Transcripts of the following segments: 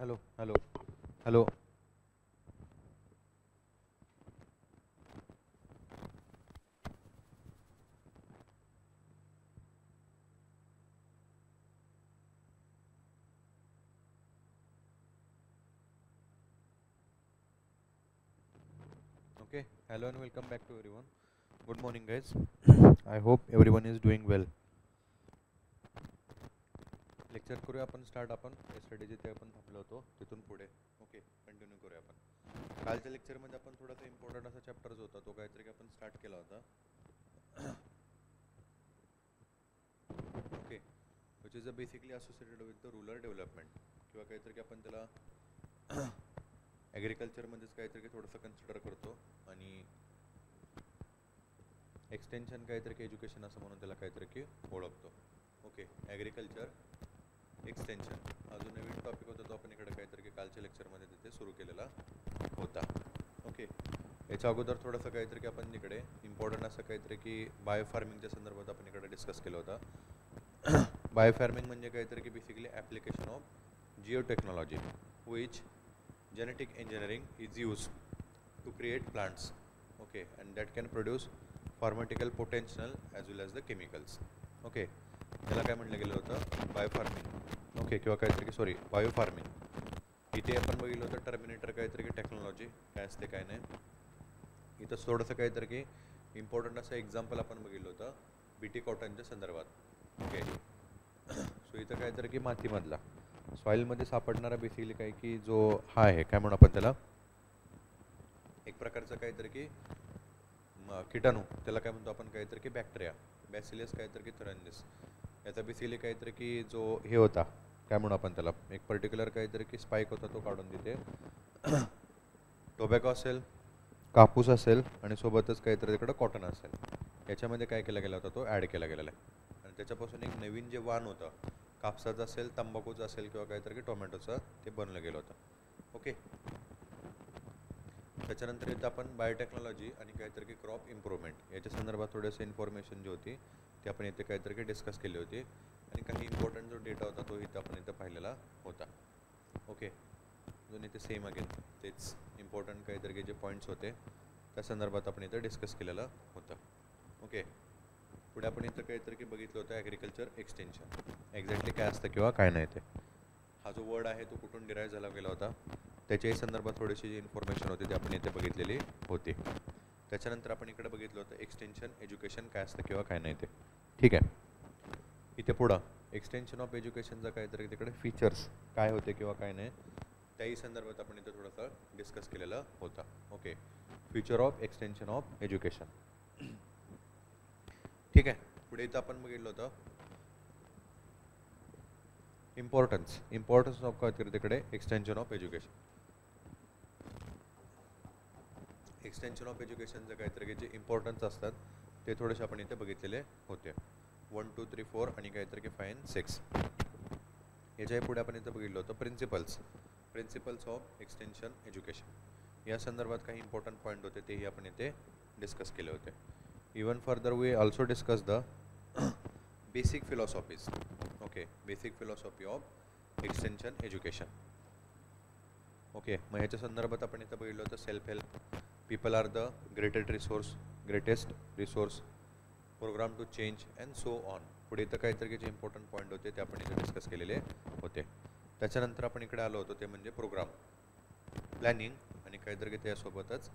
Hello, hello, hello. Okay, hello and welcome back to everyone. Good morning, guys. I hope everyone is doing well. Lecture करूया आपण start आपण yesterday जिथे आपण थांबलो होतो तिथून पुढे. ओके, कंटिन्यू करूया आपण. कालच्या लेक्चरमध्ये आपण थोडासा इम्पॉर्टंट असा चॅप्टर जो होता तो काहीतरी आपण स्टार्ट केला होता. Okay, which is basically associated with the rural development किंवा काहीतरी आपण त्याला ॲग्रिकल्चरमध्येच काहीतरी थोडंसं कन्सिडर करतो आणि एक्सटेन्शन काहीतरी एज्युकेशन असं म्हणून त्याला काहीतरी की ओळखतो. ओके, ॲग्रिकल्चर एक्सटेन्शन हा जो नवीन टॉपिक होता तो आपण इकडे काहीतरी कालच्या लेक्चरमध्ये तिथे सुरू केलेला होता. ओके, याच्या अगोदर थोडंसं काहीतरी की आपण इकडे इम्पॉर्टंट असं काहीतरी की बायो फार्मिंगच्या संदर्भात आपण इकडे डिस्कस केलं होतं. बायो फार्मिंग म्हणजे काहीतरी की basically application of Jio technology which genetic engineering is used to create plants, okay, and that can produce pharmaceutical potential as well as the chemicals. Okay, त्याला काय म्हटलं गेलं होतं बायो फार्मिंग. ओके, किंवा काहीतरी सॉरी बायो फार्मिंग इथे आपण बघितलं होतं टर्मिनेटर काहीतरी की टेक्नॉलॉजी काय असते काय नाही. इथं थोडंसं काहीतरी की इम्पॉर्टंट असं एक्झाम्पल आपण बघितलं होतं बीटी कॉटनच्या संदर्भात. ओके, सो इथं काहीतरी की मातीमधला सॉईलमध्ये सापडणारा बेसिकली काय की जो हा आहे काय म्हणून आपण त्याला एक प्रकारचं काहीतरी की किटाणू त्याला काय म्हणतो आपण काहीतरी की बॅक्टेरिया बॅसिलियस काहीतरी की थरंजिस याचा बेसिकली काहीतरी की जो हे होता काय म्हणून आपण त्याला एक पर्टिक्युलर काहीतरी की स्पाईक होता तो काढून तिथे टोबॅको असेल कापूस असेल आणि सोबतच काहीतरी तिकडं कॉटन असेल याच्यामध्ये काय केला गेला होता तो ॲड केला गेलेला आहे आणि त्याच्यापासून एक नवीन जे वाण होतं कापसाचं असेल तंबाखूचं असेल किंवा काहीतरी टोमॅटोचं ते बनलं गेलं होतं. ओके, त्याच्यानंतर इथं आपण बायोटेक्नॉलॉजी आणि काहीतरी की क्रॉप इम्प्रूव्हमेंट याच्या संदर्भात थोडंसं इन्फॉर्मेशन जी होती ती आपण इथे काहीतरी की डिस्कस केली होती आणि काही इम्पॉर्टंट जो डेटा होता तो इथं आपण इथं पाहिलेला होता. ओके, अजून इथे सेम अगेन तेच इम्पॉर्टंट काहीतरी की जे पॉईंट्स होते त्या संदर्भात आपण इथं डिस्कस केलेलं होतं. ओके, पुढे आपण इथं काहीतरी की बघितलं होतं ॲग्रिकल्चर एक्सटेन्शन एक्झॅक्टली काय असतं किंवा काय नाही ते हा जो वर्ड आहे तो कुठून डिराईव्ह झाला गेला होता त्याच्याही संदर्भात थोडीशी जी इन्फॉर्मेशन होती ती आपण इथे बघितलेली होती. त्याच्यानंतर आपण इकडे बघितलं होतं एक्सटेन्शन एज्युकेशन काय असतं किंवा काय नाही ते. ठीक आहे, इथे पुढं एक्सटेन्शन ऑफ एज्युकेशनचं काहीतरी तिकडे फीचर्स काय होते किंवा काय नाही त्याही संदर्भात आपण इथे थोडंसं डिस्कस केलेलं होतं. Okay, future of extension of education. ठीक आहे, पुढे इथं आपण बघितलं होतं इम्पॉर्टन्स ऑफ काय तिकडे extension of education. Extension of एज्युकेशनचं काहीतरी जे इम्पॉर्टन्स असतात ते थोडेसे आपण इथे बघितलेले होते 1, 2, 3, 4 आणि काहीतरी की 5 and 6. याच्याही पुढे आपण इथं बघितलं होतं प्रिन्सिपल्स ऑफ एक्सटेन्शन एज्युकेशन या संदर्भात काही इम्पॉर्टंट पॉईंट होते तेही आपण इथे डिस्कस केले होते. Even further we also discuss the basic philosophies. Okay, basic philosophy of extension education. Okay, मग ह्याच्या संदर्भात आपण इथं बघितलं होतं self help people are the greatest resource program to change and so on. पुढे इथं काहीतरी जे इम्पॉर्टंट पॉईंट होते ते आपण इथे डिस्कस केलेले होते. त्याच्यानंतर आपण इकडे आलो होतो ते म्हणजे प्रोग्राम प्लॅनिंग आणि काहीतरी त्यासोबतच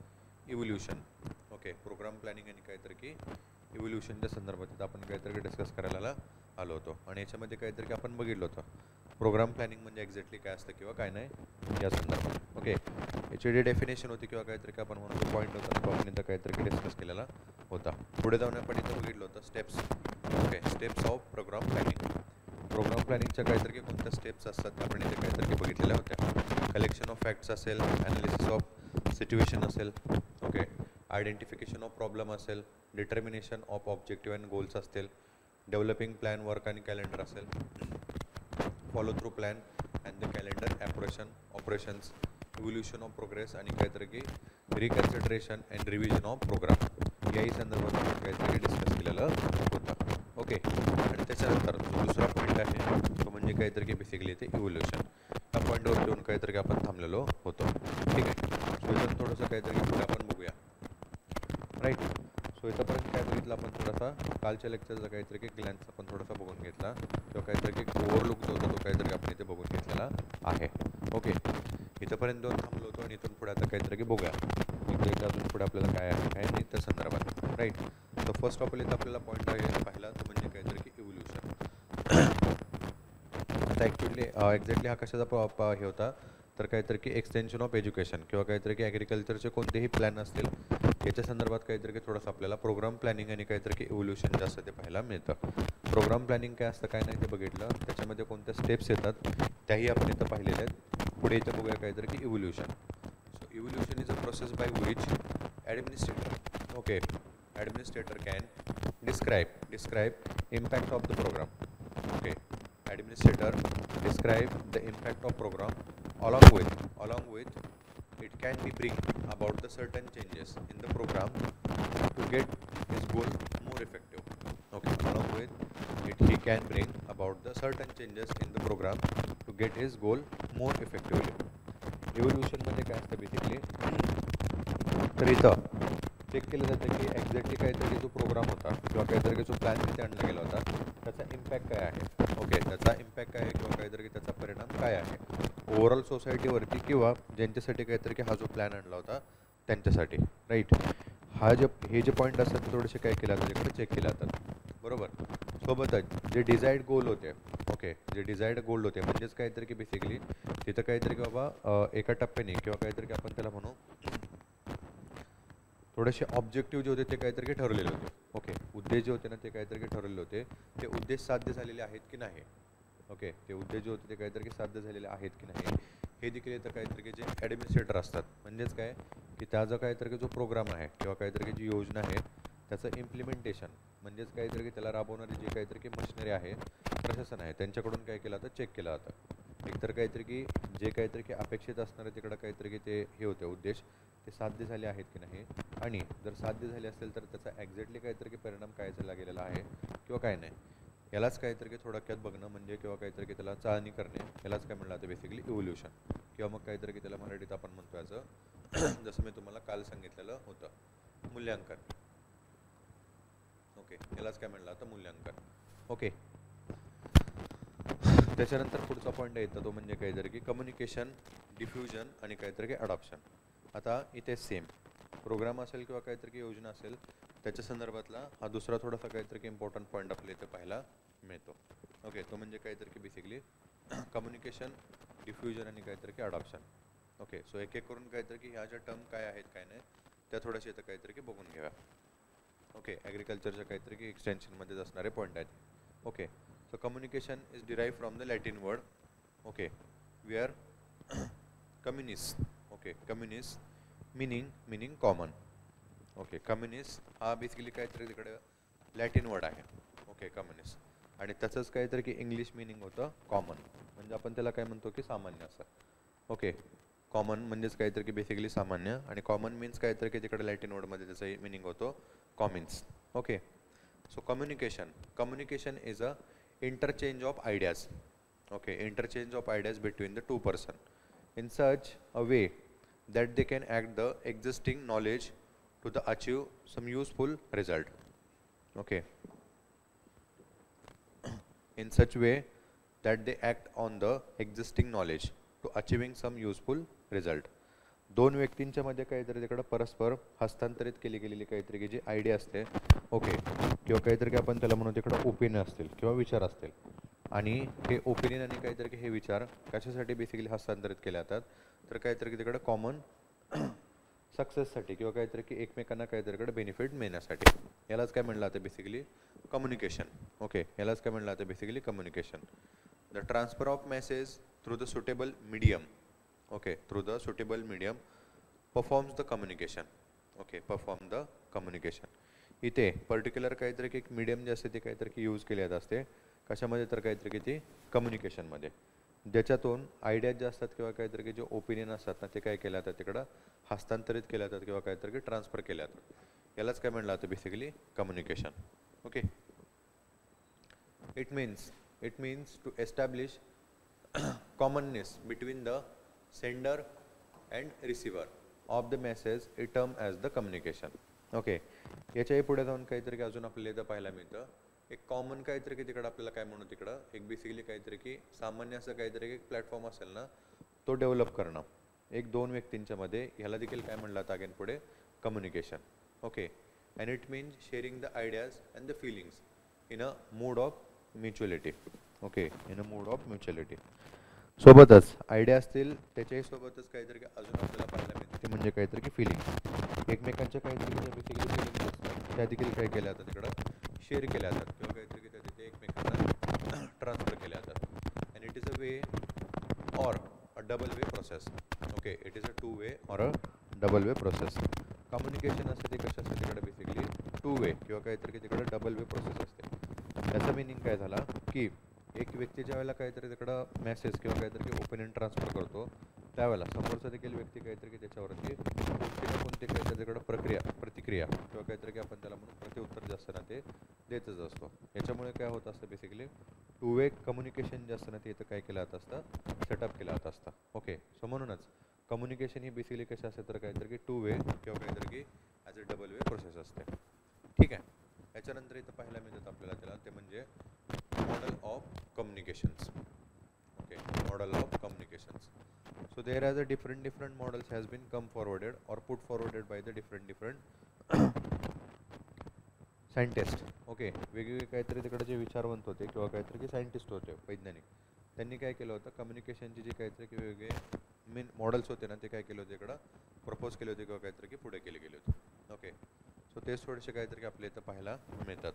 इव्होल्युशन. ओके, प्रोग्राम प्लॅनिंग आणि काहीतरी की इव्होल्युशनच्या संदर्भात आपण काहीतरी डिस्कस करायला आलो होतो आणि याच्यामध्ये काहीतरी आपण बघितलं होतं प्रोग्राम प्लॅनिंग म्हणजे एक्झॅक्टली काय असतं किंवा काय नाही या संदर्भात. ओके, याची जी डेफिनेशन होती किंवा काहीतरी की आपण म्हणतो पॉईंट होता तो आपण इथं काहीतरी डिस्कस केलेला होता. पुढे जाऊन आपण इथं बघितलं होतं steps. Okay, steps of program प्लॅनिंगच्या काहीतरी की कोणत्या स्टेप्स असतात त्या आपण इथे काहीतरी बघितलेल्या होत्या. कलेक्शन ऑफ फॅक्ट्स असेल, ॲनालिसिस ऑफ सिच्युएशन असेल, ओके, आयडेंटिफिकेशन ऑफ प्रॉब्लेम असेल, determination of objective and goals असतील, डेव्हलपिंग प्लॅन वर्क आणि कॅलेंडर असेल, follow through plan and the calendar operations, evolution of progress आणि काहीतरी की reconsideration and revision of program याही संदर्भात आपण काहीतरी डिस्कस केलेलं होतं. ओके, आणि त्याच्यानंतर दुसरा पॉईंट आहे तो म्हणजे काहीतरी की बेसिकली ते इव्होल्युशन. पॉईंटवर येऊन काहीतरी आपण थांबलेलो होतो. ठीक आहे. सो इथं थोडंसं काहीतरी पुढे आपण बघूया. राईट. सो इथंपर्यंत काय बघितलं आपण थोडासा कालच्या लेक्चरचा काहीतरी एक ग्लॅन्स आपण थोडासा बघून घेतला किंवा काहीतरी एक ओव्हरलुक जो होता तो काहीतरी आपण इथे बघून घेतलेला आहे. ओके. इथंपर्यंत दोन थांबलो होतो आणि इथून पुढे आता काहीतरी बघूया इथे अजून पुढे आपल्याला काय आहे काय नाही त्या संदर्भात. राईट. तर फर्स्ट ऑफ ऑल इथं आपल्याला पॉईंट आहे पाहिला तो म्हणजे काहीतरी की इव्होल्युशन. आता ॲक्च्युली एक्झॅक्टली हा कशाचा हे होता तर काहीतरी की एक्सटेन्शन ऑफ एज्युकेशन किंवा काहीतरी की ॲग्रिकल्चरचे कोणतेही प्लॅन असतील याच्या संदर्भात काहीतरी की थोडंसं आपल्याला प्रोग्राम प्लॅनिंग आणि काहीतरी की इव्होल्युशन जास्त ते पाहायला मिळतं. प्रोग्राम प्लॅनिंग काय असतं काय नाही ते बघितलं, त्याच्यामध्ये कोणत्या स्टेप्स येतात त्याही आपण इथं पाहिलेल्या आहेत. पुढे इथं बघूया काहीतरी की evolution. So evolution is a process by which administrator can describe impact of the program. Okay, administrator describe the impact of program along with it can be bring about the certain changes in the program to get his goal more effective. Okay, along with it he can bring about the certain changes in the program to get his goal more effectively. Evolution मध्ये काय असतं basically तर इथं check केलं जातं की exactly काहीतरी जो प्रोग्राम होता किंवा काहीतरी जो प्लॅन तिथे आणला गेला होता त्याचा इम्पॅक्ट काय आहे. ओके, त्याचा इम्पॅक्ट काय आहे किंवा काहीतरी त्याचा परिणाम काय आहे ओव्हरऑल सोसायटीवरती किंवा ज्यांच्यासाठी काहीतरी की हा जो प्लॅन आणला होता त्यांच्यासाठी. राईट. हे जे पॉईंट असतात ते थोडेसे काय केले जातात तिकडे चेक केले जातात. बरोबर. सोबतच जे डिझायर्ड गोल होते. ओके, जे डिझायर्ड गोल होते म्हणजेच काहीतरी की बेसिकली तिथं काहीतरी की बाबा एका टप्प्याने किंवा काहीतरी की आपण त्याला म्हणू थोडेसे ऑब्जेक्टिव्ह जे होते ते काहीतरी ठरवलेले होते. ओके, उद्देश जे होते ना ते काहीतरी ठरवलेले होते. ते उद्देश साध्य झालेले आहेत की नाही. ओके, ते उद्देश जे होते ते काहीतरी साध्य झालेले आहेत की नाही हे देखील इथं काहीतरी जे ॲडमिनिस्ट्रेटर असतात म्हणजेच काय की त्याचा काहीतरी जो प्रोग्राम आहे किंवा काहीतरी जी योजना आहे त्याचं इम्प्लिमेंटेशन म्हणजेच काहीतरी की त्याला राबवणारी जी काहीतरी की मशिनरी आहे प्रशासन आहे त्यांच्याकडून काय केलं जातं चेक केलं जातं. एकतर काहीतरी की जे काहीतरी की अपेक्षित असणारे तिकडं काहीतरी की ते हे होते उद्देश ते साध्य झाले आहेत की नाही आणि जर साध्य झाले असेल तर त्याचा एक्झॅक्टली काहीतरी की परिणाम काय झाला गेलेला आहे किंवा काय नाही यालाच काहीतरी की थोडक्यात बघणं म्हणजे किंवा काहीतरी की त्याला चाळणी करणे यालाच काय म्हणलं जातं बेसिकली इव्होल्युशन किंवा मग काहीतरी की त्याला मराठीत आपण म्हणतो याचं जसं मी तुम्हाला काल सांगितलेलं होतं मूल्यांकन. ओके, यालाच काय म्हणलं जातं मूल्यांकन. ओके, त्याच्यानंतर पुढचा पॉईंट येतो तो म्हणजे काहीतरी की कम्युनिकेशन, डिफ्युजन आणि काहीतरी की अडॉप्शन. आता इथे सेम प्रोग्राम असेल किंवा काहीतरी की योजना असेल त्याच्या संदर्भातला हा दुसरा थोडासा काहीतरी की इम्पॉर्टंट पॉईंट आपल्या इथे पाहायला मिळतो. ओके, तो म्हणजे काहीतरी की बेसिकली कम्युनिकेशन, डिफ्युजन आणि काहीतरी की अडॉप्शन. ओके, सो एक एक करून काहीतरी की ह्या ज्या टर्म काय आहेत काय नाही त्या थोड्याशा इथं काहीतरी की बघून घ्या. ओके, ॲग्रिकल्चरच्या काहीतरी की एक्सटेन्शनमध्येच असणारे पॉईंट आहेत. Okay, so communication is derived from the Latin word, okay, where communis meaning common. Okay, communis हा बेसिकली काहीतरी तिकडे लॅटिन वर्ड आहे. ओके, कम्युनिस्ट आणि त्याचंच काहीतरी की इंग्लिश मिनिंग होतं कॉमन म्हणजे आपण त्याला काय म्हणतो की सामान्य असं. ओके, कॉमन म्हणजेच काहीतरी की बेसिकली सामान्य आणि कॉमन मीन्स काहीतरी की तिकडे लॅटिन वर्डमध्ये त्याचा मिनिंग होतो communis. Okay, so communication is a interchange of ideas. Okay, interchange of ideas between the two person in such a way that they can act the existing knowledge to the achieve some useful result. Okay, in such way that they act on the existing knowledge to achieving some useful result. दोन व्यक्तींच्या मध्ये काहीतरी तिकडे परस्पर हस्तांतरित केली गेलेली काहीतरी की जी आयडिया असते. ओके, किंवा काहीतरी की आपण त्याला म्हणू तिकडे ओपिनियन असतील किंवा विचार असतील आणि हे ओपिनियन आणि काहीतरी की हे विचार कशासाठी बेसिकली हस्तांतरित केले जातात तर काहीतरी की तिकडे कॉमन सक्सेससाठी किंवा काहीतरी की एकमेकांना काहीतरीकडे बेनिफिट मिळण्यासाठी. यालाच काय म्हणलं जातं बेसिकली कम्युनिकेशन. ओके, यालाच काय म्हणलं जातं basically communication. The transfer of message through the suitable medium. Okay, through the suitable medium performs the communication. Okay, perform the communication. इथे पर्टिक्युलर काहीतरी की एक मीडियम जे असते ते काहीतरी की यूज केले जात असते कशामध्ये तर काहीतरी की ती कम्युनिकेशनमध्ये ज्याच्यातून आयडिया जे असतात किंवा काहीतरी की जे ओपिनियन असतात ना ते काय केलं जातात तिकडं हस्तांतरित केले जातात किंवा काहीतरी की ट्रान्सफर केले जातात. यालाच काय म्हणलं जातं basically communication. Okay, it means to establish commonness between the sender and receiver of the message it term as the communication. Okay, याच्याही पुढे जाऊन काहीतरी अजून आपल्याला इथं पाहायला मिळतं एक कॉमन काहीतरी की तिकडं आपल्याला काय म्हणू तिकडं एक बेसिकली काहीतरी की सामान्य असं काहीतरी एक प्लॅटफॉर्म असेल ना तो डेव्हलप करणं एक दोन व्यक्तींच्या मध्ये, ह्याला देखील काय म्हणलं आता अगेन पुढे communication. Okay, and it means sharing the ideas and the feelings in a mood of mutuality. Okay, in a mood of mutuality. सोबतच आयडिया असतील त्याच्याही सोबतच काहीतरी अजून आपल्याला पाहायला मिळते ते म्हणजे काहीतरी की फिलिंग्स एकमेकांच्या काहीतरी बेसिकली फिलिंग्स असतात त्या देखील काय केल्या जातात तिकडं शेअर केल्या जातात किंवा काहीतरी की तिथे एकमेकांना ट्रान्सफर केल्या जातात. And it is a way or a double way process. Okay, it is a two way or a double way process. Communication असते ते कशा असते तिकडे बेसिकली टू वे किंवा काहीतरी की तिकडे डबल वे प्रोसेस असते. त्याचा मिनिंग काय झाला की एक व्यक्ती ज्या वेळेला काहीतरी तिकडं मेसेज किंवा काहीतरी ओपिनियन ट्रान्सफर करतो त्यावेळेला समोरचा देखील व्यक्ती काहीतरी की त्याच्यावरती कोणती ना कोणती काहीतरी तिकडं प्रतिक्रिया किंवा काहीतरी की आपण त्याला म्हणून प्रत्युत्तर जे असतं ना ते देतच असतो. याच्यामुळे काय होत असतं बेसिकली टू वे कम्युनिकेशन जे असतं ना ते इथं काय केलं जात असतं सेटअप केलं जात असतं. ओके, सो म्हणूनच कम्युनिकेशन ही बेसिकली कशी असते तर काहीतरी की टू वे किंवा काहीतरी की ॲज अ डबल वे प्रोसेस असते. ठीक आहे, याच्यानंतर इथं पाहायला मिळतात आपल्याला त्याला ते म्हणजे model of communications. Okay, model of communications. So there as a different models has been come forwarded or put forwarded by the different scientist. Okay, वेगवेगळे काहीतरी तिकडे जे विचारवंत होते किंवा काहीतरी की सायंटिस्ट होते वैज्ञानिक त्यांनी काय केलं होतं कम्युनिकेशनची जी काहीतरी की वेगवेगळे मेन मॉडेल्स होते ना ते काय केले होते इकडं प्रपोज केले होते किंवा काहीतरी की पुढे केले गेले होते. ओके, सो तेच थोडेसे काहीतरी की आपल्या इथं पाहायला मिळतात.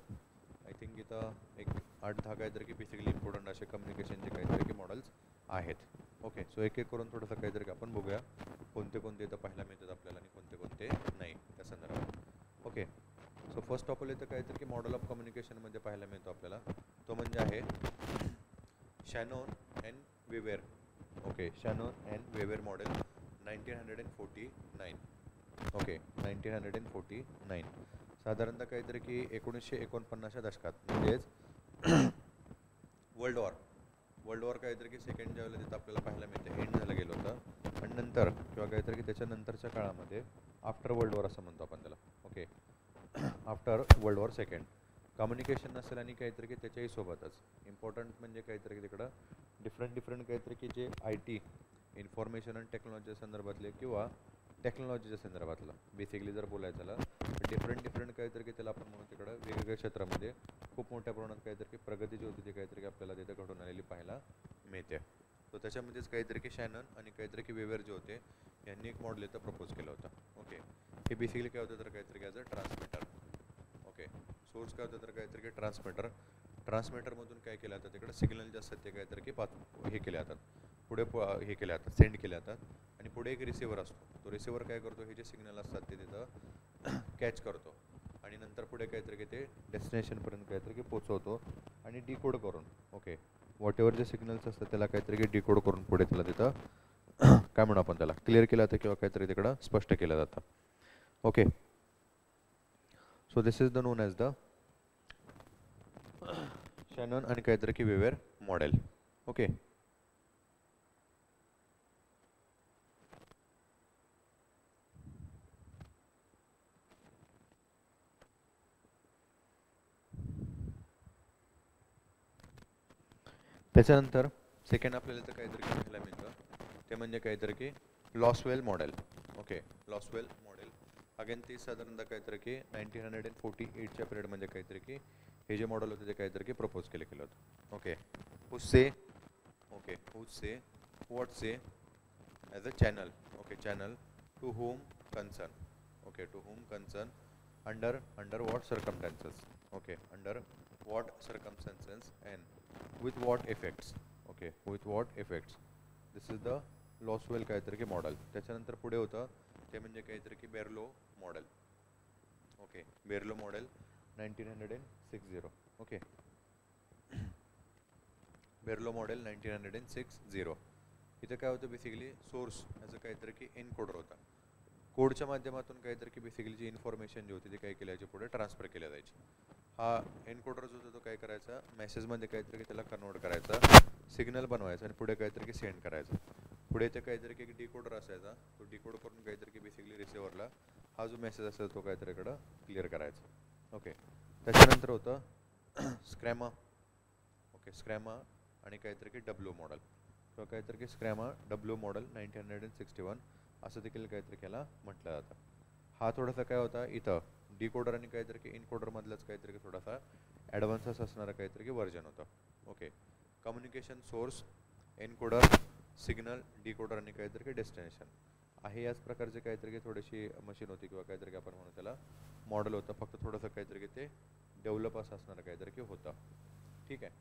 आय थिंक इथं एक 8-10 काहीतरी की बेसिकली इम्पॉर्टंट असे कम्युनिकेशनचे काहीतरी की मॉडेल्स आहेत. ओके, सो एक एक करून थोडंसं काहीतरी आपण बघूया कोणते कोणते इथं पाहायला मिळतात आपल्याला आणि कोणते कोणते नाही त्या संदर्भात. Okay, so first of all इथं काहीतरी की मॉडेल ऑफ कम्युनिकेशनमध्ये पाहायला मिळतो आपल्याला तो म्हणजे आहे Shannon and Weaver. Okay, Shannon and Weaver model 1949. Okay, 1949 साधारणतः काहीतरी की 1949च्या दशकात म्हणजेच वर्ल्ड वॉर काहीतरी की सेकंड ज्या वेळेला तिथं आपल्याला पाहायला मिळते एंड झालं गेलं होतं आणि नंतर किंवा काहीतरी की त्याच्यानंतरच्या काळामध्ये आफ्टर वर्ल्ड वॉर असं म्हणतो आपण त्याला. Okay, after world war second communication नसेल आणि काहीतरी की त्याच्याही सोबतच इम्पॉर्टंट म्हणजे काहीतरी की तिकडं डिफरंट काहीतरी की जे IT इन्फॉर्मेशन अँड टेक्नॉलॉजीच्या संदर्भातले किंवा टेक्नॉलॉजीच्या संदर्भातलं बेसिकली जर बोलायचं झालं तर डिफरंट काहीतरी की त्याला आपण म्हणून तिकडं वेगवेगळ्या क्षेत्रामध्ये खूप मोठ्या प्रमाणात काहीतरी की प्रगती जी होती ती काहीतरी की आपल्याला तिथे घडून आलेली पाहायला मिळते. तर त्याच्यामध्येच काहीतरी की शॅनन आणि काहीतरी की वेवेर जे होते यांनी एक मॉडेल इथं प्रपोज केलं होतं. ओके, हे बेसिकली काय होतं तर काहीतरी की ॲज अ ट्रान्समीटर. ओके, सोर्स काय होतं तर काहीतरी की ट्रान्समीटरमधून काय केलं जातं तिकडे सिग्नल जे असतात ते काहीतरी की हे केले जातात पुढे हे केले जातात सेंड केले जातात आणि पुढे एक रिसिव्हर असतो. तो रिसिव्हर काय करतो हे जे सिग्नल असतात ते तिथं कॅच करतो आणि नंतर पुढे काहीतरी की ते डेस्टिनेशनपर्यंत काहीतरी की पोचवतो आणि डिकोड करून ओके व्हॉट एव्हर जे सिग्नल्स असतात त्याला काहीतरी की डिकोड करून पुढे त्याला तिथं काय म्हणू आपण त्याला क्लिअर केलं जातं किंवा काहीतरी तिकडं स्पष्ट केलं जातं. Okay, so this is the known as the Shannon आणि काहीतरी की वेवेर मॉडेल. ओके, त्याच्यानंतर सेकंड आपल्याला तर काहीतरी पाहायला मिळतं ते म्हणजे काहीतरी की Lasswell model. Okay, Lasswell model again ती साधारणतः काहीतरी की 1948च्या पिरियडमध्ये काहीतरी की हे जे मॉडेल होते ते काहीतरी की प्रपोज केलं होतं. Okay, who say what say as a channel. Okay, channel to whom concern. Okay, to whom concern under what circumstances. Okay, under what circumstances and with what effects. Okay, with what effects. This is the Lasswell काहीतरी की model. त्याच्यानंतर पुढे होतं ते म्हणजे काहीतरी की Berlo model. Okay, Berlo model 1960. Okay, Berlo model 1960. इथं काय होतं बेसिकली सोर्स ॲज अ काहीतरी की एनकोडर होता. कोडच्या माध्यमातून काहीतरी की बेसिकली जी इन्फॉर्मेशन जी होती ती काय केली जायची पुढे ट्रान्सफर केल्या जायची. हा एनकोडर जो होता तो काय करायचा, मेसेजमध्ये काहीतरी की त्याला कन्वर्ट करायचा, सिग्नल बनवायचा आणि पुढे काहीतरी की सेंड करायचं. पुढे ते काहीतरी की डिकोडर असायचा, तो डिकोड करून काहीतरी की बेसिकली रिसिव्हरला हा जो मेसेज असेल तो काहीतरी इकडं क्लिअर करायचा. ओके, त्याच्यानंतर होतं स्क्रॅमा. ओके, स्क्रॅमा आणि काहीतरी की डब्ल्यू मॉडेल किंवा काहीतरी की स्क्रॅमा डब्ल्यू मॉडेल 1961 असं देखील काहीतरी केला म्हटलं जातं. हा थोडासा काय होता इथं डिकोडर आणि काहीतरी की इनकोडरमधलाच काहीतरी थोडासा ॲडव्हान्स असणारा काहीतरी की व्हर्जन होतं. Okay, communication source, encoder, signal, decoder आणि काहीतरी की डेस्टिनेशन आहे. याच प्रकारचे काहीतरी की थोडीशी मशीन होती किंवा काहीतरी की आपण म्हणू त्याला मॉडेल होतं, फक्त थोडंसं काहीतरी की ते डेव्हलप असं असणारं काहीतरी की होतं. ठीक आहे,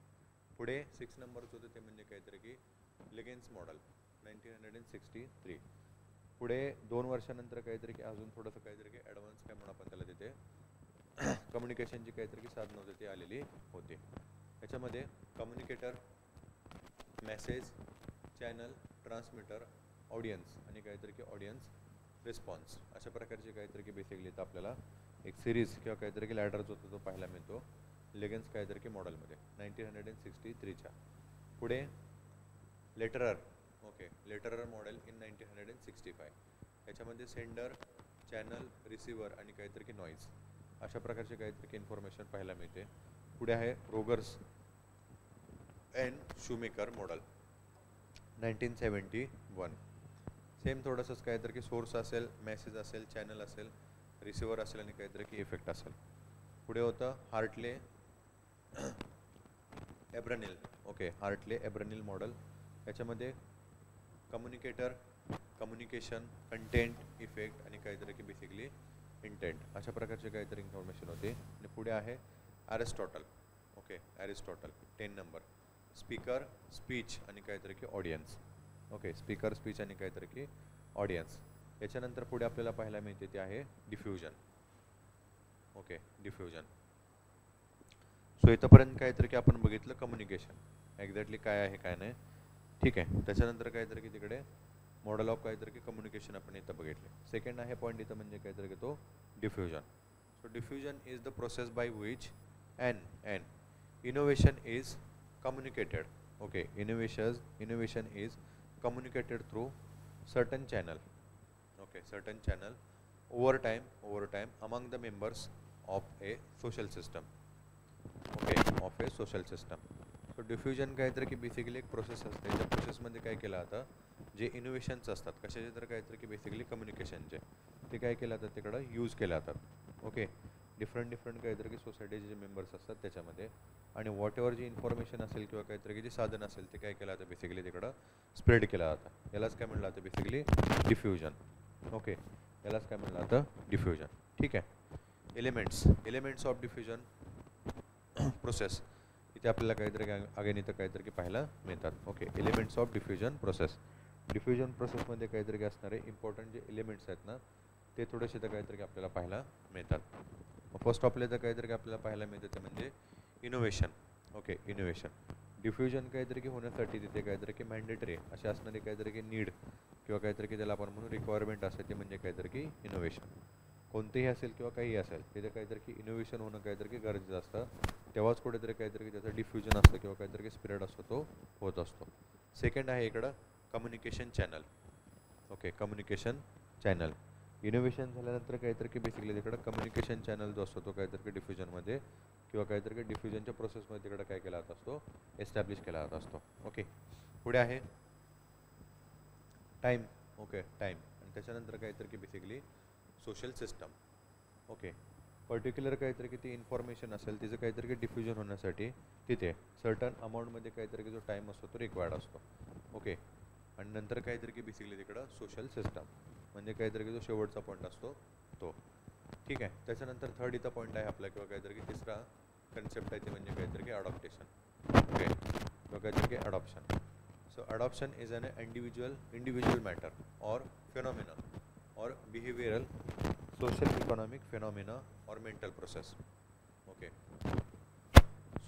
पुढे 6 नंबरचं होतं ते म्हणजे काहीतरी की लेगेन्स मॉडेल 1963. पुढे 2 वर्षानंतर काहीतरी की अजून थोडंसं काहीतरी की ॲडव्हान्स काय म्हणून आपण त्याला तिथे कम्युनिकेशनची काहीतरी की साधनं होती ती आलेली होती. याच्यामध्ये communicator, message, channel, transmitter, audience आणि काहीतरी की ऑडियन्स रिस्पॉन्स अशा प्रकारची काहीतरी की बेसिकली तर आपल्याला एक सिरीज किंवा काहीतरी की लॅडर जो होतो तो पाहायला मिळतो लेगेन्स काहीतरी की मॉडेलमध्ये 1963च्या. पुढे Letterer. Okay, Letterer model in 1965. याच्यामध्ये सेंडर, चॅनल, रिसिव्हर आणि काहीतरी की नॉईज अशा प्रकारचे काहीतरी की इन्फॉर्मेशन पाहायला मिळते. पुढे आहे Rogers and Shoemaker model 1971. Same थोडंसंच काहीतरी की सोर्स असेल, मेसेज असेल, चॅनल असेल, रिसिव्हर असेल आणि काहीतरी की इफेक्ट असेल. पुढे होतं Hartley Ebrnil. Okay, Hartley Ebrnil model. याच्यामध्ये कम्युनिकेटर, कम्युनिकेशन, कंटेंट, इफेक्ट आणि काहीतरी की बेसिकली इंटेंट अशा प्रकारचे काहीतरी इन्फॉर्मेशन होते. आणि पुढे आहे Aristotle. Okay, Aristotle 10 number. Speaker, speech आणि काहीतरी की ऑडियन्स. ओके, स्पीकर, स्पीच आणि काहीतरी की ऑडियन्स. याच्यानंतर पुढे आपल्याला पाहायला मिळते ते आहे डिफ्युजन. Okay, diffusion. सो इथंपर्यंत काहीतरी की आपण बघितलं कम्युनिकेशन एक्झॅक्टली काय आहे काय नाही. ठीक आहे, त्याच्यानंतर काहीतरी की तिकडे मॉडेल ऑफ काहीतरी की कम्युनिकेशन आपण इथं बघितले. सेकंड आहे पॉईंट इथं म्हणजे काहीतरी की तो diffusion. So diffusion is the process by which and innovation is communicated. Okay, innovation is communicated through certain channel. Okay, certain channel over time among the members of A social system. Okay, of A social system. So diffusion काहीतरी की basically एक process असते. त्या प्रोसेसमध्ये काय केलं जातं, जे इनोव्हेशन्स असतात कशाचे तर काहीतरी की बेसिकली कम्युनिकेशनचे ते काय केलं जातं तिकडं यूज केले जातात. ओके, डिफरंट काहीतरी की सोसायटीचे जे मेंबर्स असतात त्याच्यामध्ये आणि वॉट एव्हर जी इन्फॉर्मेशन असेल किंवा काहीतरी की जे साधन असेल ते काय केलं जातं बेसिकली तिकडं स्प्रेड केलं जातं. यालाच काय म्हणलं जातं बेसिकली डिफ्युजन. ओके, यालाच काय म्हणलं जातं डिफ्युजन. ठीक आहे, एलिमेंट्स ऑफ डिफ्युजन प्रोसेस इथे आपल्याला काहीतरी अगेन इथं काहीतरी पाहायला मिळतात. Okay, elements of diffusion process. Diffusion प्रोसेसमध्ये काहीतरी की असणारे इम्पॉर्टंट जे एलिमेंट्स आहेत ना ते थोडेसे तर काहीतरी की आपल्याला पाहायला मिळतात. फर्स्ट आपल्या तर काहीतरी की आपल्याला पाहायला मिळतं ते म्हणजे इनोव्हेशन. Okay, innovation. डिफ्युजन काहीतरी की होण्यासाठी तिथे काहीतरी की मॅन्डेटरी असे असणारे काहीतरी की नीड किंवा काहीतरी की त्याला आपण म्हणून रिक्वायरमेंट असते ते म्हणजे काहीतरी की इनोव्हेशन. कोणतेही असेल किंवा काही असेल तिथे काहीतरी की इनोव्हेशन होणं काहीतरी की गरजेचं असतं. तेव्हाच कुठेतरी काहीतरी की त्याचं डिफ्युजन असतं किंवा काहीतरी की स्प्रेड असतो तो होत असतो. सेकंड आहे इकडं communication channel. Okay, communication channel. Innovation झाल्यानंतर काहीतरी की बेसिकली तिकडं कम्युनिकेशन चॅनल जो असतो तो काहीतरी की डिफ्युजनमध्ये किंवा काहीतरी की डिफ्युजनच्या प्रोसेसमध्ये तिकडं काय केला जात असतो एस्टॅब्लिश केला जात असतो. ओके, पुढे आहे टाईम. Okay, time. आणि त्याच्यानंतर काहीतरी की basically social system. Okay, particular काहीतरी की ती इन्फॉर्मेशन असेल तिचं काहीतरी की डिफ्युजन होण्यासाठी तिथे सर्टन अमाऊंटमध्ये काहीतरी की जो टाईम असतो तो रिक्वायर्ड असतो. ओके, आणि नंतर काहीतरी की बेसिकली तिकडं सोशल सिस्टम म्हणजे काहीतरी की जो शेवटचा पॉईंट असतो तो. ठीक आहे, त्याच्यानंतर थर्ड इथं पॉईंट आहे आपला किंवा काहीतरी की तिसरा कन्सेप्ट आहे ते म्हणजे काहीतरी की अडॉप्टेशन. ओके, किंवा काहीतरी की adoption. So adoption is an individual matter or phenomena or behavioral, social, economic phenomena or mental process. Okay,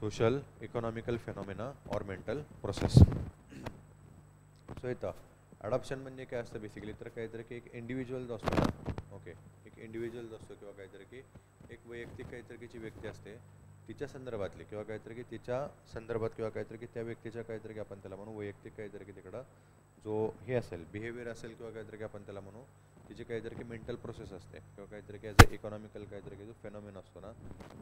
social, economical phenomena or mental process. So इथं अडॉप्शन म्हणजे काय असतं बेसिकली तर काहीतरी की एक इंडिव्हिज्युअल जो असतो ना. ओके, एक इंडिव्हिज्युअल जो असतो किंवा काहीतरी की एक वैयक्तिक काहीतरी की जी व्यक्ती असते तिच्या संदर्भातले किंवा काहीतरी की तिच्या संदर्भात किंवा काहीतरी की त्या व्यक्तीच्या काहीतरी की आपण त्याला म्हणू वैयक्तिक काहीतरी की तिकडं जो हे असेल बिहेवियर असेल किंवा काहीतरी की आपण त्याला म्हणू तिची काहीतरी की मेंटल प्रोसेस असते किंवा काहीतरी की ॲज अ इकॉनॉमिकल काहीतरी की जो फेनॉमिन असतो ना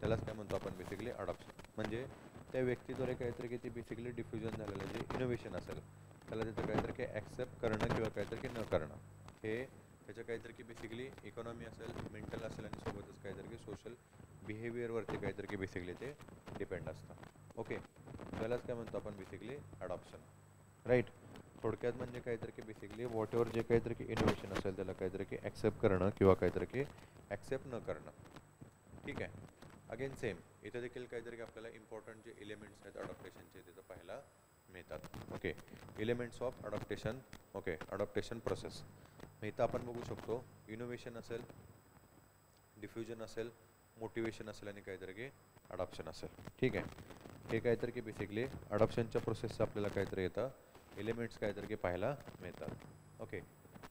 त्यालाच काय म्हणतो आपण बेसिकली अडॉप्शन. म्हणजे त्या व्यक्तीद्वारे काहीतरी की ती बेसिकली डिफ्युजन झालेलं जे इनोव्हेशन असेल त्याला तिथं काहीतरी की ॲक्सेप्ट करणं किंवा काहीतरी की न करणं हे त्याच्या काहीतरी की बेसिकली इकॉनॉमी असेल मेंटल असेल आणि सोबतच काहीतरी की सोशल बिहेवियरवरती काहीतरी की बेसिकली ते डिपेंड असतं. ओके, त्यालाच काय म्हणतो आपण बेसिकली अडॉप्शन. राईट. थोडक्यात म्हणजे काहीतरी की बेसिकली वॉट एव्हर जे काहीतरी की इनोव्हेशन असेल त्याला काहीतरी की ॲक्सेप्ट करणं किंवा काहीतरी की ॲक्सेप्ट न करणं. ठीक आहे. अगेन सेम इथं देखील काहीतरी की आपल्याला इम्पॉर्टंट जे एलिमेंट्स आहेत अडॉप्टेशनचे तिथं पाहायला मिळतात. Okay, elements of adaptation. Okay, adaptation process. इथं आपण बघू शकतो इनोव्हेशन असेल, डिफ्युजन असेल, मोटिवेशन असेल आणि काहीतरी की अडॉप्शन असेल. ठीक आहे. हे काहीतरी की बेसिकली अडॉप्शनच्या प्रोसेसचं आपल्याला काहीतरी येतं एलिमेंट्स काहीतरी की पाहायला मिळतात. ओके,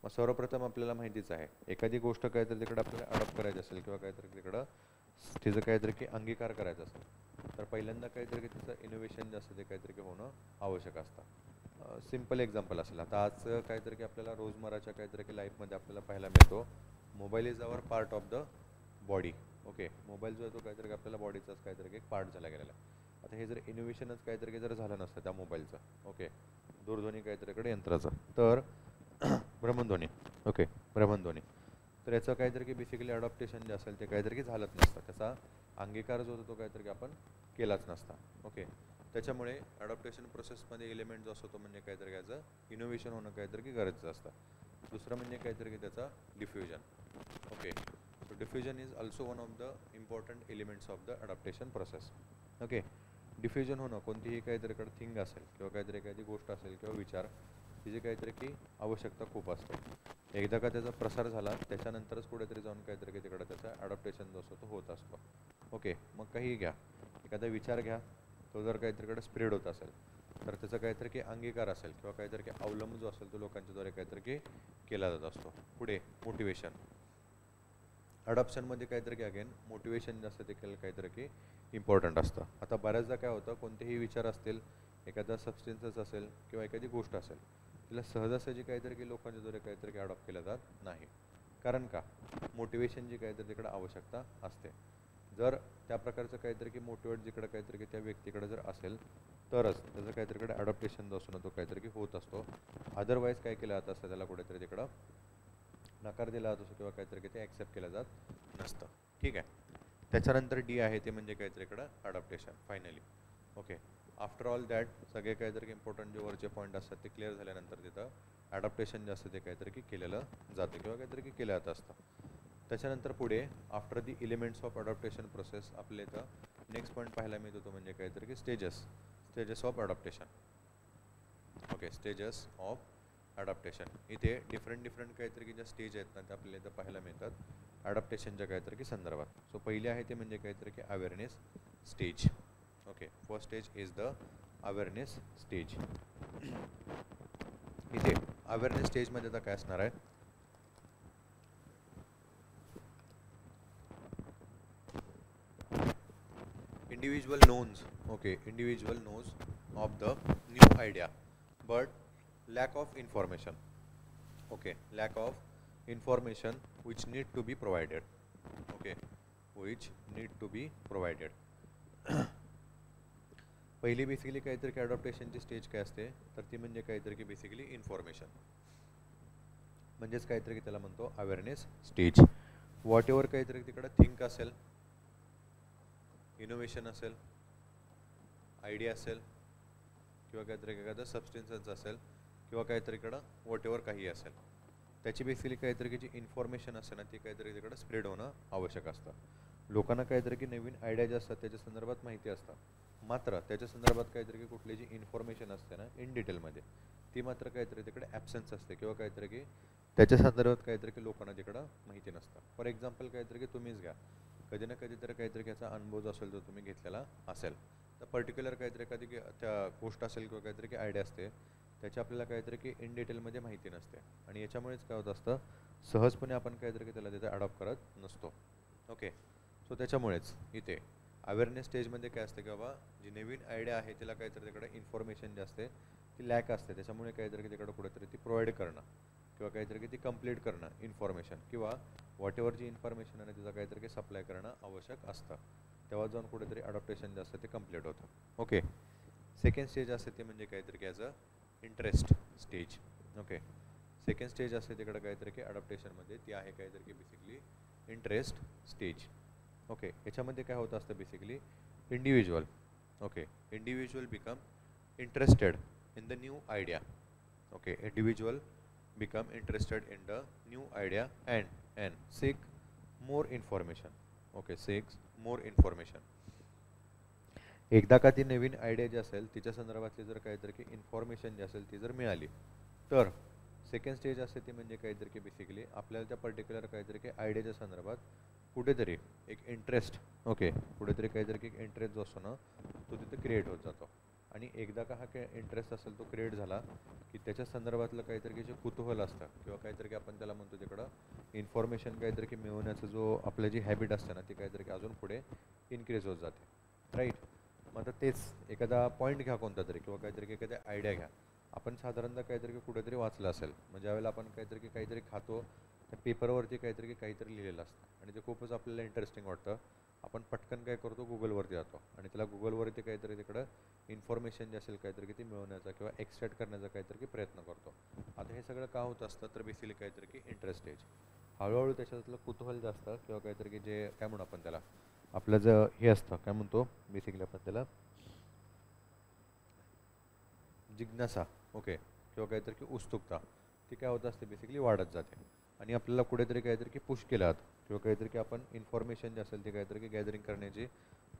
मग सर्वप्रथम आपल्याला माहितीच आहे एखादी गोष्ट काहीतरी तिकडं आपल्याला अडॉप्ट करायची असेल किंवा काहीतरी तिकडं तिचं काहीतरी की अंगीकार करायचा असेल तर पहिल्यांदा काहीतरी की तिचं इनोव्हेशन जे असतं ते काहीतरी की होणं आवश्यक असतं. सिम्पल एक्झाम्पल असेल आता आज काहीतरी की आपल्याला रोजमर्राच्या काहीतरी की लाईफमध्ये आपल्याला पाहायला मिळतो mobile is our part of the body. Okay, mobile जो आहे तो काहीतरी की आपल्याला बॉडीचाच काहीतरी एक पार्ट झाला गेलेला आहे. आता हे जर इनोव्हेशनच काहीतरी जर झालं नसतं त्या मोबाईलचं, ओके, दूरध्वनी काहीतरीकडे यंत्राचं तर भ्रमणध्वनी. ओके, भ्रमणध्वनी तर याचं काहीतरी की बेसिकली अडॉप्टेशन जे असेल ते काहीतरी की झालंच नसतं. त्याचा अंगीकार जो होतो तो काहीतरी की आपण केलाच नसता. ओके, त्याच्यामुळे अडॉप्टेशन प्रोसेसमध्ये एलिमेंट जो असतो तो म्हणजे काहीतरी याचं इनोव्हेशन होणं काहीतरी की गरजेचं असतं. दुसरं म्हणजे काहीतरी की त्याचा diffusion. Okay, so diffusion is also one of the important elements of the adaptation process. Okay, diffusion होणं कोणतीही काहीतरी थिंग असेल किंवा काहीतरी एखादी गोष्ट असेल किंवा विचार तिची काहीतरी की आवश्यकता खूप असते. एकदा का त्याचा प्रसार झाला त्याच्यानंतरच कुठेतरी जाऊन काहीतरी की तिकडं त्याचा अडॉप्टेशन जो असतो तो होत असतो. ओके, मग काही घ्या एखादा विचार घ्या तो जर काहीतरीकडे स्प्रेड होत असेल तर त्याचा काहीतरी की अंगीकार असेल किंवा काहीतरी की अवलंब जो असेल तो लोकांच्याद्वारे काहीतरी की केला जात असतो. पुढे मोटिवेशन. अडॉप्शनमध्ये काहीतरी की अगेन मोटिवेशन जास्त देखील काहीतरी की इम्पॉर्टंट असतं. आता बऱ्याचदा काय होतं कोणतेही विचार असतील एखादा सबस्टेन्सेस असेल किंवा एखादी गोष्ट असेल तिला सहजासहजी काहीतरी की लोकांच्याद्वारे काहीतरी की अडॉप्ट केलं जात नाही. कारण का मोटिवेशन जी काहीतरी तिकडे आवश्यकता असते. जर त्या प्रकारचं काहीतरी की मोटिवेट जिकडं काहीतरी की त्या व्यक्तीकडे जर असेल तरच त्याचं काहीतरीकडे अडॉप्टेशन जो असतो ना तो काहीतरी की होत असतो. अदरवाईज काय केलं जात असतं त्याला कुठेतरी तिकडं नकार दिला जात असतो किंवा काहीतरी ते ॲक्सेप्ट केलं जात नसतं. ठीक आहे. त्याच्यानंतर डी आहे ते म्हणजे काहीतरी इकडं adaptation finally. Okay, after all that सगळे काहीतरी इम्पॉर्टंट जे वरचे पॉईंट असतात ते क्लिअर झाल्यानंतर तिथं अडॉप्टेशन जे असतं ते काहीतरी की केलेलं जातं किंवा काहीतरी की केलं जात असतं. त्याच्यानंतर पुढे after the elements of adaptation process आपले इथं नेक्स्ट पॉईंट पाहायला मिळत होतो म्हणजे काहीतरी की stages of adaptation. Okay, stages of adaptation. इथे डिफरंट काहीतरी की ज्या स्टेज आहेत ना त्या आपल्याला इथं पाहायला मिळतात अडॉप्टेशनच्या काहीतरी की संदर्भात. सो पहिले आहे ते म्हणजे काहीतरी की awareness stage. Okay, first stage is the awareness stage. इथे अवेअरनेस स्टेजमध्ये आता काय असणार आहे individual knows of the new idea but lack of information. Okay, lack of information which need to be provided. Okay, which need to be provided. पहिली basically काहीतरी की अडॉप्टेशनची stage काय असते तर ती म्हणजे काहीतरी की बेसिकली इन्फॉर्मेशन म्हणजेच काहीतरी की त्याला म्हणतो अवेअरनेस स्टेज. व्हॉट एव्हर काहीतरी तिकडं थिंक असेल, इनोव्हेशन असेल, आयडिया असेल किंवा काहीतरी एखादं सबस्टेन्सेस असेल किंवा काहीतरी इकडं व्हॉट एव्हर काही असेल त्याची बेसिकली काहीतरी की जी इन्फॉर्मेशन असते ना ती काहीतरी तिकडं स्प्रेड होणं आवश्यक असतं. लोकांना काहीतरी की नवीन आयडिया ज्या असतात त्याच्या संदर्भात माहिती असतं मात्र त्याच्या संदर्भात काहीतरी की कुठली जी इन्फॉर्मेशन असते ना इन डिटेलमध्ये ती मात्र काहीतरी तिकडे ॲब्सेन्स असते किंवा काहीतरी की त्याच्या संदर्भात काहीतरी की लोकांना तिकडं माहिती नसतं. फॉर एक्झाम्पल काहीतरी की तुम्हीच घ्या कधी ना कधी तर काहीतरी याचा अनुभव जो असेल तो तुम्ही घेतलेला असेल तर पर्टिक्युलर काहीतरी एखादी त्या गोष्ट असेल किंवा काहीतरी की आयडिया असते त्याची आपल्याला काहीतरी की इन डिटेलमध्ये माहिती नसते आणि याच्यामुळेच काय होत असतं सहजपणे आपण काहीतरी की त्याला तिथे अडॉप्ट करत नसतो. ओके, सो त्याच्यामुळेच इथे अवेअरनेस स्टेजमध्ये काय असतं की बाबा जी नवीन आयडिया आहे तिला काहीतरी तिकडे इन्फॉर्मेशन जे असते ती लॅक असते, त्याच्यामुळे काहीतरी तिकडं कुठेतरी ती प्रोव्हाइड करणं किंवा काहीतरी ती कंप्लीट करणं इन्फॉर्मेशन किंवा वॉट एव्हर जी इन्फॉर्मेशन आहे तिचं काहीतरी सप्लाय करणं आवश्यक असतं, तेव्हा जाऊन कुठेतरी अडॉप्टेशन जे असतं ते कंप्लीट होतं. ओके. सेकंड स्टेज असते ते म्हणजे काहीतरी की as a interest stage. Okay. Second stage असते तिकडं काहीतरी की अडॉप्टेशनमध्ये ती आहे काहीतरी की बेसिकली इंटरेस्ट स्टेज. ओके. याच्यामध्ये काय होतं असतं basically individual. Okay. Individual become interested in the new idea. Okay. Individual become interested in the new idea and seek more information. Okay. seeks more information. एकदा का ती नवीन आयडिया जी असेल तिच्या संदर्भातली जर काहीतरी की इन्फॉर्मेशन जी असेल ती जर मिळाली तर सेकंड स्टेज असते ती म्हणजे काहीतरी की बेसिकली आपल्याला त्या पर्टिक्युलर काहीतरी की आयडियाच्या संदर्भात कुठेतरी एक इंटरेस्ट, ओके, कुठेतरी काहीतरी की इंटरेस्ट जो असतो ना तो तिथे क्रिएट होत जातो. आणि एकदा का हा काय इंटरेस्ट असेल तो क्रिएट झाला की त्याच्या संदर्भातलं काहीतरी की जे कुतूहल असतं किंवा काहीतरी की आपण त्याला म्हणतो तिकडं इन्फॉर्मेशन काहीतरी की मिळवण्याचं जो आपलं जी हॅबिट असते ना ती काहीतरी की अजून पुढे इन्क्रीज होत जाते. राईट. मग आता तेच एखादा पॉईंट घ्या कोणता तरी किंवा काहीतरी की एखाद्या आयडिया घ्या. आपण साधारणतः काहीतरी की कुठेतरी वाचलं असेल, म्हणजे ज्यावेळेला आपण काहीतरी की काहीतरी खातो त्या पेपरवरती काहीतरी की काहीतरी लिहिलेलं असतं आणि ते खूपच आपल्याला इंटरेस्टिंग वाटतं. आपण पटकन काय करतो गुगलवरती जातो आणि त्याला गुगलवरती काहीतरी तिकडं इन्फॉर्मेशन जे असेल काहीतरी की ती मिळवण्याचा किंवा एक्सट्रॅक्ट करण्याचा काहीतरी की प्रयत्न करतो. आता हे सगळं का होत असतं तर बेसिकली काहीतरी की इंटरेस्ट स्टेज. हळूहळू त्याच्यातलं कुतूहल जास्त किंवा काहीतरी की जे काय म्हणू आपण त्याला आपलं जर हे असतं काय म्हणतो बेसिकली आपण त्याला जिज्ञासा, ओके, किंवा काहीतरी की उत्सुकता ती काय होत असते बेसिकली वाढत जाते आणि आपल्याला कुठेतरी काहीतरी की पुश केलं जातं किंवा काहीतरी की आपण इन्फॉर्मेशन जे असेल ते काहीतरी की गॅदरिंग करण्याची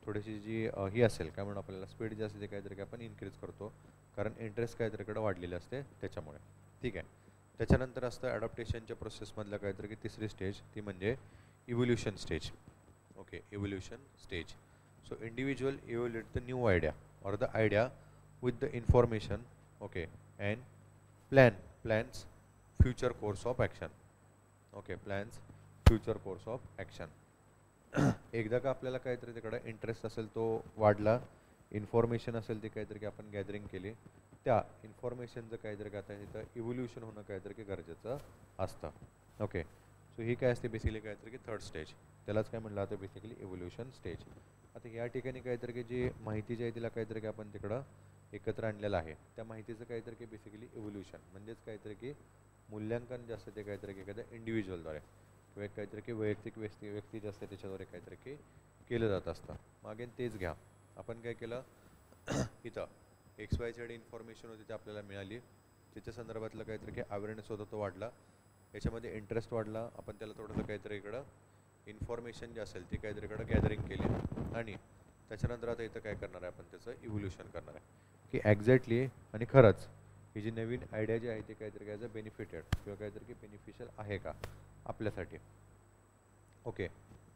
थोडीशी जी ही असेल काय म्हणून आपल्याला स्पीड जी असते ते काहीतरी की आपण इन्क्रीज करतो कारण इंटरेस्ट काहीतरीकडे वाढलेले असते त्याच्यामुळे. ठीक आहे. त्याच्यानंतर असतं ॲडॉप्टेशनच्या प्रोसेसमधलं काहीतरी की तिसरी स्टेज ती म्हणजे evolution stage. Okay. Evolution stage. So individual evolute the new idea or the idea with the information, okay, and plans future course of action. Okay, plans future course of action. एकदा का आपल्याला काहीतरी तिकडे interest असेल तो वाढला, information असेल ती काहीतरी की आपण गॅदरिंग केली, त्या इन्फॉर्मेशनचं काहीतरी का आता तिथं इव्होल्युशन होणं काहीतरी की गरजेचं असतं. ओके. सो ही काय असते बेसिकली काहीतरी की थर्ड स्टेज, त्यालाच काय म्हणलं जातं बेसिकली इव्होल्युशन स्टेज. आता या ठिकाणी काहीतरी की जी माहिती जी आहे तिला काहीतरी की आपण तिकडं एकत्र आणलेलं आहे त्या माहितीचं काहीतरी की बेसिकली इव्होल्युशन म्हणजेच काहीतरी की मूल्यांकन जे असतं ते काहीतरी की एखाद्या इंडिव्हिज्युअलद्वारे किंवा एक काहीतरी की वैयक्तिक व्यक्ती जे असते त्याच्याद्वारे काहीतरी की केलं जात असतं. मागे तेच घ्या, आपण काय केलं इथं XYZ इन्फॉर्मेशन होती ती आपल्याला मिळाली, त्याच्या संदर्भातलं काहीतरी की अवेअरनेस होता तो वाढला, याच्यामध्ये इंटरेस्ट वाढला, आपण त्याला थोडंसं काहीतरी इकडं इन्फॉर्मेशन जे असेल ती काहीतरी इकडं गॅदरिंग केली आणि त्याच्यानंतर आता इथं काय करणार आहे आपण त्याचं इव्होल्युशन करणार आहे की ॲक्झॅक्टली आणि खरंच ही जी नवीन आयडिया जी आहे ती काहीतरी ॲज अ बेनिफिटेड किंवा काहीतरी की बेनिफिशियल आहे का आपल्यासाठी. ओके.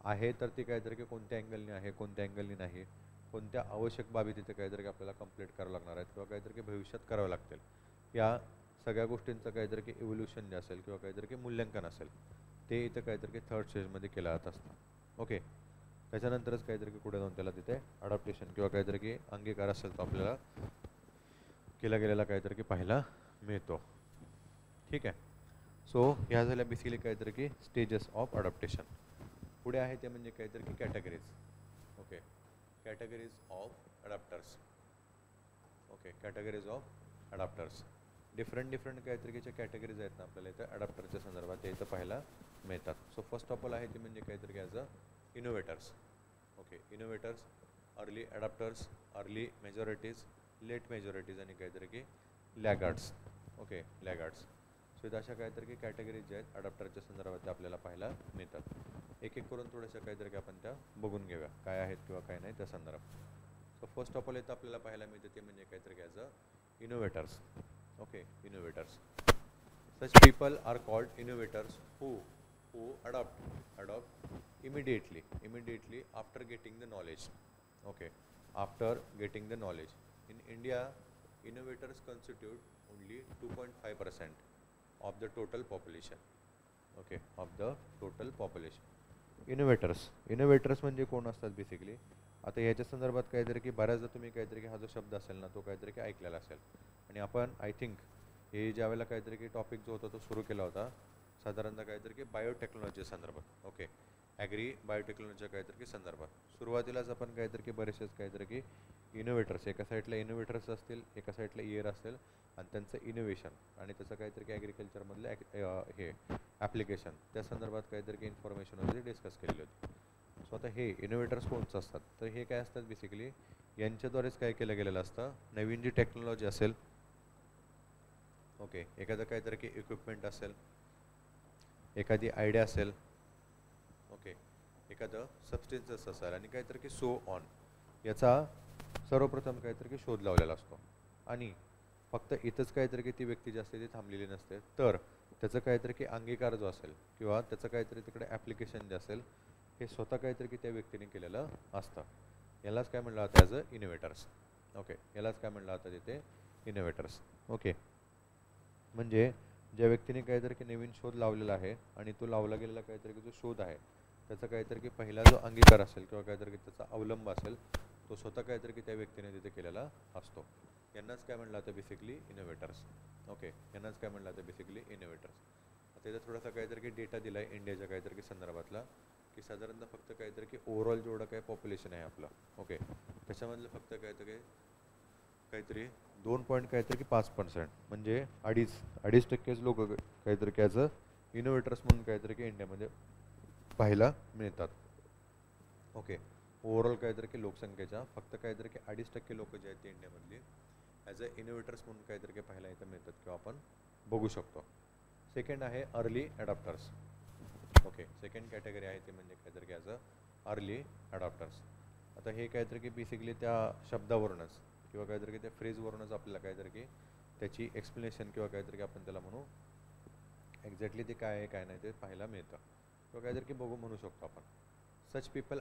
आहे तर ती काहीतरी की कोणत्या अँगलने आहे, कोणत्या अँगलने नाही, कोणत्या आवश्यक बाबी तिथे काहीतरी की आपल्याला कंप्लीट करावं लागणार आहेत किंवा काहीतरी की भविष्यात करावं लागतील, या सगळ्या गोष्टींचं काहीतरी की इव्होल्युशन जे असेल किंवा काहीतरी की मूल्यांकन असेल ते इथं काहीतरी की थर्ड स्टेजमध्ये केलं जात असतं. ओके. त्याच्यानंतरच काहीतरी की पुढे जाऊन त्याला तिथे अडॉप्टेशन किंवा काहीतरी की अंगीकार असेल तो आपल्याला केला गेलेला काहीतरी की पाहायला मिळतो. ठीक आहे. सो ह्या झाल्या बेसिकली काहीतरी की स्टेजेस ऑफ अडॉप्टेशन. पुढे आहे ते म्हणजे काहीतरी की categories. Okay. Categories of adapters. Okay. Categories of adapters. Different काहीतरी की कॅटेगरीज आहेत ना आपल्याला इथं अडॅप्टरच्या संदर्भात ते इथं पाहायला मिळतात. सो फर्स्ट ऑफ ऑल आहे ते म्हणजे काहीतरी की as a innovators. Okay. Innovators, early adapters, early majorities, late majorities आणि काहीतरी की लॅगार्ड्स. ओके. लॅगार्ड्स. सो इथं अशा काहीतरी की कॅटेगरीज ज्या आहेत अडॅप्टरच्या संदर्भात त्या आपल्याला पाहायला मिळतात. एक एक करून थोड्याशा काहीतरी की आपण त्या बघून घेऊया काय आहेत किंवा काय नाही त्या संदर्भात. सो फर्स्ट ऑफ ऑल इथं आपल्याला पाहायला मिळते ते म्हणजे काहीतरी as a innovators. Okay, innovators. Such people are called innovators who adopt immediately after getting the knowledge. Okay, after getting the knowledge. In India, innovators constitute only 2.5% of the total population. Okay, of the total population. Innovators म्हणजे कोण असतात basically आता ह्याच्या संदर्भात काहीतरी की बऱ्याचदा तुम्ही काहीतरी की हा जो शब्द असेल ना तो काहीतरी की ऐकलेला असेल आणि आपण आय थिंक हे ज्यावेळेला काहीतरी की टॉपिक जो होता तो सुरू केला होता साधारणतः काहीतरी की बायोटेक्नॉलॉजी संदर्भात. ओके, ॲग्री बायोटेक्नॉलॉजीच्या काहीतरी की संदर्भात सुरुवातीलाच आपण काहीतरी की बरेचसेच काहीतरी की इनोव्हेटर्स, एका साईडला इनोव्हेटर्स असतील, एका साईडला इयर असेल आणि त्यांचं इनोव्हेशन आणि त्याचं काहीतरी की ॲग्रिकल्चरमधलं हे ॲप्लिकेशन त्या संदर्भात काहीतरी की इन्फॉर्मेशन वगैरे डिस्कस केलेली होती. सो आता हे इनोव्हेटर्स कोणचं असतात तर हे काय असतात बेसिकली यांच्याद्वारेच काय केलं गेलेलं असतं, नवीन जी टेक्नॉलॉजी असेल, ओके, एखादं काहीतरी की इक्विपमेंट असेल, एखादी आयडिया असेल, ओके, एखादं सबस्टेन्सेस असेल आणि काहीतरी की सो ऑन याचा सर्वप्रथम काहीतरी की शोध लावलेला असतो आणि फक्त इथंच काहीतरी की ती व्यक्ती जी असते ती थांबलेली नसते, तर त्याचं काहीतरी की अंगीकार जो असेल किंवा त्याचं काहीतरी तिकडे ॲप्लिकेशन जे असेल हे स्वतः काहीतरी की त्या व्यक्तीने केलेलं असतं. यालाच काय म्हणलं जातं ॲज अ इनोव्हेटर्स. ओके, यालाच काय म्हणलं जातं तिथे इनोव्हेटर्स. ओके, म्हणजे ज्या व्यक्तीने काहीतरी की नवीन शोध लावलेला आहे आणि तो लावला गेलेला काहीतरी की जो शोध आहे त्याचा काहीतरी की पहिला जो अंगीकार असेल किंवा काहीतरी की त्याचा अवलंब असेल तो स्वतः काहीतरी की त्या व्यक्तीने तिथे केलेला असतो. यांनाच काय म्हणलं जातं बेसिकली इनोव्हेटर्स. ओके, यांनाच काय म्हणलं जातं बेसिकली इनोव्हेटर्स. आता इथं थोडासा काहीतरी की डेटा दिला आहे इंडियाच्या काहीतरी की संदर्भातला की साधारणतः फक्त काहीतरी की ओव्हरऑल जेवढं काय पॉप्युलेशन आहे आपलं, ओके, त्याच्यामधलं फक्त काहीतरी 2.5% म्हणजे अडीच टक्केच लोक काहीतरी की ॲज अ इनोव्हेटर्स म्हणून काहीतरी की इंडियामध्ये पाहायला मिळतात. ओके, ओव्हरऑल काहीतरी की लोकसंख्येच्या फक्त काहीतरी की 2.5% लोक जे आहेत ते इंडियामधली ॲज अ इनोव्हेटर्स म्हणून काहीतरी की पाहायला इथं मिळतात किंवा आपण बघू शकतो. सेकंड आहे अर्ली ॲडॉप्टर्स. ओके, सेकंड कॅटेगरी आहे ते म्हणजे काहीतरी की ॲज अ अर्ली ॲडॉप्टर्स. आता हे काहीतरी की बेसिकली त्या शब्दावरूनच किंवा काहीतरी की त्या फ्रेजवरूनच आपल्याला काहीतरी की त्याची एक्सप्लेनेशन किंवा काहीतरी की आपण त्याला म्हणू एक्झॅक्टली ते काय आहे काय नाही ते पाहायला मिळतं किंवा काहीतरी की बघू म्हणू शकतो आपण. सच people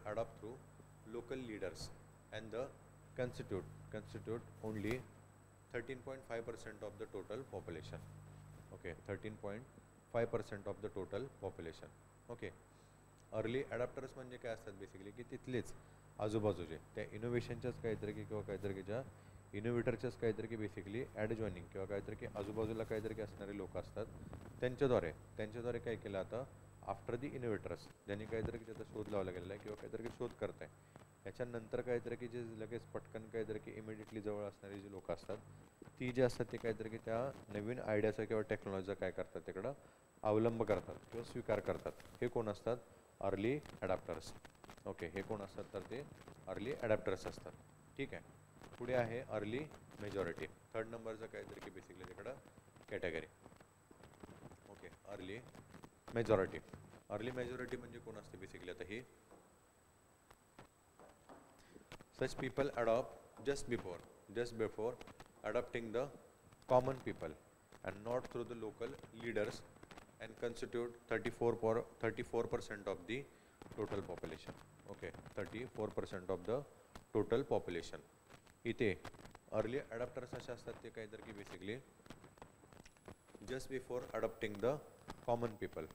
adopt through local leaders and the constitute only 13.5% of the total population. Okay, 13.5% of the total population. Okay, early adapters म्हणजे काय असतात बेसिकली की तिथलेच आजूबाजूचे त्या इनोव्हेशनच्याच काहीतरी की किंवा काहीतरी की ज्या इनोव्हेटरच्याच काहीतरी की बेसिकली ॲड जॉईनिंग किंवा काहीतरी की आजूबाजूला काहीतरी की असणारे लोक असतात त्यांच्याद्वारे काय केलं आता आफ्टर दी इनोव्हेटर्स ज्यांनी काहीतरी की त्याचा शोध लावला गेलेला आहे किंवा काहीतरी की शोध करत आहे याच्यानंतर काहीतरी की जे लगेच पटकन काहीतरी की इमिडिएटली जवळ असणारी जी लोक असतात ती जे असतात ते काहीतरी की त्या नवीन आयडियाचा किंवा टेक्नॉलॉजीचा काय करतात तिकडं अवलंब करतात किंवा स्वीकार करतात. हे कोण असतात? अर्ली ॲडॅप्टर्स. ओके, हे कोण असतात तर ते अर्ली ॲडॅप्टर्स असतात. ठीक आहे, पुढे आहे अर्ली मेजॉरिटी. थर्ड नंबरचं काहीतरी की बेसिकली तिकडं category. Okay, early majority. Early majority म्हणजे कोण असते बेसिकली आता ही such people adopt just before adopting the common people and not through the local leaders and constitute 34% of the total population. Okay, 34% of the total population. इथे early अडॅप्टर्स असे असतात ते काहीतरी की basically just before adopting the common people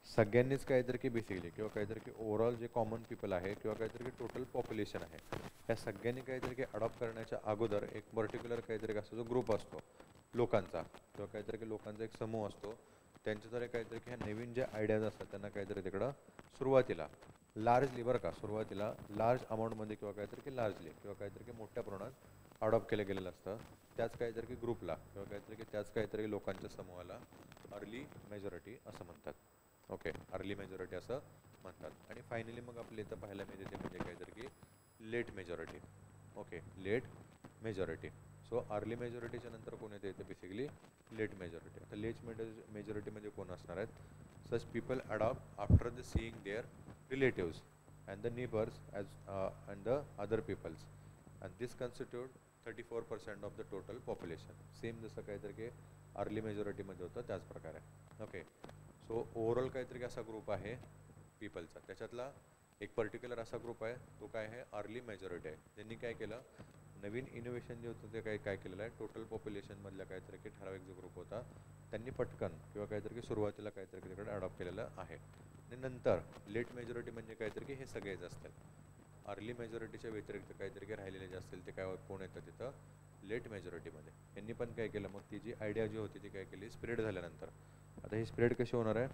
सगळ्यांनीच काहीतरी की basically किंवा काहीतरी की ओव्हरऑल जे कॉमन पीपल आहे किंवा काहीतरी की टोटल पॉप्युलेशन आहे या सगळ्यांनी काहीतरी की अडॉप्ट करण्याच्या अगोदर एक पर्टिक्युलर काहीतरी असा जो ग्रुप असतो लोकांचा किंवा काहीतरी की लोकांचा एक समूह असतो त्यांच्याद्वारे काहीतरी की ह्या नवीन जे आयडियाज असतात त्यांना काहीतरी तिकडं सुरुवातीला लार्जली बरं का सुरुवातीला लार्ज अमाऊंटमध्ये किंवा काहीतरी की लार्जली किंवा काहीतरी की मोठ्या प्रमाणात अडॉप्ट केलं गेलेलं असतं त्याच काहीतरी की ग्रुपला किंवा काहीतरी की त्याच काहीतरी लोकांच्या समूहाला अर्ली मेजॉरिटी असं म्हणतात. ओके, अर्ली मेजॉरिटी असं म्हणतात. आणि फायनली मग आपल्या इथं पाहायला मिळते ते म्हणजे काहीतरी की late majority. Okay, late majority. So early मेजॉरिटीच्या नंतर कोण येते इथे बेसिकली लेट मेजॉरिटी. आता लेट मेजॉरिटी म्हणजे कोण असणार आहेत such people adopt after the seeing their relatives and the neighbours as and the other peoples and this constitute 34% of the total population. Same जसं काहीतरी की अर्ली मेजॉरिटीमध्ये होतं त्याच प्रकारे. ओके, सो ओव्हरऑल काहीतरी असा ग्रुप आहे पीपलचा त्याच्यातला एक पर्टिक्युलर असा ग्रुप आहे तो काय आहे अर्ली मेजॉरिटी आहे. त्यांनी काय केलं नवीन इनोव्हेशन जे होतं ते काय केलेलं आहे टोटल पॉप्युलेशनमधल्या काहीतरी की ठराविक जो ग्रुप होता त्यांनी पटकन किंवा काहीतरी की सुरुवातीला काहीतरी तिकडे अडॉप्ट केलेलं आहे. आणि नंतर लेट मेजॉरिटी म्हणजे काहीतरी की हे सगळेच असतात. अर्ली मेजॉरिटीच्या व्यतिरिक्त काहीतरी राहिलेले जे असतील ते काय कोण येतं तिथं लेट मेजॉरिटीमध्ये. यांनी पण काय केलं, मग ती जी आयडिया जी होती ती काय केली, स्प्रेड झाल्यानंतर. आता ही स्प्रेड कशी होणार आहे,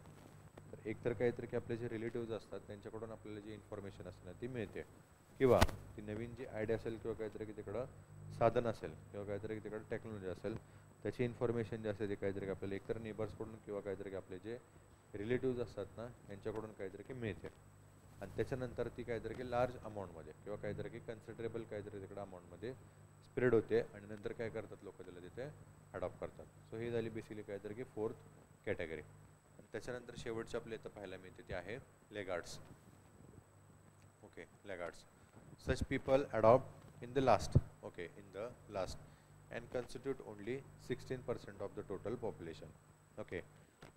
तर एकतर काहीतरी की आपले जे रिलेटिव्ज असतात त्यांच्याकडून आपल्याला जी इन्फॉर्मेशन असते ना ती मिळते, किंवा ती नवीन जी आयडिया असेल किंवा काहीतरी की तिकडं साधन असेल किंवा काहीतरी की तिकडं टेक्नॉलॉजी असेल त्याची इन्फॉर्मेशन जी असते ती काहीतरी आपल्याला एकतर नेबर्सकडून किंवा काहीतरी की आपले जे रिलेटिव्ज असतात ना यांच्याकडून काहीतरी की मिळते. आणि त्याच्यानंतर ती काहीतरी की लार्ज अमाऊंटमध्ये किंवा काहीतरी की कन्सिडरेबल काहीतरी तिकडं अमाऊंटमध्ये स्प्रेड होते आणि नंतर काय करतात लोक त्याला तिथे अडॉप्ट करतात. सो ही झाली बेसिकली काहीतरी की फोर्थ कॅटेगरी. आणि त्याच्यानंतर शेवटचे आपल्या इथं पाहायला मिळते ते आहे laggards. Okay, laggards. Such people adopt in the last, okay, in the last and constitute only 16% of the total population. Okay,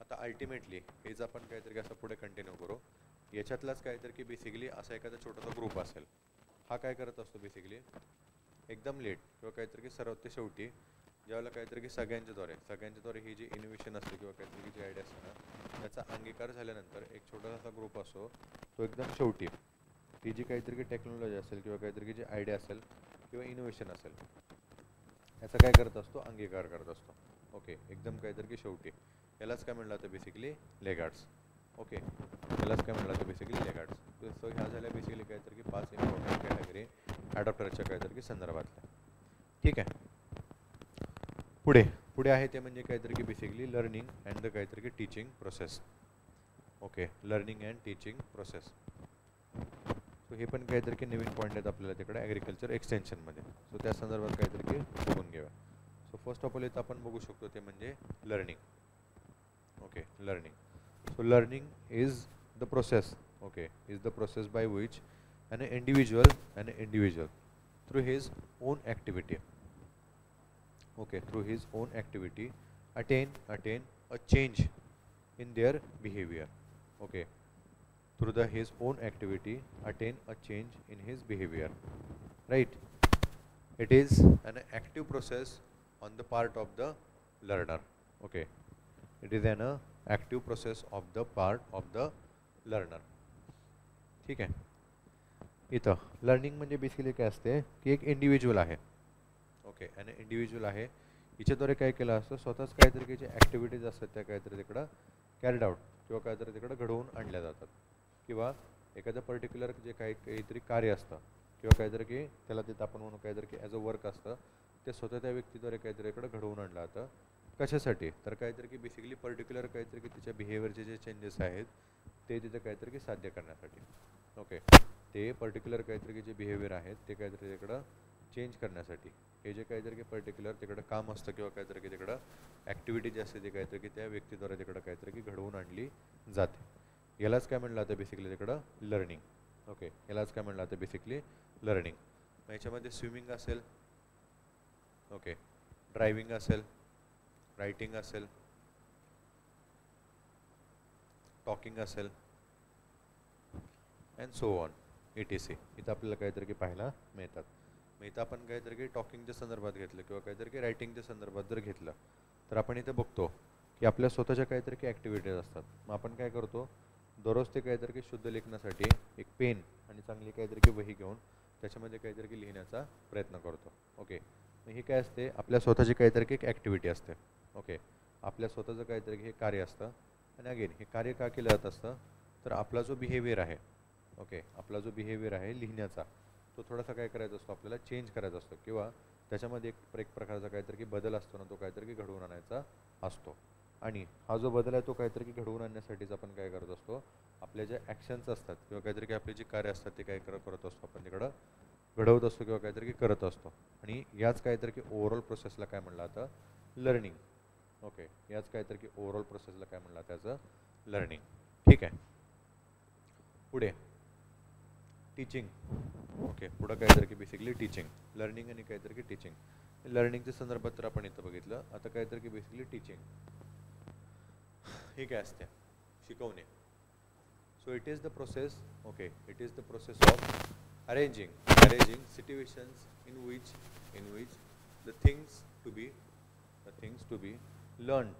आता अल्टिमेटली हेच आपण काहीतरी असं पुढे कंटिन्यू करू. याच्यातलाच काहीतरी की बेसिकली असा एखादा छोटासा ग्रुप असेल, हा काय करत असतो बेसिकली एकदम लेट किंवा काहीतरी की सर्वात ते शेवटी ज्यावेळेला काहीतरी की सगळ्यांच्याद्वारे ही जी इनोव्हेशन असते किंवा काहीतरी की जी आयडिया असते ना त्याचा अंगीकार झाल्यानंतर एक छोटासा ग्रुप असतो तो एकदम शेवटी ती जी काहीतरी की टेक्नॉलॉजी असेल किंवा काहीतरी की जी आयडिया असेल किंवा इनोव्हेशन असेल याचा काय करत असतो, अंगीकार करत असतो. ओके, एकदम काहीतरी की शेवटी. यालाच काय म्हणलं तर बेसिकली लेगार्ड्स. ओके, यालाच काय म्हणलं तर बेसिकली लेगार्ड्स. सो ह्या झाल्या बेसिकली काहीतरी की 5 इम्पॉर्टंट कॅटेगरी ॲडॉप्टरच्या काहीतरी की संदर्भातल्या. ठीक आहे, पुढे पुढे आहे ते म्हणजे काहीतरी की बेसिकली लर्निंग अँड द काहीतरी की teaching process. Okay, learning and teaching process. So हे पण काहीतरी की नवीन पॉईंट आहेत आपल्याला तिकडे ॲग्रिकल्चर एक्सटेन्शनमध्ये. सो त्या संदर्भात काहीतरी की बघून घेऊया. सो फर्स्ट ऑफ ऑल इथं आपण बघू शकतो ते म्हणजे learning. Okay, learning. So learning is the process, okay, is the process by which an individual through his own activity, okay, through his own activity attain a change in their behavior. Okay, through his own activity attain a change in his behavior, right? It is an active process on the part of the learner. Okay, it is an active process of the part of the learner. ठीक आहे, इथं learning म्हणजे basically काय असते की एक individual आहे. Okay, आणि इंडिव्हिज्युअल आहे हिच्याद्वारे काय केलं असतं स्वतःच काहीतरी की जे ॲक्टिव्हिटीज असतात त्या काहीतरी तिकडं कॅरीड आउट किंवा काहीतरी तिकडं घडवून आणल्या जातात, किंवा एखादं पर्टिक्युलर जे काहीतरी कार्य असतं किंवा काहीतरी की त्याला तिथं आपण म्हणू काहीतरी की ॲज अ वर्क असतं ते स्वतः त्या व्यक्तीद्वारे काहीतरी इकडं घडवून आणलं जातं. कशासाठी, तर काहीतरी की बेसिकली पर्टिक्युलर काहीतरी की तिच्या बिहेवियरचे जे चेंजेस आहेत ते तिथं काहीतरी की साध्य करण्यासाठी. ओके, ते पर्टिक्युलर काहीतरी की जे बिहेवियर आहेत ते काहीतरी तिकडं चेंज करण्यासाठी हे जे काहीतरी की पर्टिक्युलर तिकडं काम असतं किंवा काहीतरी की तिकडं ॲक्टिव्हिटी जी असते ती काहीतरी की त्या व्यक्तीद्वारे तिकडं काहीतरी की घडवून आणली जाते. यालाच काय म्हणलं जातं बेसिकली तिकडं लर्निंग. ओके, यालाच काय म्हणलं जातं बेसिकली लर्निंग. मग याच्यामध्ये स्विमिंग असेल, ओके, ड्रायव्हिंग असेल, रायटिंग असेल, टॉकिंग असेल अँड सो ऑन ETC इथं आपल्याला काहीतरी की पाहायला मिळतात. मग इथं आपण काहीतरी की टॉकिंगच्या संदर्भात घेतलं किंवा काहीतरी की रायटिंगच्या संदर्भात जर घेतलं तर आपण इथं बघतो की आपल्या स्वतःच्या काहीतरी की ॲक्टिव्हिटीज असतात. मग आपण काय करतो, दररोज ते काहीतरी की शुद्ध लेखनासाठी एक पेन आणि चांगली काहीतरी की वही घेऊन त्याच्यामध्ये काहीतरी की लिहिण्याचा प्रयत्न करतो. ओके, मग हे काय असते आपल्या स्वतःची काहीतरी की एक ॲक्टिव्हिटी असते. ओके, आपल्या स्वतःचं काहीतरी हे कार्य असतं. आणि अगेन हे कार्य का केलं जात असतं, तर आपला जो बिहेवियर आहे, ओके, आपला जो बिहेवियर आहे लिहिण्याचा तो थोडासा काय करायचा असतो आपल्याला चेंज करायचा असतो, किंवा त्याच्यामध्ये एक प्रकारचा काहीतरी की बदल असतो ना तो काहीतरी की घडवून आणायचा असतो. आणि हा जो बदल आहे तो काहीतरी की घडवून आणण्यासाठीच आपण काय करत असतो, आपल्या ज्या ॲक्शन्स असतात किंवा काहीतरी की आपली जी कार्य असतात ते काय करत असतो आपण तिकडं घडवत असतो किंवा काहीतरी की करत असतो. आणि याच काहीतरी की ओव्हरऑल प्रोसेसला काय म्हणलं जातं, लर्निंग. ओके, याच काहीतरी की ओव्हरऑल प्रोसेसला काय म्हणलं त्याचं लर्निंग. ठीक आहे, पुढे टीचिंग. ओके, पुढं काहीतरी की बेसिकली टीचिंग, लर्निंग आणि काहीतरी की टीचिंग. लर्निंगच्या संदर्भात तर आपण इथं बघितलं. आता काहीतरी की बेसिकली टीचिंग हे काय असते, शिकवणे. So it is the process, okay, it is the process of arranging situations in which the things to be learned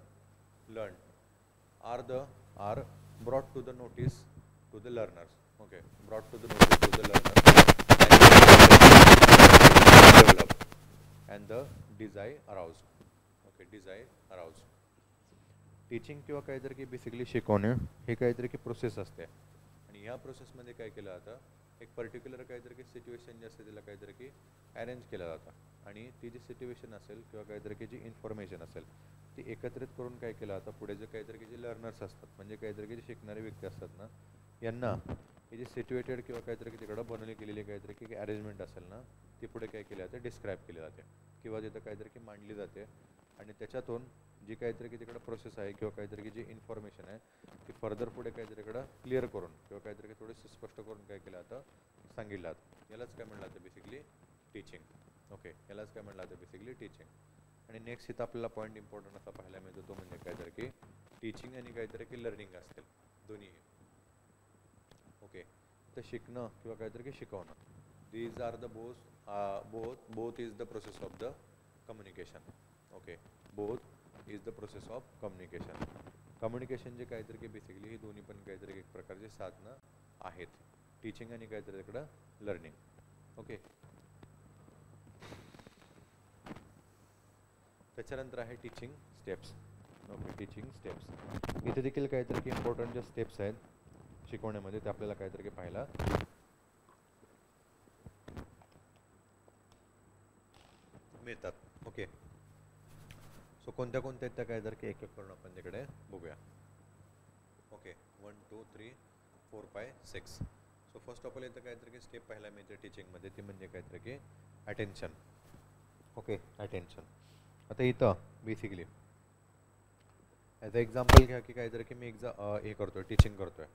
are brought to the notice to the learners. Okay, brought to the notice to the learners and developed and the desire aroused. Okay, desire aroused. Teaching किंवा काहीतरी की basically शिकवणे हे काहीतरी की process असते आणि ह्या प्रोसेसमध्ये काय केलं जातं, एक पर्टिक्युलर काहीतरी की सिच्युएशन जे असते त्याला काहीतरी की अरेंज केलं जातं आणि ती जी सिच्युएशन असेल किंवा काहीतरी की जी इन्फॉर्मेशन असेल ती एकत्रित करून काय केलं जातं, पुढे जे काहीतरी की जे लर्नर्स असतात म्हणजे काहीतरी की जे शिकणारे व्यक्ती असतात ना, यांना हे जे सिच्युएटेड किंवा काहीतरी की तिकडं बनवली गेलेली काहीतरी की अरेंजमेंट असेल ना, ती पुढे काय केली जाते, डिस्क्राईब केली जाते किंवा तिथं काहीतरी की मांडली जाते आणि त्याच्यातून जी काहीतरी की तिकडं प्रोसेस आहे किंवा काहीतरी की जी इन्फॉर्मेशन आहे ती फर्दर पुढे काहीतरी इकडं क्लिअर करून किंवा काहीतरी थोडीशी स्पष्ट करून काय केलं जातं, सांगितलं जातं. यालाच काय म्हणलं जातं बेसिकली टीचिंग. ओके, यालाच काय म्हणलं जातं बेसिकली टीचिंग. आणि नेक्स्ट इथं आपल्याला पॉईंट इम्पॉर्टंट असा पाहायला मिळतो तो म्हणजे काहीतरी की टीचिंग आणि काहीतरी की लर्निंग असतील दोन्हीही. ओके, तर शिकणं किंवा काहीतरी की शिकवणं, these are the both is the process of the communication. Okay, both is the process of communication. Communication जे काहीतरी की बेसिकली ही दोन्ही पण काहीतरी एक प्रकारची साधनं आहेत, टीचिंग आणि काहीतरी इकडं लर्निंग. ओके, त्याच्यानंतर आहे teaching steps. Okay, teaching steps इथे देखील काहीतरी की इम्पॉर्टंट ज्या स्टेप्स आहेत शिकवण्यामध्ये ते आपल्याला काहीतरी की पाहायला मिळतात. ओके, सो कोणत्या कोणत्या त्या काहीतरी की एक एक करून आपण तिकडे बघूया. Okay, 1 2 3 4 5 6. So first of all इथं काहीतरी की स्टेप पाहायला मिळते टीचिंगमध्ये, ती म्हणजे काहीतरी की अटेन्शन. Okay, attention. आता इथं बेसिकली ॲज अ एक्झाम्पल घ्या की काहीतरी की मी हे करतोय, टीचिंग करतोय.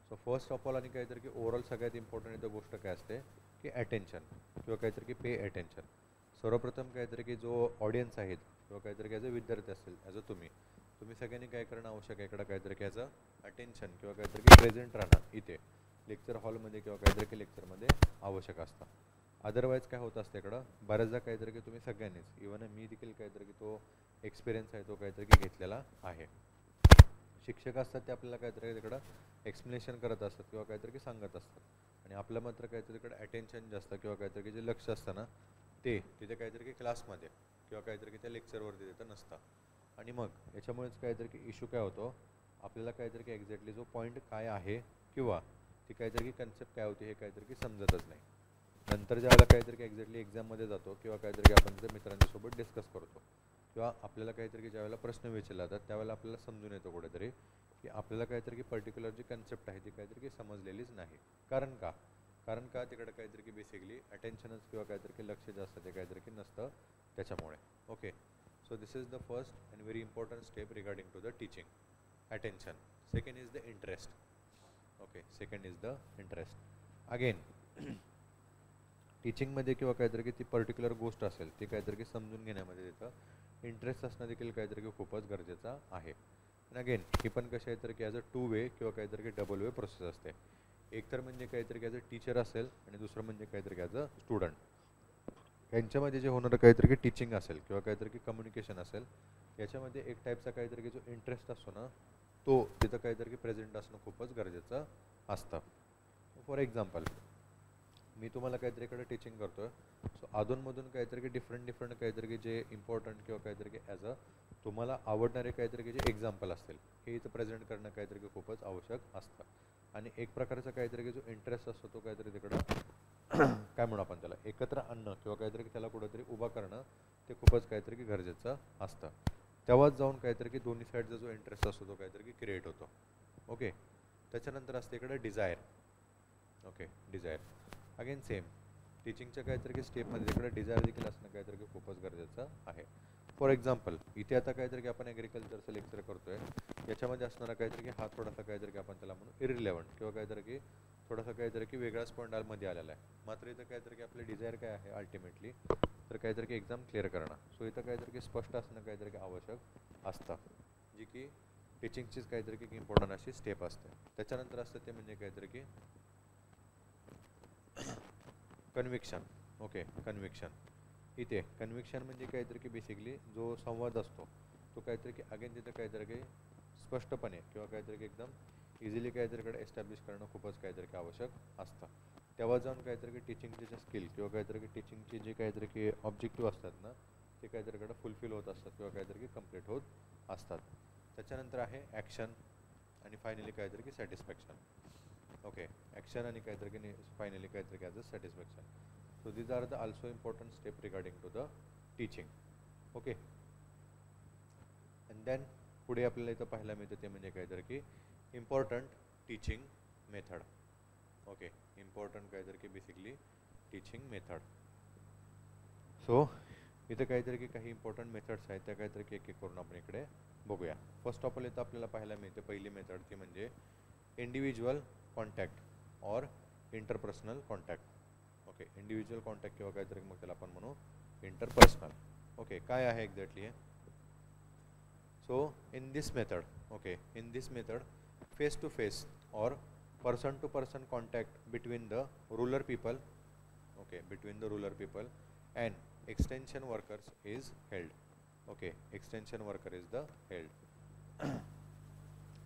सो फर्स्ट ऑफ ऑल आणि काहीतरी की ओव्हरऑल सगळ्यात इम्पॉर्टंट इथं गोष्ट काय असते की अटेन्शन किंवा काहीतरी की पे अटेन्शन. सर्वप्रथम काहीतरी की जो ऑडियन्स आहेत किंवा काहीतरी की ॲज अ विद्यार्थी असेल, ॲज अ तुम्ही सगळ्यांनी काय करणं आवश्यक आहे, इकडं काहीतरी की ॲज अ अटेन्शन किंवा काहीतरी की प्रेझेंट राहणं इथे लेक्चर हॉलमध्ये किंवा काहीतरी की लेक्चरमध्ये आवश्यक असतं. अदरवाईज काय होत असतं इकडं बऱ्याचदा काहीतरी की तुम्ही सगळ्यांनीच इवन मी देखील काहीतरी की तो एक्सपिरियन्स आहे तो काहीतरी की घेतलेला आहे. शिक्षक असतात ते आपल्याला काहीतरी तिकडं एक्सप्लेनेशन करत असतात किंवा काहीतरी की सांगत असतात आणि आपलं मात्र काहीतरी इकडं अटेन्शन जास्त किंवा काहीतरी की जे लक्ष असतं ना ते तिथे काहीतरी की क्लासमध्ये किंवा काहीतरी की त्या लेक्चरवरती तिथं नसतं. आणि मग याच्यामुळेच काहीतरी की इश्यू काय होतो, आपल्याला काहीतरी की एक्झॅक्टली जो पॉईंट काय आहे किंवा ती काहीतरी की कन्सेप्ट काय होती हे काहीतरी की समजतच नाही. नंतर ज्यावेळेला काहीतरी की एक्झॅक्टली एक्झाममध्ये जातो किंवा काहीतरी की आपण त्या मित्रांच्यासोबत डिस्कस करतो किंवा आपल्याला काहीतरी की ज्यावेळेला प्रश्न विचारले जातात त्यावेळेला आपल्याला समजून येतो कुठेतरी की आपल्याला काहीतरी की पर्टिक्युलर जी कन्सेप्ट आहे ती काहीतरी की समजलेलीच नाही. कारण का तिकडे काहीतरी की बेसिकली अटेन्शनच किंवा काहीतरी की लक्ष जे असतं ते काहीतरी की नसतं त्याच्यामुळे. Okay, so this is the first and very important step regarding to the teaching, attention. Second is the interest. Okay, second is the interest. Again टीचिंगमध्ये किंवा काहीतरी की ती पर्टिक्युलर गोष्ट असेल ती काहीतरी की समजून घेण्यामध्ये तिथं इंटरेस्ट असणं देखील काहीतरी की खूपच गरजेचं आहे. आणि अगेन ही पण कशी आहे तर की ॲज अ 2 वे किंवा काहीतरी की डबल वे प्रोसेस असते. एक तर म्हणजे काहीतरी की ॲज अ टीचर असेल आणि दुसरं म्हणजे काहीतरी की ॲज अ स्टुडंट. यांच्यामध्ये जे होणारं काहीतरी की टीचिंग असेल किंवा काहीतरी की कम्युनिकेशन असेल याच्यामध्ये एक टाईपचा काहीतरी की जो इंटरेस्ट असतो ना तो तिथं काहीतरी की प्रेझेंट असणं खूपच गरजेचं असतं. फॉर एक्झाम्पल मी तुम्हाला काहीतरी इकडे टीचिंग करतोय, सो अधूनमधून काहीतरी की डिफरंट काहीतरी की जे इम्पॉर्टंट किंवा काहीतरी की ॲज अ तुम्हाला आवडणारे काहीतरी की जे एक्झाम्पल असतील हे इथं प्रेझेंट करणं काहीतरी की खूपच आवश्यक असतं. आणि एक प्रकारचा काहीतरी की जो इंटरेस्ट असतो तो काहीतरी तिकडं काय म्हणू आपण त्याला एकत्र आणणं किंवा काहीतरी की त्याला कुठंतरी उभा करणं ते खूपच काहीतरी की गरजेचं असतं. तेव्हाच जाऊन काहीतरी की दोन्ही साईडचा जो इंटरेस्ट असतो तो काहीतरी की क्रिएट होतो. ओके, त्याच्यानंतर असते इकडे desire. Okay, desire again same टीचिंगच्या काहीतरी की स्टेपमध्ये तिकडे डिझायर देखील असणं काहीतरी की खूपच गरजेचं आहे. फॉर एक्झाम्पल इथे आता काहीतरी की आपण ॲग्रिकल्चरचं लेक्चर करतोय, याच्यामध्ये असणारा काहीतरी की हा थोडासा काहीतरी की आपण त्याला म्हणू इरिलेव्हंट किंवा काहीतरी की थोडासा काहीतरी की वेगळाच पॉईंट मध्ये आलेला आहे. मात्र इथं काहीतरी की आपले डिझायर काय आहे अल्टिमेटली तर काहीतरी की एक्झाम क्लिअर करणं. सो इथं काहीतरी की स्पष्ट असणं काहीतरी की आवश्यक असतं, जी की टीचिंगचीच काहीतरी की इम्पॉर्टंट अशी स्टेप असते. त्याच्यानंतर असतं ते म्हणजे काहीतरी की कन्व्हिक्शन. ओके, कन्व्हिक्शन इथे कन्व्हिक्शन म्हणजे काहीतरी की बेसिकली जो संवाद असतो तो काहीतरी की अगेन तिथं काहीतरी की स्पष्टपणे किंवा काहीतरी की एकदम इझिली काहीतरी एस्टॅब्लिश करणं खूपच काहीतरी आवश्यक असतं. तेव्हा जाऊन काहीतरी टीचिंगचे जे स्किल किंवा काहीतरी टीचिंगचे जे काहीतरी ऑब्जेक्टिव्ह असतात ना ते काहीतरी फुलफिल होत असतात किंवा काहीतरी कंप्लीट होत असतात. त्याच्यानंतर आहे ॲक्शन आणि फायनली काहीतरी सॅटिस्फॅक्शन. ओके, ॲक्शन आणि काहीतरी फायनली काहीतरी as a satisfaction. So these are the also important step regarding to the teaching. Okay, and then पुढे आपल्याला इथं पाहायला मिळतं ते म्हणजे काहीतरी की important teaching method. Okay, important काहीतरी बेसिकली टीचिंग मेथड. सो इथं काहीतरी की काही इम्पॉर्टंट मेथड्स आहेत त्या काहीतरी एक एक करून आपण इकडे बघूया. फर्स्ट ऑफ ऑल इथं आपल्याला पाहायला मिळते पहिली मेथड ती म्हणजे इंडिव्हिज्युअल कॉन्टॅक्ट और interpersonal contact. Okay, individual contact किंवा काहीतरी मग त्याला आपण म्हणू इंटरपर्सनल. ओके, काय आहे एक्झॅक्टली हे? So in this method, okay, in this method, face to face or person to person contact between the rural people, okay, between the rural people and extension workers is held. Okay, extension worker is the held.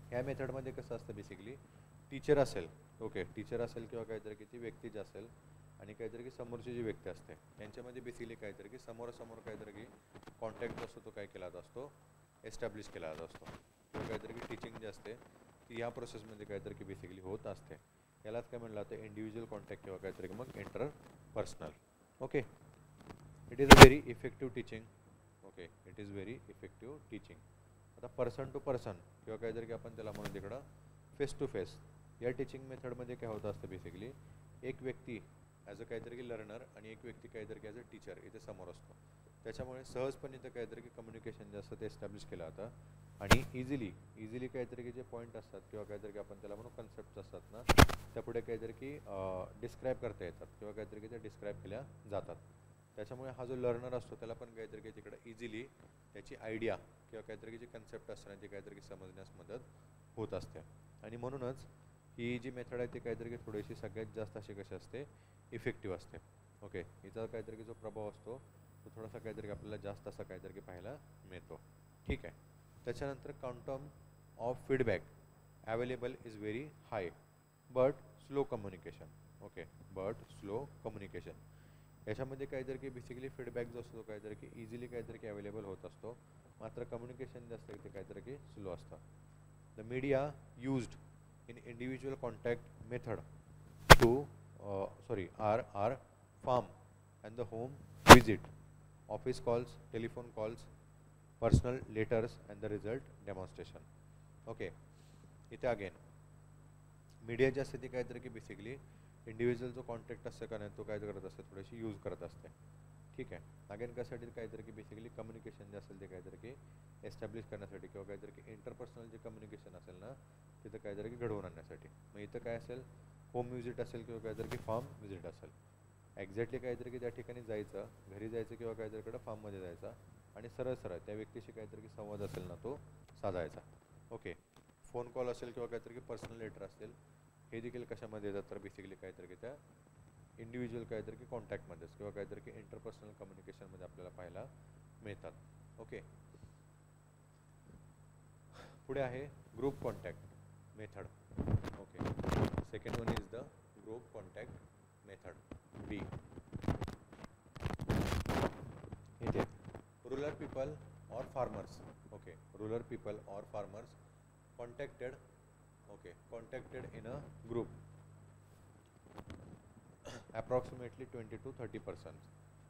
ह्या मेथडमध्ये कसं असतं basically teacher असेल, okay, teacher असेल किंवा काहीतरी की ती व्यक्ती जी असेल आणि काहीतरी की समोरची जी व्यक्ती असते यांच्यामध्ये बेसिकली काहीतरी की समोरासमोर काहीतरी की कॉन्टॅक्ट जो असतो तो काय केला असतो एस्टॅब्लिश केला जात असतो किंवा काहीतरी की टीचिंग जी असते ती ह्या प्रोसेसमध्ये काहीतरी की बेसिकली होत असते. यालाच काय म्हणलं जातं इंडिव्हिज्युअल कॉन्टॅक्ट किंवा काहीतरी मग interpersonal. Okay, it is a very effective teaching. Okay, it is very effective teaching. आता पर्सन टू पर्सन किंवा काहीतरी की आपण त्याला म्हणून तिकडं फेस टू फेस या टीचिंग मेथडमध्ये काय होतं असतं बेसिकली एक व्यक्ती ॲज अ काहीतरी की लर्नर आणि एक व्यक्ती काहीतरी की ॲज अ टीचर इथे समोर असतो. त्याच्यामुळे सहजपणे इथं काहीतरी की कम्युनिकेशन जे असतं ते एस्टॅब्लिश केलं जातं आणि इझिली काहीतरी की जे पॉईंट असतात किंवा काहीतरी की आपण त्याला म्हणू कन्सेप्ट असतात ना त्यापुढे काहीतरी की डिस्क्राईब करता येतात किंवा काहीतरी की ते डिस्क्राईब केल्या जातात. त्याच्यामुळे हा जो लर्नर असतो त्याला पण काहीतरी की तिकडे इझिली त्याची आयडिया किंवा काहीतरी की जी कन्सेप्ट असते ना ती काहीतरी की समजण्यास मदत होत असते. आणि म्हणूनच ही जी मेथड आहे ती काहीतरी की थोडीशी सगळ्यात जास्त अशी कशी असते इफेक्टिव्ह असते. ओके, हिचा काहीतरी की जो प्रभाव असतो तो थोडासा काहीतरी आपल्याला जास्त असा काहीतरी की पाहायला मिळतो. ठीक आहे, त्याच्यानंतर quantum of feedback available is very high but slow communication. Okay, but slow communication. याच्यामध्ये काहीतरी की बेसिकली फीडबॅक जो असतो काहीतरी की इझिली काहीतरी की अवेलेबल होत असतो मात्र कम्युनिकेशन जे असतं ते काहीतरी की स्लो असतं. The media used in individual contact method to are farm and the home visit, office calls, telephone calls, personal letters and the result demonstration. Okay, इथे अगेन मीडिया जी असते ती काहीतरी की बेसिकली इंडिव्हिज्युअल जो कॉन्टॅक्ट असतं का नाही तो काय करत असते थोडीशी यूज करत असते. ठीक आहे, अगेन कशासाठी काहीतरी की बेसिकली कम्युनिकेशन जे असेल ते काहीतरी की एस्टॅब्लिश करण्यासाठी किंवा काहीतरी की इंटरपर्सनल जे कम्युनिकेशन असेल ना तिथं काहीतरी की घडवून आणण्यासाठी. मग इथं काय असेल होम विजिट असेल किंवा काहीतरी की फार्म विजिट असेल. एक्झॅक्टली काहीतरी की त्या ठिकाणी जायचं, घरी जायचं किंवा काहीतरीकडे फार्ममध्ये जायचा आणि सरळ त्या व्यक्तीशी काहीतरी की संवाद असेल ना तो साधायचा. ओके, फोन कॉल असेल किंवा काहीतरी की पर्सनल लेटर असेल हे देखील कशामध्ये येतात तर बेसिकली काहीतरी की त्या इंडिव्हिज्युअल काहीतरी की कॉन्टॅक्टमध्येच किंवा काहीतरी की इंटरपर्सनल कम्युनिकेशनमध्ये आपल्याला पाहायला मिळतात. ओके, पुढे आहे group contact method. Okay, second one is the group contact method B. इथे rural people or farmers, okay, rural people or farmers contacted in a group approximately 20 to 30 persons,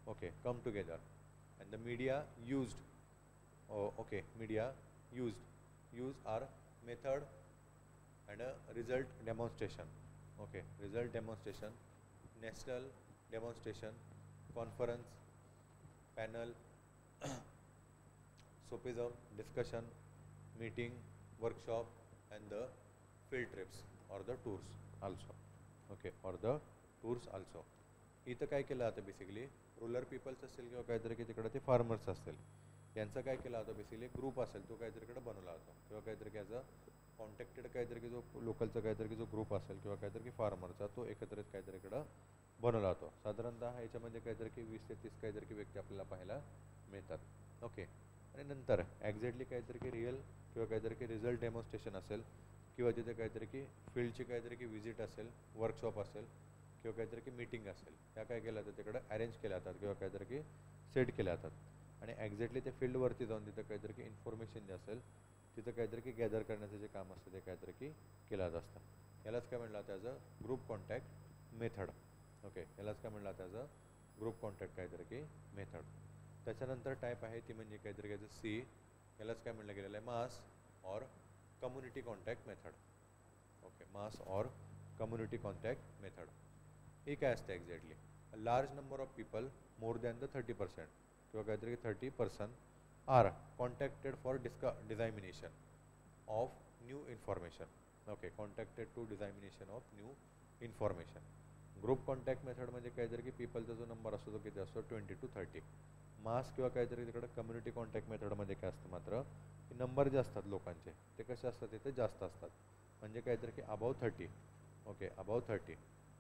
okay, come together and the media used use our method and a result demonstration. Okay, result demonstration, national demonstration, conference, panel, sophism, discussion, meeting, workshop and the field trips or the tours also. Okay, or the tours also. इथं काय केलं जातं basically rural people's असेल किंवा काहीतरी की तिकडे ते फार्मर्स असतील यांचं काय केलं जातं बेसिकली ग्रुप असेल तो काहीतरीकडे बनवला जातो किंवा काहीतरी ॲज अ कॉन्टॅक्टेड काहीतरी की जो लोकलचा काहीतरी की जो ग्रुप असेल किंवा काहीतरी की फार्मरचा तो एकत्रित काहीतरीकडं बनवला जातो. साधारणतः याच्यामध्ये काहीतरी की 20 ते 30 काहीतरी की व्यक्ती आपल्याला पाहायला मिळतात. ओके, आणि नंतर एक्झॅक्टली काहीतरी की रिअल किंवा काहीतरी की रिझल्ट डेमॉन्स्ट्रेशन असेल किंवा तिथे काहीतरी की फील्डची काहीतरी की विजिट असेल, वर्कशॉप असेल किंवा काहीतरी की मीटिंग असेल, त्या काय केल्या जातात तिकडे अरेंज केल्या जातात किंवा काहीतरी की सेट केल्या जातात आणि एक्झॅक्टली ते फील्डवरती जाऊन तिथं काहीतरी की इन्फॉर्मेशन जे असेल तिथं काहीतरी की गॅदर करण्याचं जे काम असतं ते काहीतरी की केलं असतं. यालाच काय म्हणलं जातं as a group contact method. Okay, यालाच काय म्हणलं जातं ॲज अ ग्रुप कॉन्टॅक्ट काहीतरी की मेथड. त्याच्यानंतर टाईप आहे ती म्हणजे काहीतरी काय सी, यालाच काय म्हणलं गेलेलं आहे mass or community contact method. Okay, mass or community contact method. ही काय असते exactly? A large number of people more than the 30% किंवा काहीतरी 30% are contacted for dissemination of new information. Okay, contacted to dissemination of new information. Group contact मेथडमध्ये काहीतरी की पीपलचा जो number असतो तो किती असतो? 20 to 30. मास किंवा काहीतरी तिकडं कम्युनिटी कॉन्टॅक्ट मेथडमध्ये काय असतं मात्र की नंबर जे असतात लोकांचे ते कसे असतात तिथे जास्त असतात. म्हणजे काहीतरी की अबाव 30. ओके, अबाव 30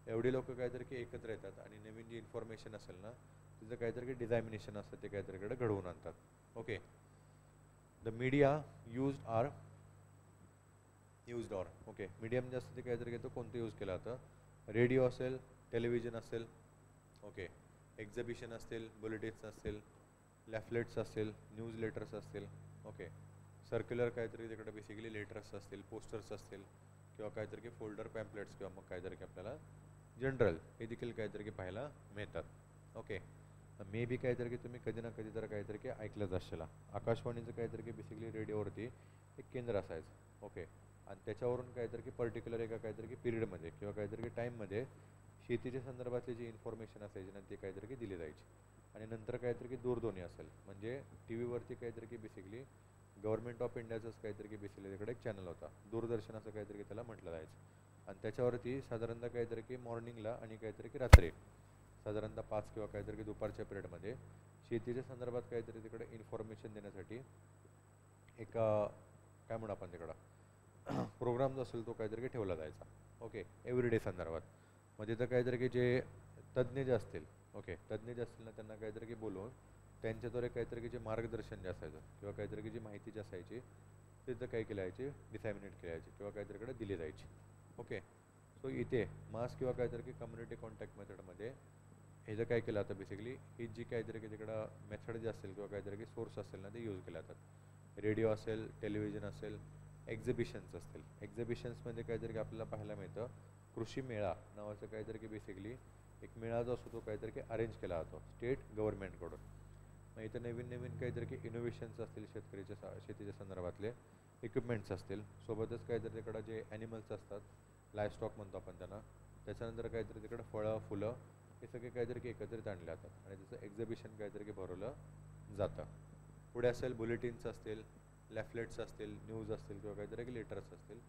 एवढी लोक काहीतरी की एकत्र येतात आणि नवीन जी इन्फॉर्मेशन असेल ना तिचं काहीतरी की डिझायमिनेशन असतं ते काहीतरीकडे घडवून आणतात. Okay, the media used or. Okay, medium जास्त ते काहीतरी घेतो कोणतं यूज केलं जातं? रेडिओ असेल, टेलिव्हिजन असेल, ओके, एक्झिबिशन असतील, बुलेटिन्स असतील, लॅफलेट्स असतील, न्यूज लेटर्स असतील, ओके, सर्क्युलर काहीतरी तिकडे बेसिकली लेटर्स असतील, पोस्टर्स असतील किंवा काहीतरी की फोल्डर पॅम्पलेट्स किंवा मग काहीतरी की आपल्याला जनरल हे देखील काहीतरी की पाहायला मिळतात. ओके, मे बी काहीतरी की तुम्ही कधी ना कधी तर काहीतरी की ऐकलंच असेल. आकाशवाणीचं काहीतरी की बेसिकली रेडिओवरती एक केंद्र असायचं. ओके, आणि त्याच्यावरून काहीतरी की पर्टिक्युलर एका काहीतरी की पिरियडमध्ये किंवा काहीतरी की टाईममध्ये शेतीच्या संदर्भातली जी इन्फॉर्मेशन असायची ना ती काहीतरी की दिली जायची. आणि नंतर काहीतरी की दूरध्वनी असेल म्हणजे टी व्हीवरती काहीतरी की बेसिकली गव्हर्नमेंट ऑफ इंडियाचंच काहीतरी की बेसिकली तिकडे एक चॅनल होता, दूरदर्शन असं काहीतरी की त्याला म्हटलं जायचं. आणि त्याच्यावरती साधारणतः काहीतरी की मॉर्निंगला आणि काहीतरी की रात्री साधारणतः 5 किंवा काहीतरी की दुपारच्या पिरियडमध्ये शेतीच्या संदर्भात काहीतरी तिकडे इन्फॉर्मेशन देण्यासाठी एक काय म्हणू आपण तिकडं प्रोग्राम जो असेल तो काहीतरी की ठेवला जायचा. ओके, एव्हरीडे संदर्भात. मग तिथं काहीतरी की जे तज्ज्ञ जे असतील, ओके, तज्ज्ञ जे असतील ना त्यांना काहीतरी की बोलवून त्यांच्याद्वारे काहीतरी की जे मार्गदर्शन जे असायचं किंवा काहीतरी की जी माहिती जी असायची तिथं काय केलं जायची? डिसॅमिनेट केली जायची किंवा काहीतरीकडे दिली जायची. ओके, सो इथे मास किंवा काहीतरी की कम्युनिटी कॉन्टॅक्ट मेथडमध्ये हे जर काय केलं जातं बेसिकली ही जी काहीतरी की तिकडं मेथड जे असेल किंवा काहीतरी की सोर्स असेल ना ते यूज केले जातात. रेडिओ असेल, टेलिव्हिजन असेल, एक्झिबिशन्स असतील. एक्झिबिशन्समध्ये काहीतरी की आपल्याला पाहायला मिळतं कृषी मेळा नावाचं काहीतरी की बेसिकली एक मेळा जो असतो तो काहीतरी की अरेंज केला जातो स्टेट गव्हर्नमेंटकडून. मग इथं नवीन नवीन काहीतरी की इनोव्हेशन्स असतील, शेतीच्या संदर्भातले इक्विपमेंट्स असतील, सोबतच काहीतरी तिकडं जे ॲनिमल्स असतात, लाईव्हस्टॉक म्हणतो आपण त्यांना, त्याच्यानंतर काहीतरी तिकडं फळं फुलं हे सगळे काहीतरी की एकत्रित आणले जातात आणि त्याचं एक्झिबिशन काहीतरी की भरवलं जातं. पुढे असेल बुलेटिन्स असतील, लॅफलेट्स असतील, न्यूज असतील किंवा काहीतरी की लेटर्स असतील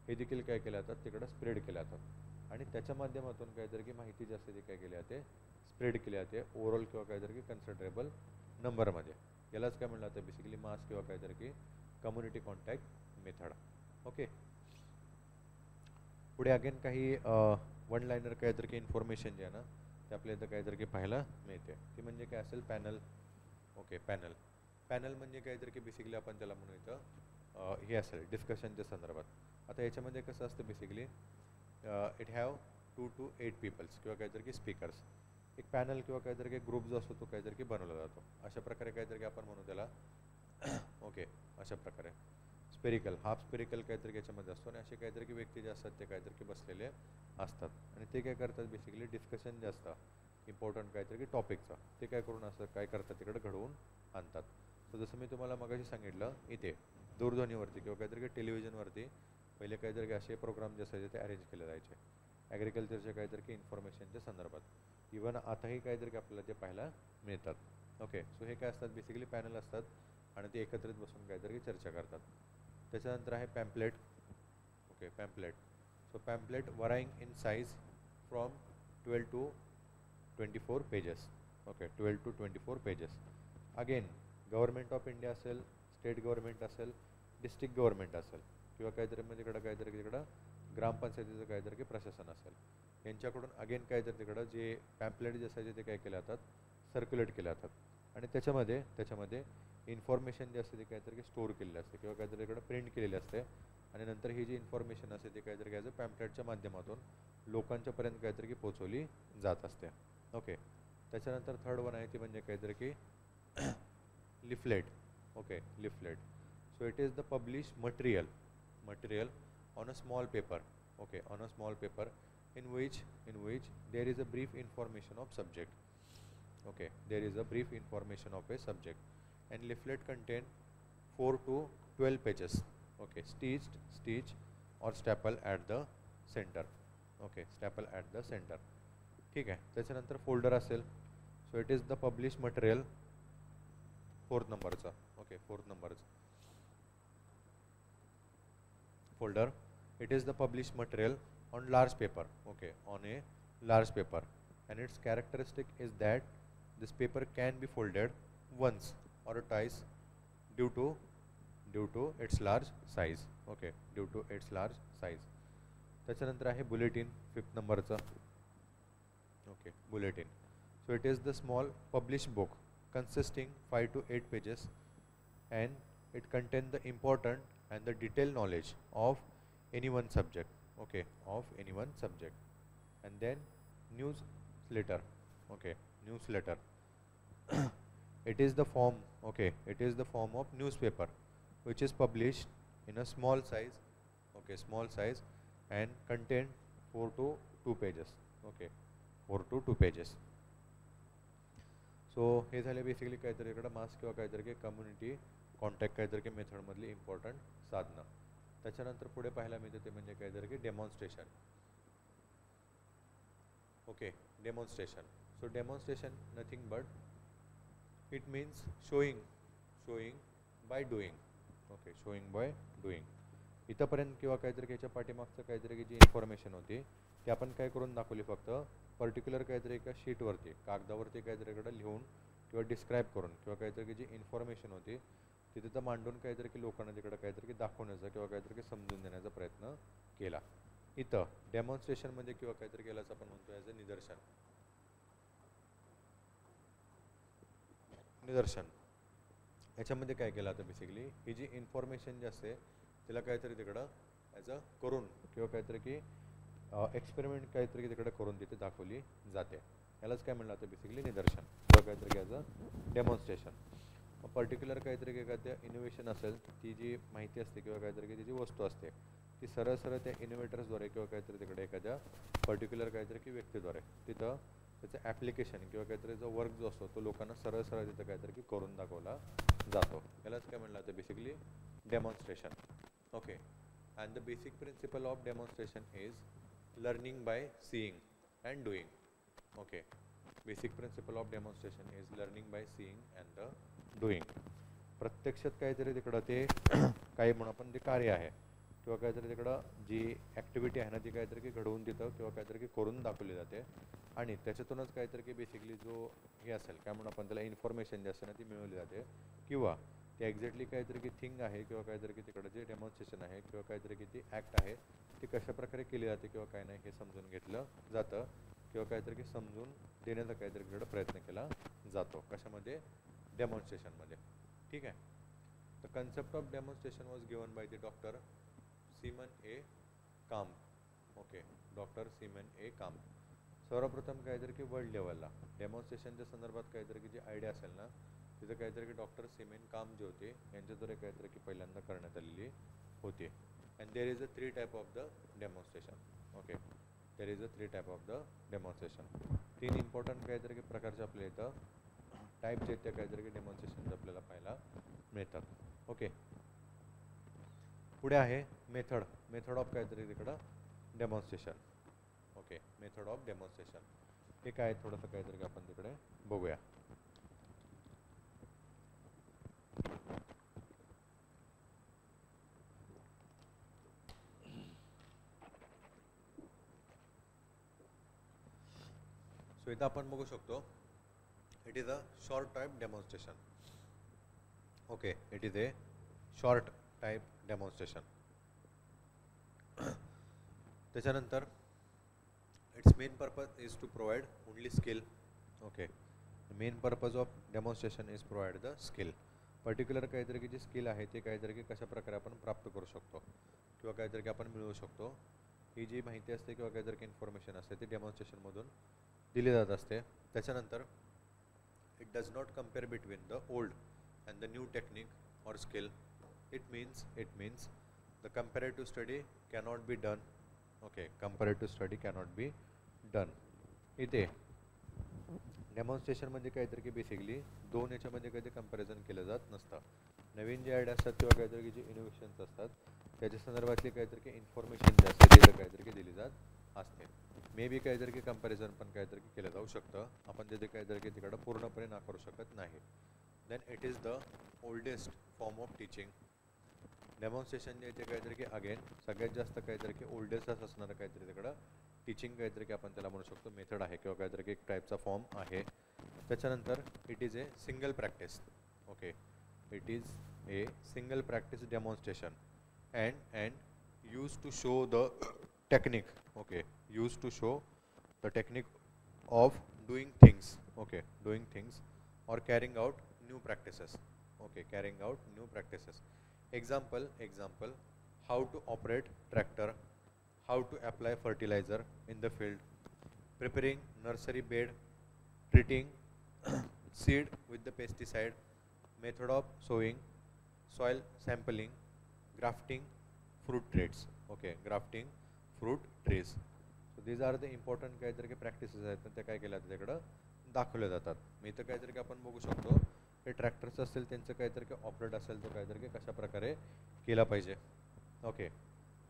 हे देखील काय केले जातात तिकडं स्प्रेड केले जातात आणि त्याच्या माध्यमातून काहीतरी की माहिती जी असते ती काय केली जाते? स्प्रेड केली जाते ओव्हरऑल किंवा काहीतरी की कन्सिडरेबल नंबरमध्ये. यालाच काय म्हणलं जातं बेसिकली मास किंवा काहीतरी की कम्युनिटी कॉन्टॅक्ट मेथड. ओके, पुढे अगेन काही वन लाईनर काहीतरी की इन्फॉर्मेशन जे आहे ना ते आपल्या इथं काहीतरी की पाहायला मिळते. ती म्हणजे काय असेल? पॅनल. ओके, पॅनल म्हणजे काहीतरी की बेसिकली आपण त्याला म्हणू इथं हे असेल डिस्कशनच्या संदर्भात. आता याच्यामध्ये कसं असतं basically it have 2 to 8 peoples किंवा काहीतरी की स्पीकर्स. एक पॅनल किंवा काहीतरी की ग्रुप जो असतो तो काहीतरी की बनवला जातो. अशा प्रकारे काहीतरी की आपण म्हणू त्याला ओके, अशा प्रकारे स्पेरिकल, हाफ स्पेरिकल काहीतरी याच्यामध्ये असतो आणि असे काहीतरी की व्यक्ती जे असतात ते काहीतरी की बसलेले असतात आणि ते काय करतात बेसिकली डिस्कशन जे असतं इम्पॉर्टंट काहीतरी की टॉपिकचं ते काय करून असं काय करतात तिकडे घडवून आणतात. तर जसं मी तुम्हाला मगाशी सांगितलं इथे दूरध्वनीवरती किंवा काहीतरी की टेलिव्हिजनवरती पहिले काहीतरी की असे प्रोग्राम जे असायचे ते अरेंज केले जायचे ॲग्रिकल्चरच्या काहीतरी की इन्फॉर्मेशनच्या संदर्भात. इवन आताही काहीतरी की आपल्याला ते पाहायला मिळतात. ओके, सो हे काय असतात बेसिकली पॅनल असतात आणि ते एकत्रित बसून काहीतरी चर्चा करतात. त्याच्यानंतर आहे pamphlet. Okay, pamphlet. So pamphlet varying in size from 12 to 24 pages. Okay, 12 to 24 pages. Again government of India असेल, स्टेट गव्हर्नमेंट असेल, डिस्ट्रिक्ट गव्हर्नमेंट असेल किंवा काहीतरी म्हणजे तिकडं काहीतरी तिकडं ग्रामपंचायतीचं काहीतरी की प्रशासन असेल यांच्याकडून अगेन काहीतरी तिकडं जे पॅम्पलेट जे असायचे ते काय केले जातात? सर्क्युलेट केले जातात आणि त्याच्यामध्ये इन्फॉर्मेशन जे असते ते काहीतरी की स्टोअर केलेली असते किंवा काहीतरी इकडं प्रिंट केलेली असते आणि नंतर ही जी इन्फॉर्मेशन असते ती काहीतरी ॲज अ पॅम्पलेटच्या माध्यमातून लोकांच्यापर्यंत काहीतरी की पोचवली जात असते. ओके, त्याच्यानंतर थर्ड वन आहे ती म्हणजे काहीतरी की leaflet. Okay, leaflet. So it is the published material on a small paper. Okay, on a small paper in which there is a brief information of subject. Okay, there is a brief information of a subject, and leaflet contain 4 to 12 pages. Okay, stitched or staple at the center. Okay, staple at the center. ठीक आहे. त्याच्यानंतर folder असेल. So it is the publish material, fourth नंबरचा. Okay, fourth नंबरचा folder. It is the published material on large paper. Okay, on a large paper, and its characteristic is that this paper can be folded once or twice due to its large size. Okay, due to its large size. त्याच्यानंतर आहे bulletin, fifth नंबरचा. Okay, bulletin. So it is the small published book consisting 5 to 8 pages, and it contains the important and the detailed knowledge of any one subject. Okay, of any one subject. And then newsletter. Okay, newsletter. It is the form. Okay, it is the form of newspaper which is published in a small size. Okay, small size, and contain 4 to 2 pages. Okay, 4 to 2 pages. So हे झाले basically काहीतरी इकडं मास किंवा काहीतरी की community contact काहीतरी की मेथडमधली important साधनं. त्याच्यानंतर पुढे पाहायला मिळते ते म्हणजे काहीतरी की demonstration. Okay, demonstration. So demonstration nothing but it means showing bye doing. Okay, showing bye doing. इथंपर्यंत किंवा काहीतरी की याच्या पाठीमागचं काहीतरी की जी इन्फॉर्मेशन होती ती आपण काय करून दाखवली, फक्त पर्टिक्युलर काहीतरी एका शीटवरती कागदावरती काहीतरी इकडं लिहून किंवा डिस्क्राईब करून किंवा काहीतरी की जी इन्फॉर्मेशन होती ती तिथं मांडून काहीतरी की लोकांना तिकडं काहीतरी की दाखवण्याचा किंवा काहीतरी की समजून देण्याचा प्रयत्न केला. इथं डेमॉन्स्ट्रेशनमध्ये किंवा काहीतरी केल्याचं आपण म्हणतो ॲज अ निदर्शन. याच्यामध्ये काय केलं आता बेसिकली ही जी इन्फॉर्मेशन जी असते तिला काहीतरी तिकडं ॲज अ करून किंवा काहीतरी की एक्सपेरिमेंट काहीतरी तिकडे करून तिथे दाखवली जाते. यालाच काय म्हणलं जातं बेसिकली निदर्शन किंवा काहीतरी ॲज अ डेमॉन्स्ट्रेशन. पर्टिक्युलर काहीतरी एखाद्या इनोव्हेशन असेल ती जी माहिती असते किंवा काहीतरी की जी वस्तू असते ती सरळ त्या इनोव्हेटर्सद्वारे किंवा काहीतरी तिकडे एखाद्या पर्टिक्युलर काहीतरी की व्यक्तीद्वारे तिथं त्याचं ॲप्लिकेशन किंवा काहीतरी जो वर्क जो असतो तो लोकांना सरळ तिथं काहीतरी की करून दाखवला जातो. यालाच काय म्हणलं जातं basically demonstration. Okay, and the basic principle of demonstration is learning by seeing and doing. Okay, basic principle of demonstration is learning by seeing and doing. प्रत्यक्षात काहीतरी तिकडं ते काही म्हणून आपण ते कार्य आहे किंवा काहीतरी तिकडं जी ॲक्टिव्हिटी आहे ना ती काहीतरी की घडवून तिथं किंवा काहीतरी की करून दाखवली जाते आणि त्याच्यातूनच काहीतरी की बेसिकली जो हे असेल काय म्हणून आपण त्याला इन्फॉर्मेशन जी असते ना ती मिळवली जाते किंवा ते एक्झॅक्टली काहीतरी की थिंग आहे किंवा काहीतरी की तिकडं जे डेमॉन्स्ट्रेशन आहे किंवा काहीतरी की ती ॲक्ट आहे ती कशा प्रकारे केली जाते किंवा काय नाही हे समजून घेतलं जातं किंवा काहीतरी की समजून देण्याचा काहीतरी तिकडं प्रयत्न केला जातो. कशामध्ये? डेमॉन्स्ट्रेशनमध्ये. ठीक आहे. The concept of demonstration was given by the doctor सीमन ए काम्प. ओके, डॉक्टर सीमन ए काम्प. सर्वप्रथम काहीतरी की वर्ल्ड लेवलला डेमॉन्स्ट्रेशनच्या संदर्भात काहीतरी की जी आयडिया असेल ना तिथं काहीतरी की डॉक्टर सीमेन काम्प जे होते यांच्याद्वारे काहीतरी की पहिल्यांदा करण्यात आलेली होती. And there is a 3 type of the demonstration. Okay, there is a 3 type of the demonstration. 3 important काहीतरी की प्रकारचे आपल्या इथं टाईप जे आहेत त्या काहीतरी की डेमॉन्स्ट्रेशन आपल्याला पाहायला मिळतात. ओके, पुढे आहे मेथड ऑफ काहीतरी तिकडं demonstration. Okay, method of demonstration हे काय थोडंसं काहीतरी की आपण तिकडे बघूया. सो इथं आपण बघू शकतो it is a short type demonstration. Okay, it is a short type demonstration. त्याच्यानंतर its main purpose is to provide only skill. Okay, main purpose of demonstration is provide the skill. Particular काहीतरी की जी skill आहे ते काहीतरी की कशा प्रकारे आपण प्राप्त करू शकतो किंवा काहीतरी आपण मिळवू शकतो. ही जी माहिती असते किंवा काहीतरी इन्फॉर्मेशन असते ती डेमॉन्स्ट्रेशनमधून दिली जात असते. त्याच्यानंतर it does not compare between the old and the new technique or skill. It means the comparative study cannot be done. Okay, comparative study cannot be done. इथे डेमॉन्स्ट्रेशन म्हणजे काहीतरी की बेसिकली दोन याच्यामध्ये काही कंपॅरिझन केलं जात नसतं. नवीन जे आयडिया असतात किंवा काहीतरी जे इनोव्हेशन्स असतात त्याच्या संदर्भातली काहीतरी की इन्फॉर्मेशन जे असते तिथं काहीतरी की दिली जात असते. मे बी काहीतरी की कंपॅरिझन पण काहीतरी केलं जाऊ शकतं. आपण तिथे काहीतरी की तिकडं पूर्णपणे नाकारू शकत नाही. Then it is the oldest form of teaching. Demonstration जे आहे ते काहीतरी की अगेन सगळ्यात जास्त काहीतरी की ओल्डेस्टच असणारं काहीतरी तिकडं टीचिंग काहीतरी की आपण त्याला म्हणू शकतो मेथड आहे किंवा काहीतरी की एक टाईपचा फॉर्म आहे. त्याच्यानंतर it is a single practice. Okay, it is a single practice demonstration and used to show the technique. Okay, used to show the technique of doing things. Okay, doing things or carrying out new practices. Okay, carrying out new practices. Example, how to operate tractor, how to apply fertilizer in the field, preparing nursery bed, treating seed with the pesticide, method of sowing, soil sampling, grafting fruit trees. Okay, grafting fruit trees. So these are the important काहीतरी की practices आहेत पण त्या काय केल्या जातात तिकडं दाखवल्या जातात. मी इथं काहीतरी की आपण बघू शकतो हे ट्रॅक्टर्स असतील त्यांचं काहीतरी की ऑपरेट असेल तो काहीतरी की कशा प्रकारे केला पाहिजे. ओके,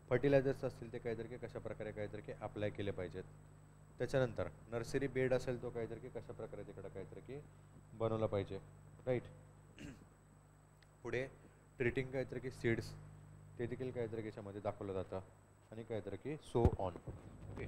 फर्टिलायझर्स असतील ते काहीतरी की कशा प्रकारे काहीतरी की अप्लाय केले पाहिजेत. त्याच्यानंतर नर्सरी बेड असेल तो काहीतरी की कशा प्रकारे तिकडं काहीतरी की बनवला पाहिजे. राईट. पुढे ट्रीटिंग काहीतरी की सीड्स ते देखील काहीतरी याच्यामध्ये दाखवलं जातं आणि काहीतरी की सो ऑन. ओके,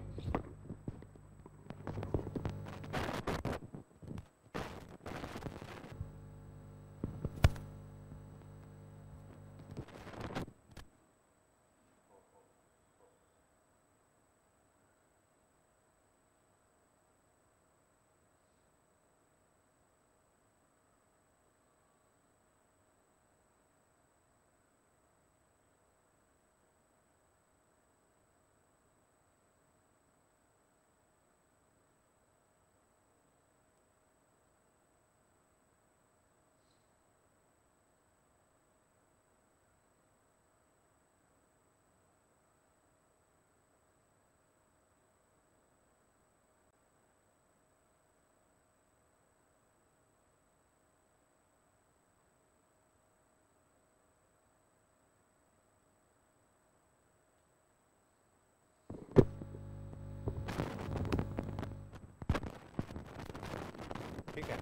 ठीक आहे.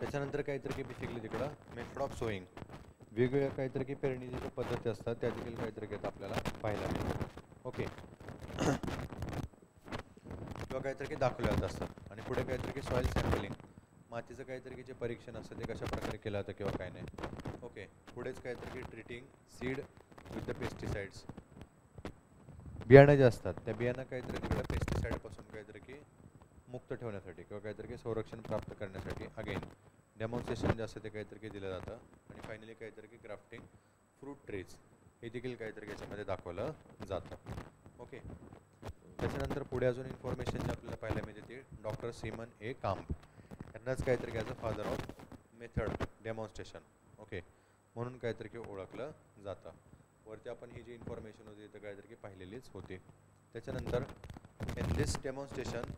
त्याच्यानंतर काहीतरी की बेसिकली तिकडं मेथड ऑफ सोईंग वेगवेगळ्या काहीतरी की पेरणीच्या ज्या पद्धती असतात त्या देखील काहीतरी की आपल्याला पाहायला मिळतात. ओके, किंवा काहीतरी की दाखवल्या जात असतात. आणि पुढे काहीतरी की सॉईल सॅम्पलिंग मातीचं काहीतरी की जे परीक्षण असतं ते कशा प्रकारे केलं जातं किंवा काय नाही. ओके, पुढेच काहीतरी की treating seed with the pesticides. बियाणं जे असतात त्या बियाणं काहीतरी तिकडे पेस्टिसाइडपासून काहीतरी की मुक्त ठेवण्यासाठी किंवा काहीतरी की संरक्षण प्राप्त करण्यासाठी अगेन डेमॉन्स्ट्रेशन जे असतं ते काहीतरी की दिलं जातं. आणि फायनली काहीतरी की ग्राफ्टिंग फ्रूट ट्रीज हे देखील काहीतरी याच्यामध्ये दाखवलं जातं. ओके, त्याच्यानंतर पुढे अजून इन्फॉर्मेशन जे आपल्याला पाहायला मिळते ते डॉक्टर सिमन ए कांप यांनाच काहीतरी as a father of method demonstration okay म्हणून काहीतरी की ओळखलं जातं. वरती आपण ही जी इन्फॉर्मेशन होती तर काहीतरी की पाहिलेलीच होती. त्याच्यानंतर in this demonstration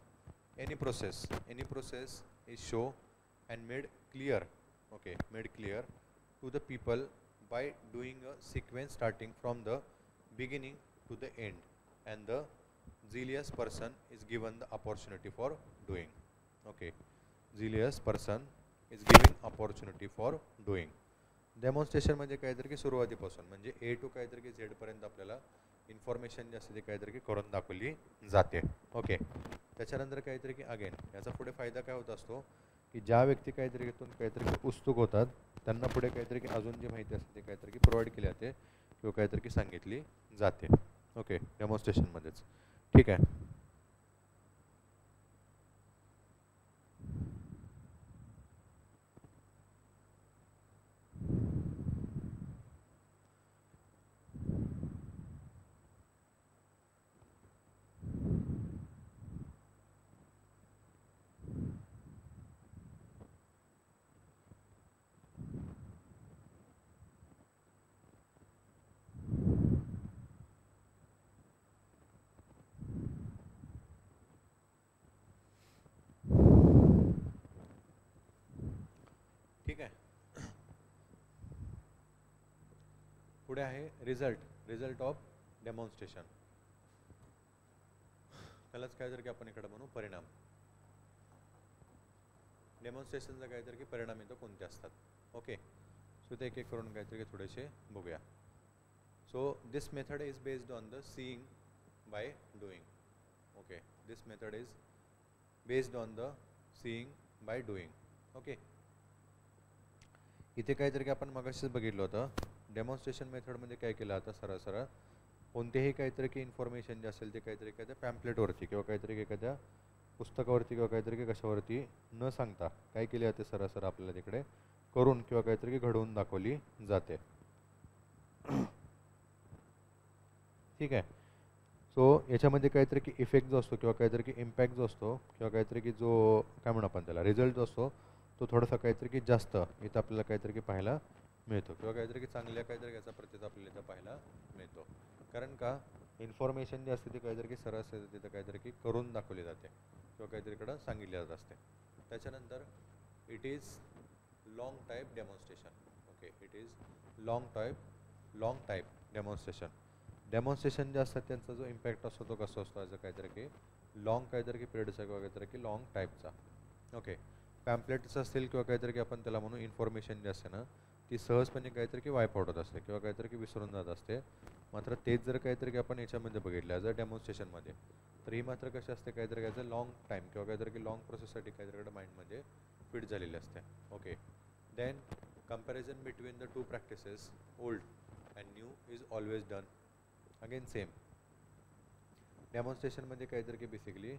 any process is show and made clear to the people by doing a sequence starting from the beginning to the end, and the zealous person is given the opportunity for doing. Okay, zealous person is given opportunity for doing. Demonstration म्हणजे काहीतरी की सुरुवातीपासून म्हणजे ए to काहीतरी की Z पर्यंत आपल्याला information जी असते ती काहीतरी की करून दाखवली जाते. ओके, त्याच्यानंतर काहीतरी की अगेन याचा पुढे फायदा काय होत असतो की ज्या व्यक्ती काहीतरी इथून काहीतरी उत्सुक होतात त्यांना पुढे काहीतरी की अजून जी माहिती असते ती काहीतरी की प्रोव्हाइड केली जाते किंवा काहीतरी की सांगितली जाते. ओके, डेमॉन्स्ट्रेशनमध्येच. ठीक आहे. पुढे आहे रिझल्ट ऑफ डेमॉन्स्ट्रेशन. त्यालाच काय तर की आपण इकडे म्हणू परिणाम. डेमॉन्स्ट्रेशनचा काहीतरी की परिणाम इथं कोणते असतात. ओके, सो ते एक एक करून काहीतरी की थोडेसे बघूया. So this method is based on the seeing bye doing. Okay, this method is based on the seeing bye doing. Okay, इथे काहीतरी की आपण मगाशीच बघितलं होतं. डेमॉन्स्ट्रेशन मेथडमध्ये काय केलं आता सरळ कोणतेही काहीतरी की इन्फॉर्मेशन जे असेल ते काहीतरी एखाद्या पॅम्पलेटवरती किंवा काहीतरी एखाद्या पुस्तकावरती किंवा काहीतरी की कशावरती न सांगता काय केले जाते सरळ आपल्याला तिकडे करून किंवा काहीतरी की घडवून दाखवली जाते. ठीक आहे. सो याच्यामध्ये काहीतरी की इफेक्ट जो असतो किंवा काहीतरी की इम्पॅक्ट जो असतो किंवा काहीतरी की जो काय म्हणू आपण त्याला रिझल्ट जो असतो तो थोडासा काहीतरी की जास्त इथं आपल्याला काहीतरी की पाहायला मिळतो किंवा काहीतरी की चांगल्या काहीतरी याचा प्रतिसाद आपल्याला इथं पाहायला मिळतो. कारण का इन्फॉर्मेशन जी असते ती काहीतरी की सरळ तिथं काहीतरी की करून दाखवली जाते किंवा काहीतरी इकडं सांगितली जात असते. त्याच्यानंतर it is long type demonstration. Okay, it is long type demonstration. Demonstration जे असतात त्यांचा जो इम्पॅक्ट असतो तो कसा असतो याचं काहीतरी की लॉंग काहीतरी की पिरियडचा किंवा काहीतरी की लॉंग टाईपचा. ओके, पॅम्पलेट्स असतील किंवा काहीतरी की आपण त्याला म्हणू इन्फॉर्मेशन जी असते ना ती सहजपणे काहीतरी की वाईप आउट होत असते किंवा काहीतरी की विसरून जात असते. मात्र तेच जर काहीतरी की आपण याच्यामध्ये बघितलं ॲज अ डेमॉन्स्ट्रेशनमध्ये तर ही मात्र कशी असते काहीतरी ॲज अ लॉंग टाईम किंवा काहीतरी की लॉंग प्रोसेससाठी काहीतरी माइंडमध्ये फिट झालेली असते. Okay, then comparison between the two practices old and new is always done. Again same डेमॉन्स्ट्रेशनमध्ये काहीतरी की बेसिकली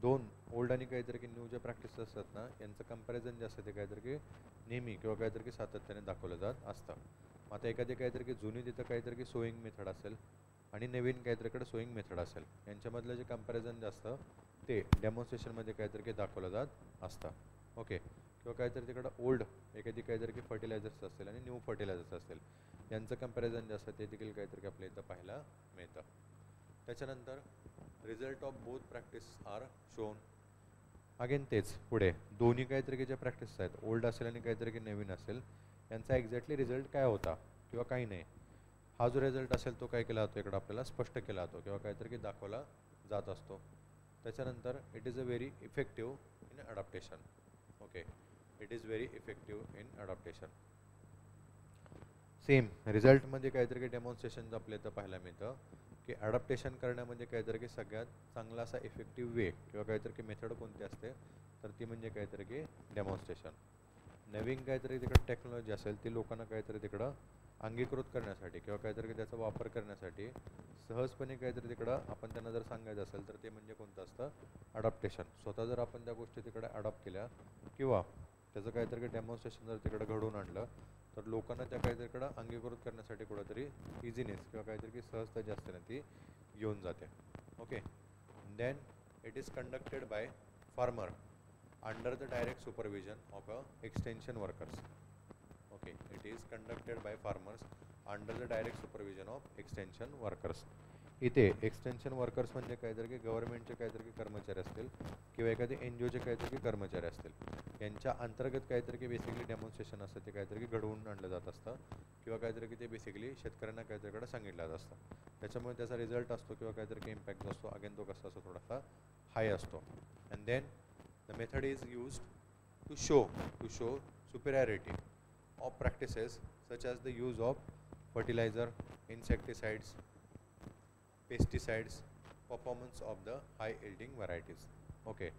दोन ओल्ड आणि काहीतरी की न्यू ज्या प्रॅक्टिस असतात ना यांचं कंपॅरिझन जे असतं ते काहीतरी की नेहमी किंवा काहीतरी की सातत्याने दाखवलं जात असतं. आता एखादी काहीतरी की जुनी तिथं काहीतरी की सोईंग मेथड असेल आणि नवीन काहीतरीकडे सोईंग मेथड असेल यांच्यामधलं जे कंपॅरिझन जे असतं ते डेमॉन्स्ट्रेशनमध्ये काहीतरी की दाखवलं जात असतं. ओके, किंवा काहीतरी तिकडं ओल्ड एखादी काहीतरी की फर्टिलायझर्स असतील आणि न्यू फर्टिलायझर्स असतील यांचं कंपॅरिझन जे असतं ते देखील काहीतरी की आपल्या इथं पाहायला मिळतं. त्याच्यानंतर result of both practice are shown. Again तेच पुढे दोन्ही काहीतरी की ज्या प्रॅक्टिस आहेत ओल्ड असेल आणि काहीतरी की नवीन असेल यांचा एक्झॅक्टली रिझल्ट काय होता किंवा काही नाही हा जो रिझल्ट असेल तो काय केला जातो इकडं आपल्याला स्पष्ट केला जातो किंवा काहीतरी की दाखवला जात असतो. त्याच्यानंतर it is a very effective in adaptation. Okay, it is very effective in adaptation. Same रिझल्टमध्ये काहीतरी की डेमॉन्स्ट्रेशन आपल्या इथं पाहायला मिळतं की अडॅप्टेशन करण्यामध्ये काहीतरी की सगळ्यात चांगला असा इफेक्टिव्ह वे किंवा काहीतरी की मेथड कोणती असते तर ती म्हणजे काहीतरी की डेमॉन्स्ट्रेशन. नवीन काहीतरी तिकडं टेक्नॉलॉजी असेल ती लोकांना काहीतरी तिकडं अंगीकृत करण्यासाठी किंवा काहीतरी त्याचा वापर करण्यासाठी सहजपणे काहीतरी तिकडं आपण त्यांना जर सांगायचं असेल तर ते म्हणजे कोणतं असतं अडॅप्टेशन. स्वतः जर आपण त्या गोष्टी तिकडे अडॉप्ट केल्या किंवा त्याचं काहीतरी डेमॉन्स्ट्रेशन जर तिकडं घडवून आणलं तर लोकांना त्या काहीतरीकडं अंगीकृत करण्यासाठी कुठंतरी इझिनेस किंवा काहीतरी की सहजता जी असते ना ती येऊन जाते. Okay, then it is conducted by farmer under the direct supervision of extension workers. Okay, it is conducted by farmers under the direct supervision of extension workers. इथे एक्सटेन्शन वर्कर्स म्हणजे काहीतरी की गव्हर्नमेंटचे काहीतरी की कर्मचारी असतील किंवा एखादी NGOचे काहीतरी की कर्मचारी असतील यांच्या अंतर्गत काहीतरी की बेसिकली डेमॉन्स्ट्रेशन असतं ते काहीतरी की घडवून आणलं जात असतं किंवा काहीतरी की ते बेसिकली शेतकऱ्यांना काहीतरीकडे सांगितलं जात असतं. त्याच्यामुळे त्याचा रिझल्ट असतो किंवा काहीतरी की इम्पॅक्ट जो असतो अगेन तो कसा असतो थोडासा हाय असतो. And then the method is used to show superiority of practices such as the use of fertilizer, insecticides, pesticides, performance of the high yielding varieties. Okay,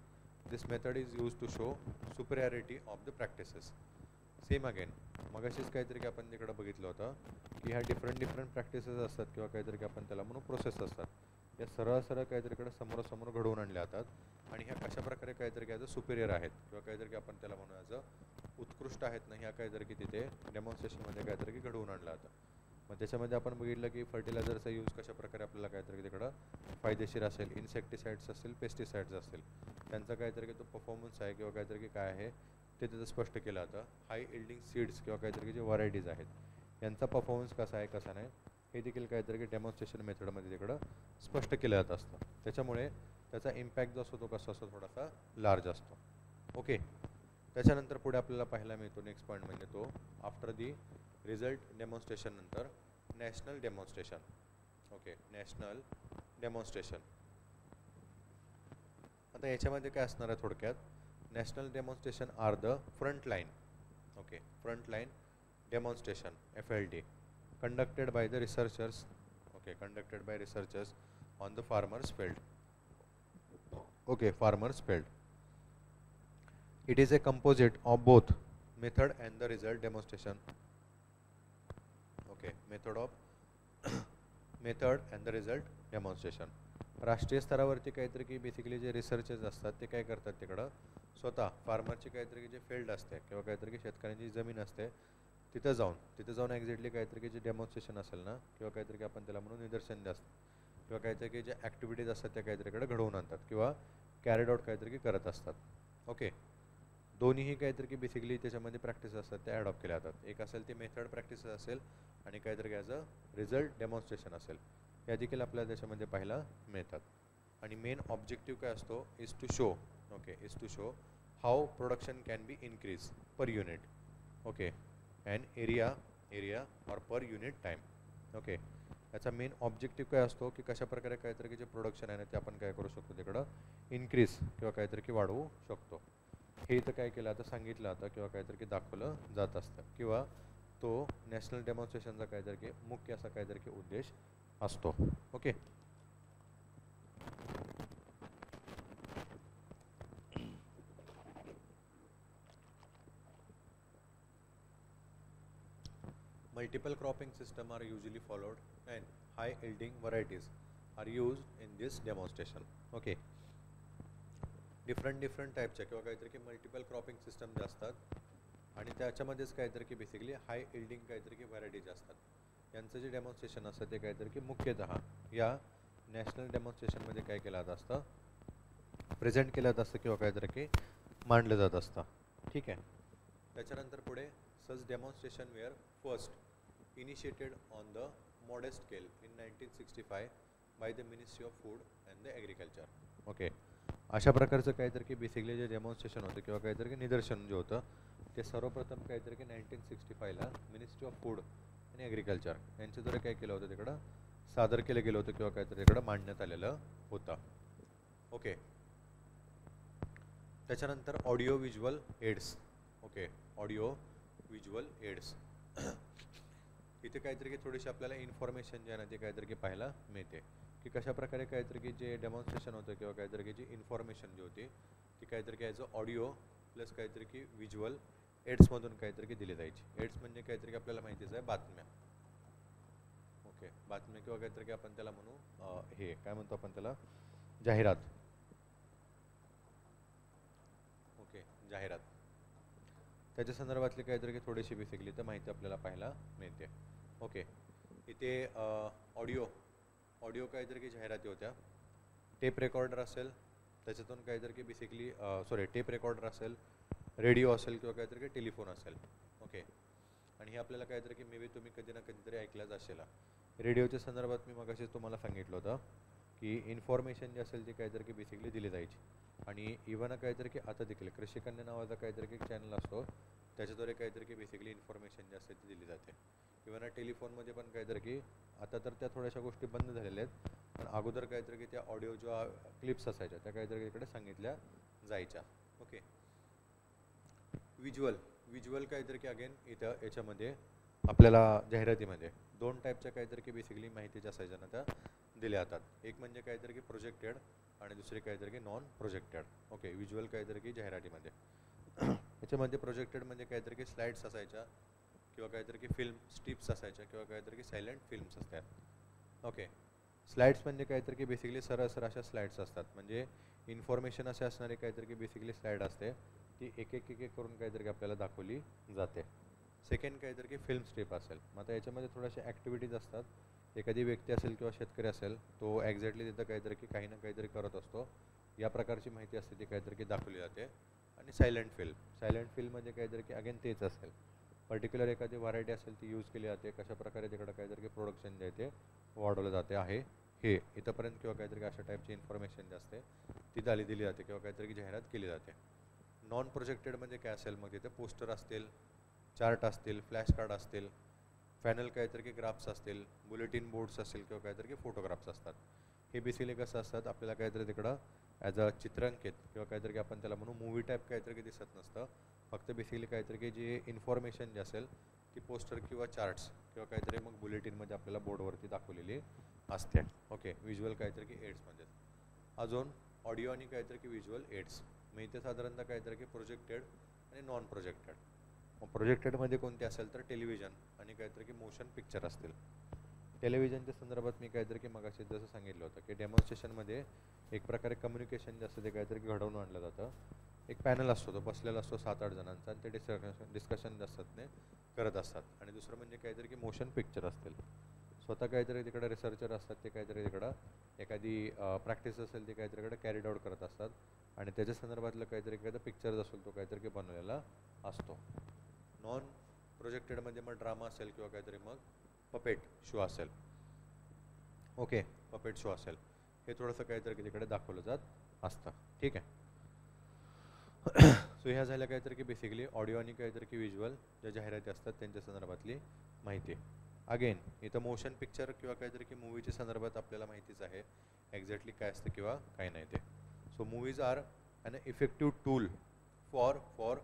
this method is used to show superiority of the practices. Same again मगाशीच काहीतरी की आपण तिकडं बघितलं होतं की ह्या different practices असतात किंवा काहीतरी की आपण त्याला म्हणून प्रोसेस असतात या सरळ काहीतरीकडे समोरासमोर घडवून आणल्या जातात आणि ह्या कशा प्रकारे काहीतरी की ॲज अ सुपिरियर आहेत किंवा काहीतरी की आपण त्याला म्हणू ॲज अ उत्कृष्ट आहेत ना ह्या काहीतरी की तिथे डेमॉन्स्ट्रेशनमध्ये काहीतरी की घडवून आणलं जातं. मग त्याच्यामध्ये आपण बघितलं की फर्टिलायझरचा यूज कशा प्रकारे आपल्याला काहीतरी तिकडं फायदेशीर असेल, इन्सेक्टिसाइड्स असतील, पेस्टिसाइड्स असतील त्यांचा काहीतरी की तो परफॉर्मन्स आहे किंवा काहीतरी की काय आहे ते तिथं स्पष्ट केलं जातं. हाय इल्डिंग सीड्स किंवा काहीतरी जे व्हरायटीज आहेत यांचा परफॉर्मन्स कसा आहे कसा नाही हे देखील काहीतरी की डेमॉन्स्ट्रेशन मेथडमध्ये तिकडं स्पष्ट केलं जात असतं. त्याच्यामुळे त्याचा इम्पॅक्ट जो असतो तो कसा असतो थोडासा लार्ज असतो. ओके, त्याच्यानंतर पुढे आपल्याला पाहायला मिळतो नेक्स्ट पॉईंट म्हणजे तो आफ्टर दी रिझल्ट डेमॉन्स्ट्रेशन नंतर national demonstration. Okay, national demonstration. आता याच्यामध्ये काय असणार आहे थोडक्यात, national demonstration are the front line. Okay, front line demonstration FLD conducted by the researchers. Okay, conducted by researchers on the farmers field. Okay, farmers field. It is a composite of both method and the result demonstration. Okay, method and the result demonstration. राष्ट्रीय स्तरावरती काहीतरी की basically जे researchers असतात ते काय करतात तिकडं स्वतः फार्मरची काहीतरी जे फील्ड असते किंवा काहीतरी की शेतकऱ्यांची जमीन असते तिथं जाऊन एक्झॅक्टली काहीतरी की जे डेमॉन्स्ट्रेशन असेल ना किंवा काहीतरी की आपण त्याला म्हणून निदर्शन जास्त किंवा काहीतरी की जे ॲक्टिव्हिटीज असतात त्या काहीतरीकडे घडवून आणतात किंवा कॅरिड आउट काहीतरी की करत असतात. ओके, दोन्हीही काहीतरी की बेसिकली त्याच्यामध्ये प्रॅक्टिस असतात त्या ॲडॉप्ट केल्या जातात. एक असेल ती मेथड प्रॅक्टिस असेल आणि काहीतरी ॲज अ रिझल्ट डेमॉन्स्ट्रेशन असेल. या देखील आपल्याला त्याच्यामध्ये पाहायला मिळतात. आणि मेन ऑब्जेक्टिव्ह काय असतो, is to show how production can be increase per unit. Okay, and area or per unit time. Okay, याचा मेन ऑब्जेक्टिव्ह काय असतो की कशा प्रकारे काहीतरी की जे प्रोडक्शन आहे ना ते आपण काय करू शकतो तिकडं इन्क्रीज किंवा काहीतरी की वाढवू शकतो. हे इथं काय केलं आता सांगितलं आता किंवा काहीतरी की दाखवलं जात असतं किंवा तो नॅशनल डेमॉन्स्ट्रेशनचा काहीतरी की मुख्य असा काहीतरी की उद्देश असतो. Okay, multiple cropping system are usually followed and high yielding varieties are used in this demonstration. Okay, different टाईपच्या किंवा काहीतरी की मल्टिपल क्रॉपिंग सिस्टम जे असतात आणि त्याच्यामध्येच काहीतरी की बेसिकली हाय यील्डिंग काहीतरी की व्हरायटीज असतात. यांचं जे डेमॉन्स्ट्रेशन असतं ते काहीतरी की मुख्यतः या नॅशनल डेमॉन्स्ट्रेशनमध्ये काय केलं जात असतं, प्रेझेंट केलं जात असतं किंवा काहीतरी की मांडलं जात असतं. ठीक आहे, त्याच्यानंतर पुढे such demonstration were first initiated on the modest scale in 1965 by the ministry of food and the agriculture. Okay, अशा प्रकारचं काहीतरी की बेसिकली जे डेमॉन्स्ट्रेशन होतं किंवा काहीतरी की निदर्शन जे होतं ते सर्वप्रथम काहीतरी की 1965ला मिनिस्ट्री ऑफ फूड आणि ॲग्रिकल्चर यांच्याद्वारे काय केलं होतं तिकडं सादर केलं गेलं होतं किंवा काहीतरी तिकडं मांडण्यात आलेलं होतं. ओके, त्याच्यानंतर audio visual aids. Okay, audio visual aids. इथे काहीतरी की थोडीशी आपल्याला इन्फॉर्मेशन जे आहे ना ते काहीतरी की पाहायला मिळते की कशा प्रकारे काहीतरी की जे डेमॉन्स्ट्रेशन होतं किंवा काहीतरी की जी इन्फॉर्मेशन जी होती ती काहीतरी की ॲज अ ऑडिओ प्लस काहीतरी की व्हिज्युअल एड्समधून काहीतरी की दिली जायची. एड्स म्हणजे काहीतरी की आपल्याला माहितीच आहे बातम्या. ओके, बातम्या किंवा काहीतरी की आपण त्याला म्हणू हे काय म्हणतो आपण त्याला जाहिरात. ओके, जाहिरात. त्याच्या संदर्भातली काहीतरी की थोडीशी बेसिकली तर माहिती आपल्याला पाहायला मिळते. ओके, इथे ऑडिओ काहीतरी की जाहिराती होत्या. टेप रेकॉर्डर असेल त्याच्यातून काहीतरी की बेसिकली टेप रेकॉर्डर असेल, रेडिओ असेल किंवा काहीतरी की टेलिफोन असेल. ओके, आणि हे आपल्याला काहीतरी की मे बी तुम्ही कधी ना कधीतरी ऐकलंच असेल. रेडिओच्या संदर्भात मी मगाशीच तुम्हाला सांगितलं होतं की इन्फॉर्मेशन जी असेल ती काहीतरी की बेसिकली दिली जायची. आणि इव्हन काहीतरी की आता देखील कृषिकन्या नावाचा काहीतरी की चॅनल असतो त्याच्याद्वारे काहीतरी की बेसिकली इन्फॉर्मेशन जी असते ती दिली जाते. इव्हन टेलिफोनमध्ये पण काहीतरी की आता तर त्या थोड्याशा गोष्टी बंद झालेल्या आहेत पण अगोदर काहीतरी की त्या ऑडिओ ज्या क्लिप्स असायच्या त्या काहीतरी इकडे सांगितल्या जायच्या. ओके, व्हिज्युअल काहीतरी की अगेन इथं याच्यामध्ये आपल्याला जाहिरातीमध्ये दोन टाईपच्या काहीतरी की बेसिकली माहितीच्या असायच्या ना त्या दिल्या जातात. एक म्हणजे काहीतरी की प्रोजेक्टेड आणि दुसरी काहीतरी की नॉन प्रोजेक्टेड. ओके, व्हिज्युअल काहीतरी की जाहिरातीमध्ये याच्यामध्ये प्रोजेक्टेड म्हणजे काहीतरी की स्लाइड्स असायच्या किंवा काहीतरी की फिल्म स्ट्रिप्स असायच्या किंवा काहीतरी की सायलेंट फिल्म्स असतात. ओके, स्लाइड्स म्हणजे काहीतरी की बेसिकली सरळ अशा स्लाइड्स असतात म्हणजे इन्फॉर्मेशन असे असणारी काहीतरी की बेसिकली स्लाइड असते ती एक करून काहीतरी की आपल्याला दाखवली जाते. सेकंड काहीतरी की फिल्म स्ट्रिप असेल. मग आता याच्यामध्ये थोड्याशा ॲक्टिव्हिटीज असतात. एखादी व्यक्ती असेल किंवा शेतकरी असेल तो एक्झॅक्टली तिथं काहीतरी की काही ना काहीतरी करत असतो या प्रकारची माहिती असते ती काहीतरी की दाखवली जाते. आणि सायलेंट फिल्म म्हणजे काहीतरी की अगेन तेच असेल पर्टिक्युलर एखादी व्हरायटी असेल ती यूज केली जाते कशा प्रकारे तिकडं काहीतरी की प्रोडक्शन जे आहे ते वाढवलं जाते आहे हे इथंपर्यंत किंवा काहीतरी अशा टाईपची इन्फॉर्मेशन जी असते ती दिली जाते किंवा काहीतरी की जाहिरात केली जाते. नॉन प्रोजेक्टेड म्हणजे काय असेल मग तिथे पोस्टर असतील, चार्ट असतील, फ्लॅश कार्ड असतील फॅनल काहीतरी की ग्राफ्स असतील, बुलेटिन बोर्ड्स असतील किंवा काहीतरी की फोटोग्राफ्स असतात. हे बेसिकली कसं असतात, आपल्याला काहीतरी तिकडं ॲज अ चित्रांकित किंवा काहीतरी की आपण त्याला म्हणू मूवी टाईप काहीतरी की दिसत नसतं. फक्त बेसिकली काहीतरी की जी इन्फॉर्मेशन जी असेल ती पोस्टर किंवा चार्ट्स किंवा काहीतरी मग बुलेटिनमध्ये आपल्याला बोर्डवरती दाखवलेली असते. ओके, व्हिज्युअल काहीतरी की एड्समध्ये. अजून ऑडिओ आणि काहीतरी की व्हिज्युअल एड्स. मग इथे साधारणतः काहीतरी की प्रोजेक्टेड आणि नॉन प्रोजेक्टेड. मग प्रोजेक्टेडमध्ये कोणते असेल तर टेलिव्हिजन आणि काहीतरी की मोशन पिक्चर असतील. टेलिव्हिजनच्या संदर्भात मी काहीतरी की मगाशी जसं सांगितलं होतं की डेमॉन्स्ट्रेशनमध्ये एक प्रकारे कम्युनिकेशन जे असतं ते काहीतरी की घडवून आणलं जातं. एक पॅनल असतो, तो बसलेला असतो 7-8 जणांचा आणि ते डिस्कशन जे असतात ते करत असतात. आणि दुसरं म्हणजे काहीतरी की मोशन पिक्चर असतील. स्वतः काहीतरी तिकडे रिसर्चर असतात, ते काहीतरी तिकडं एखादी प्रॅक्टिस असेल ते काहीतरी इकडे कॅरीड आउट करत असतात आणि त्याच्या संदर्भातलं काहीतरी एखादा पिक्चर असेल तो काहीतरी की बनवलेला असतो. नॉन प्रोजेक्टेडमध्ये मग ड्रामा असेल किंवा काहीतरी मग पपेट शो असेल. ओके, पपेट शो असेल, हे थोडंसं काहीतरी तिकडे दाखवलं जात असतं. ठीक आहे. सो ह्या झाल्या काहीतरी की बेसिकली ऑडिओ आणि काहीतरी की व्हिज्युअल ज्या जाहिराती असतात त्यांच्या संदर्भातली माहिती. अगेन इथं मोशन पिक्चर किंवा काहीतरी की मूवीच्या संदर्भात आपल्याला माहितीच आहे एक्झॅक्टली काय असतं किंवा काय नाही ते. So movies are an effective tool for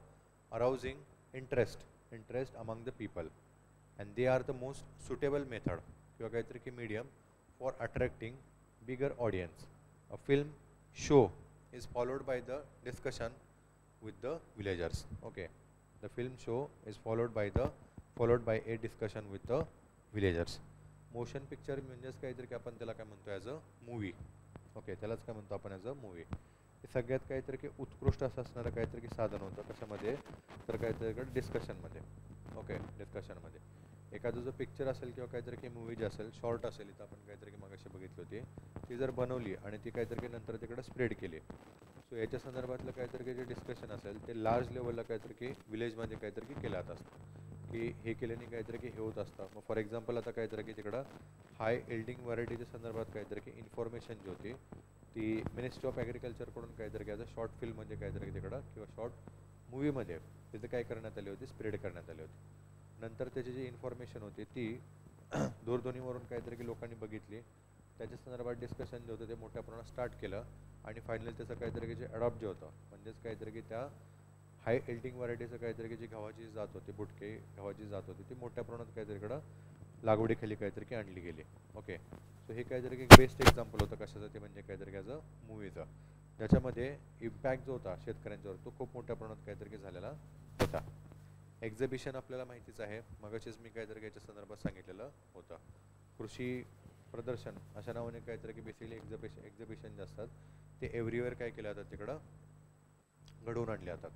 arousing interest among the people and they are the most suitable method किंवा काहीतरी की medium for attracting bigger audience. A film show is followed by the discussion with the villagers. Okay, the film show is followed by a discussion with the villagers. Motion picture म्हणजेच काहीतरी की आपण त्याला काय म्हणतो ॲज अ मूवी. ओके, त्यालाच काय म्हणतो आपण ॲज अ मूवी. हे सगळ्यात काहीतरी की उत्कृष्ट असं असणारं काहीतरी की साधन होतं कशामध्ये तर काहीतरी डिस्कशनमध्ये. ओके, डिस्कशनमध्ये एखादं जो पिक्चर असेल किंवा काहीतरी की मूवी जी असेल शॉर्ट असेल, इथं आपण काहीतरी की मगाशी बघितली होती, ती जर बनवली आणि ती काहीतरी की नंतर तिकडे स्प्रेड केली, सो याच्या संदर्भातलं काहीतरी की जे डिस्कशन असेल ते लार्ज लेवलला काहीतरी की विलेजमध्ये काहीतरी की केलं जात असतं की हे केल्याने काहीतरी की हे होत असतं. मग फॉर एक्झाम्पल आता काहीतरी की तिकडं हाय एल्डिंग व्हरायटीच्या संदर्भात काहीतरी की इन्फॉर्मेशन जी होती ती मिनिस्ट्री ऑफ ॲग्रिकल्चरकडून काहीतरी की ॲज अ शॉर्ट फिल्ममध्ये काहीतरी की तिकडं किंवा शॉर्ट मूवीमध्ये तिथे काय करण्यात आली होती, स्प्रेड करण्यात आली होती. नंतर त्याची जी इन्फॉर्मेशन होती ती दूरध्वनीवरून काहीतरी की लोकांनी बघितली, त्याच्या संदर्भात डिस्कशन जे होतं ते मोठ्या प्रमाणात स्टार्ट केलं आणि फायनली त्याचं काहीतरी की जे अडॉप्ट जे होतं म्हणजेच काहीतरी की त्या हाय एल्डिंग व्हरायटीचं काहीतरी की जी गव्हाची जात होती, बुटके गव्हाची जात होती, ती मोठ्या प्रमाणात काहीतरी इकडं लागवडीखाली काहीतरी की आणली गेली. ओके, सो हे काहीतरी की बेस्ट एक्झाम्पल होतं कशाचं ते म्हणजे काहीतरी की ॲज अ मूवीचं, ज्याच्यामध्ये इम्पॅक्ट जो होता शेतकऱ्यांच्यावर तो खूप मोठ्या प्रमाणात काहीतरी की झालेला होता. एक्झिबिशन आपल्याला माहितीच आहे, मगाशीच मी काहीतरी याच्या संदर्भात सांगितलेलं होतं. कृषी प्रदर्शन अशा नावाने काहीतरी की बेसिकली एक्झिबिशन जे असतात ते एव्हरीवेअर काय केले जातात तिकडं घडवून आणले जातात.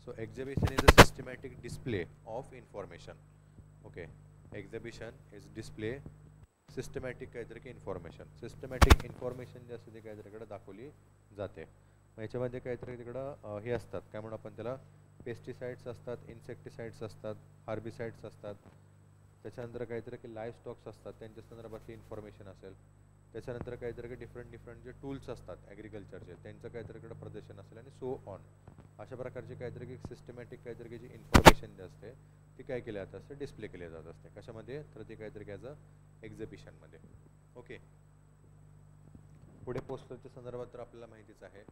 So exhibition is a systematic display of information. Okay, exhibition is display systematic काहीतरी की सिस्टमॅटिक इन्फॉर्मेशन जे असते ते काहीतरी इकडं दाखवली जाते. मग याच्यामध्ये काहीतरी तिकडं हे असतात काय म्हणून आपण त्याला पेस्टिसाइड्स असतात, इन्सेक्टिसाइड्स असतात, हार्बिसाइड्स असतात, त्याच्यानंतर काहीतरी की लाईव्ह स्टॉक्स असतात त्यांच्या संदर्भातली इन्फॉर्मेशन असेल, त्याच्यानंतर काहीतरी की डिफरंट जे टूल्स असतात ॲग्रिकल्चरचे त्यांचं काहीतरी इकडं प्रदर्शन असेल आणि सो ऑन. अशा प्रकारचे काहीतरी की सिस्टमॅटिक काहीतरी की जी इन्फॉर्मेशन जी असते ती काय केली जात असते, डिस्प्ले केली जात असते. कशामध्ये तर ती काहीतरी की ॲज अ एक्झिबिशनमध्ये. ओके, पुढे पोस्टरच्या संदर्भात तर आपल्याला माहितीच आहे.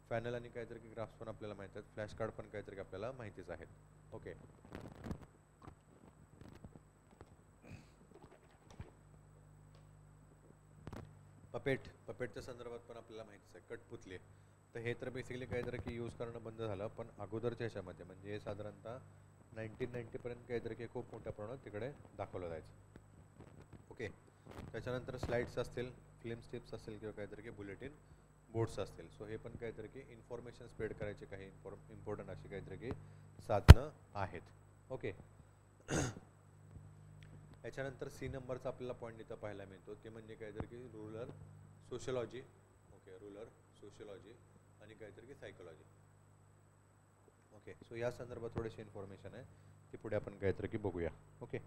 फॅनल आणि काहीतरी की ग्राफ्स पण आपल्याला माहीत आहेत, फ्लॅश कार्ड पण काहीतरी आपल्याला माहितीच आहेत. ओके, पपेटच्या संदर्भात पण आपल्याला माहितीच आहे. कठपुतली तर हे तर बेसिकली काहीतरी की यूज करणं बंद झालं, पण अगोदरच्या ह्याच्यामध्ये म्हणजे हे साधारणतः 1990पर्यंत काहीतरी की खूप मोठ्या प्रमाणात तिकडे दाखवलं जायचं. ओके, त्याच्यानंतर स्लाइड्स असतील, फिल्म स्ट्रिप्स असतील किंवा काहीतरी की बुलेटिन बोर्ड्स असतील. सो हे पण काहीतरी की इन्फॉर्मेशन स्प्रेड करायचे काही इम्पॉर्टंट अशी काहीतरी की साधनं आहेत. ओके, याच्यानंतर सी नंबरचा आपल्याला पॉईंट इथं पाहायला मिळतो ते म्हणजे काहीतरी की rural sociology. Okay, rural sociology आणि काहीतरी की सायकोलॉजी. ओके, सो या संदर्भात थोडीशी इन्फॉर्मेशन आहे ती पुढे आपण काहीतरी की बघूया. ओके,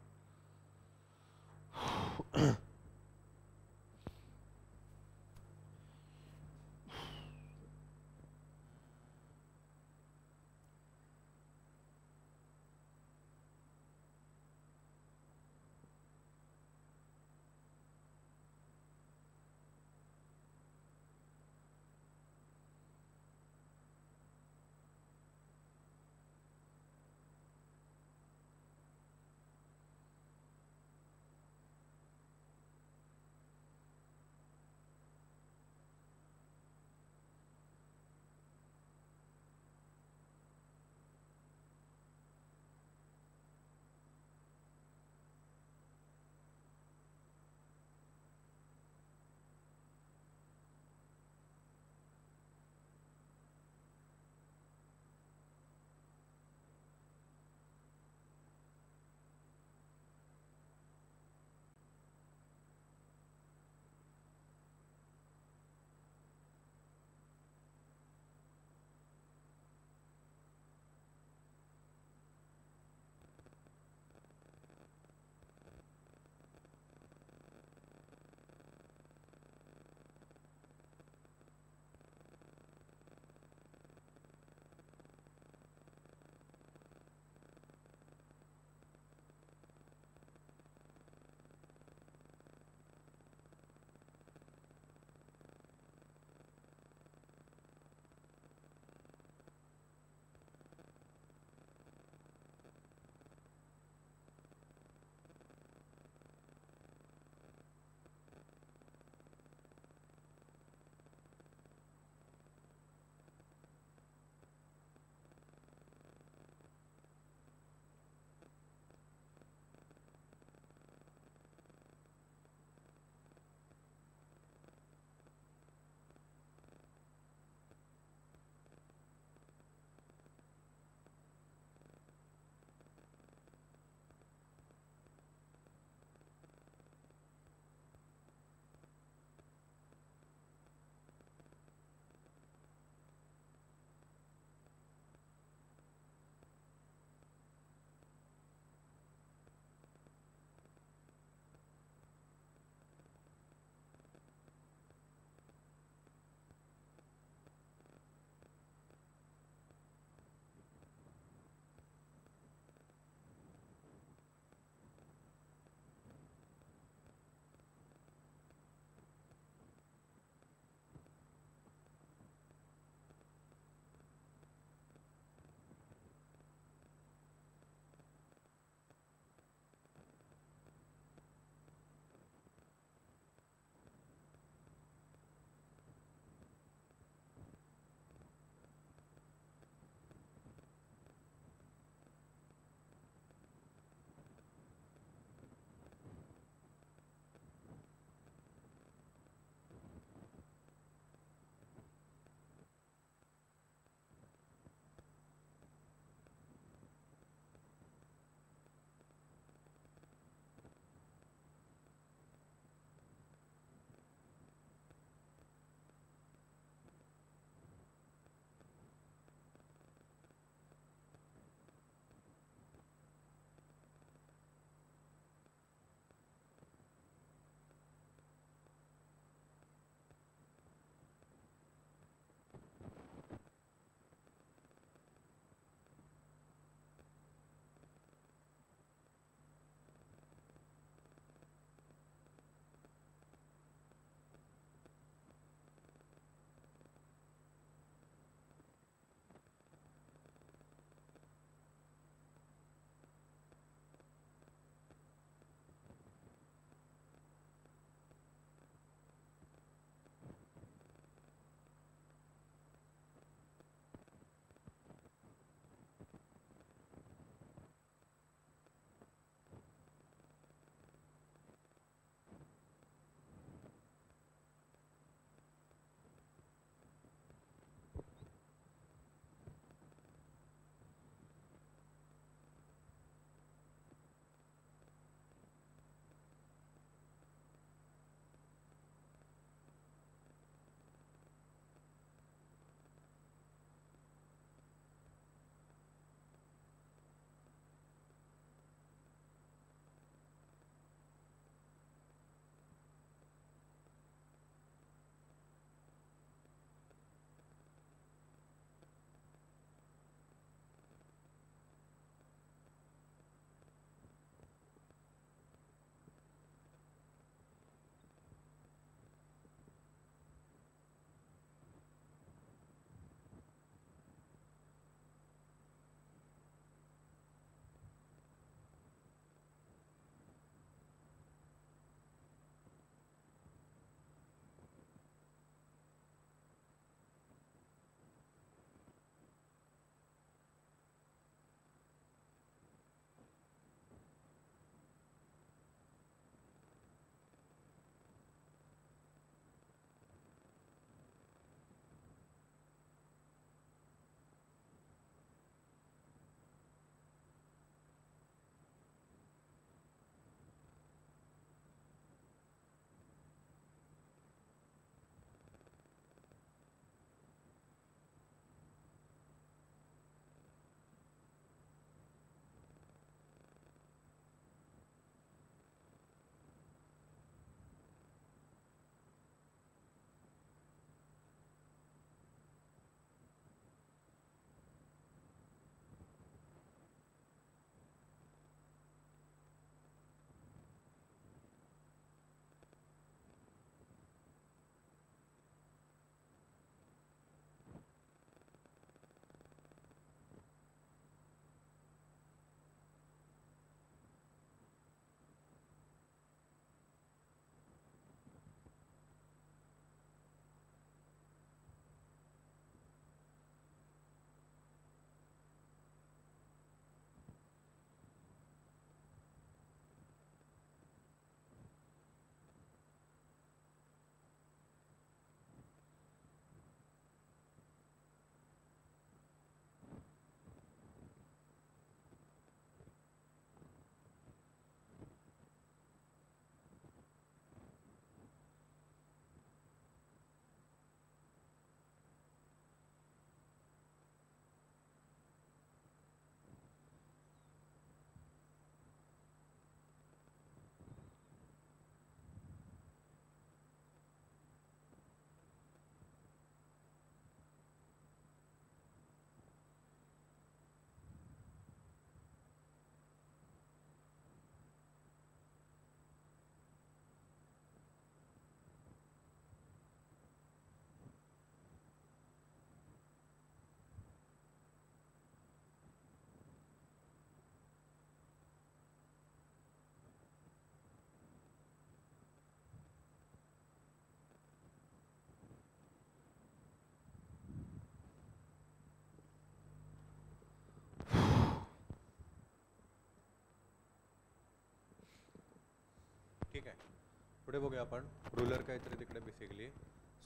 पुढे बघूया आपण रुलर काहीतरी तिकडे बेसिकली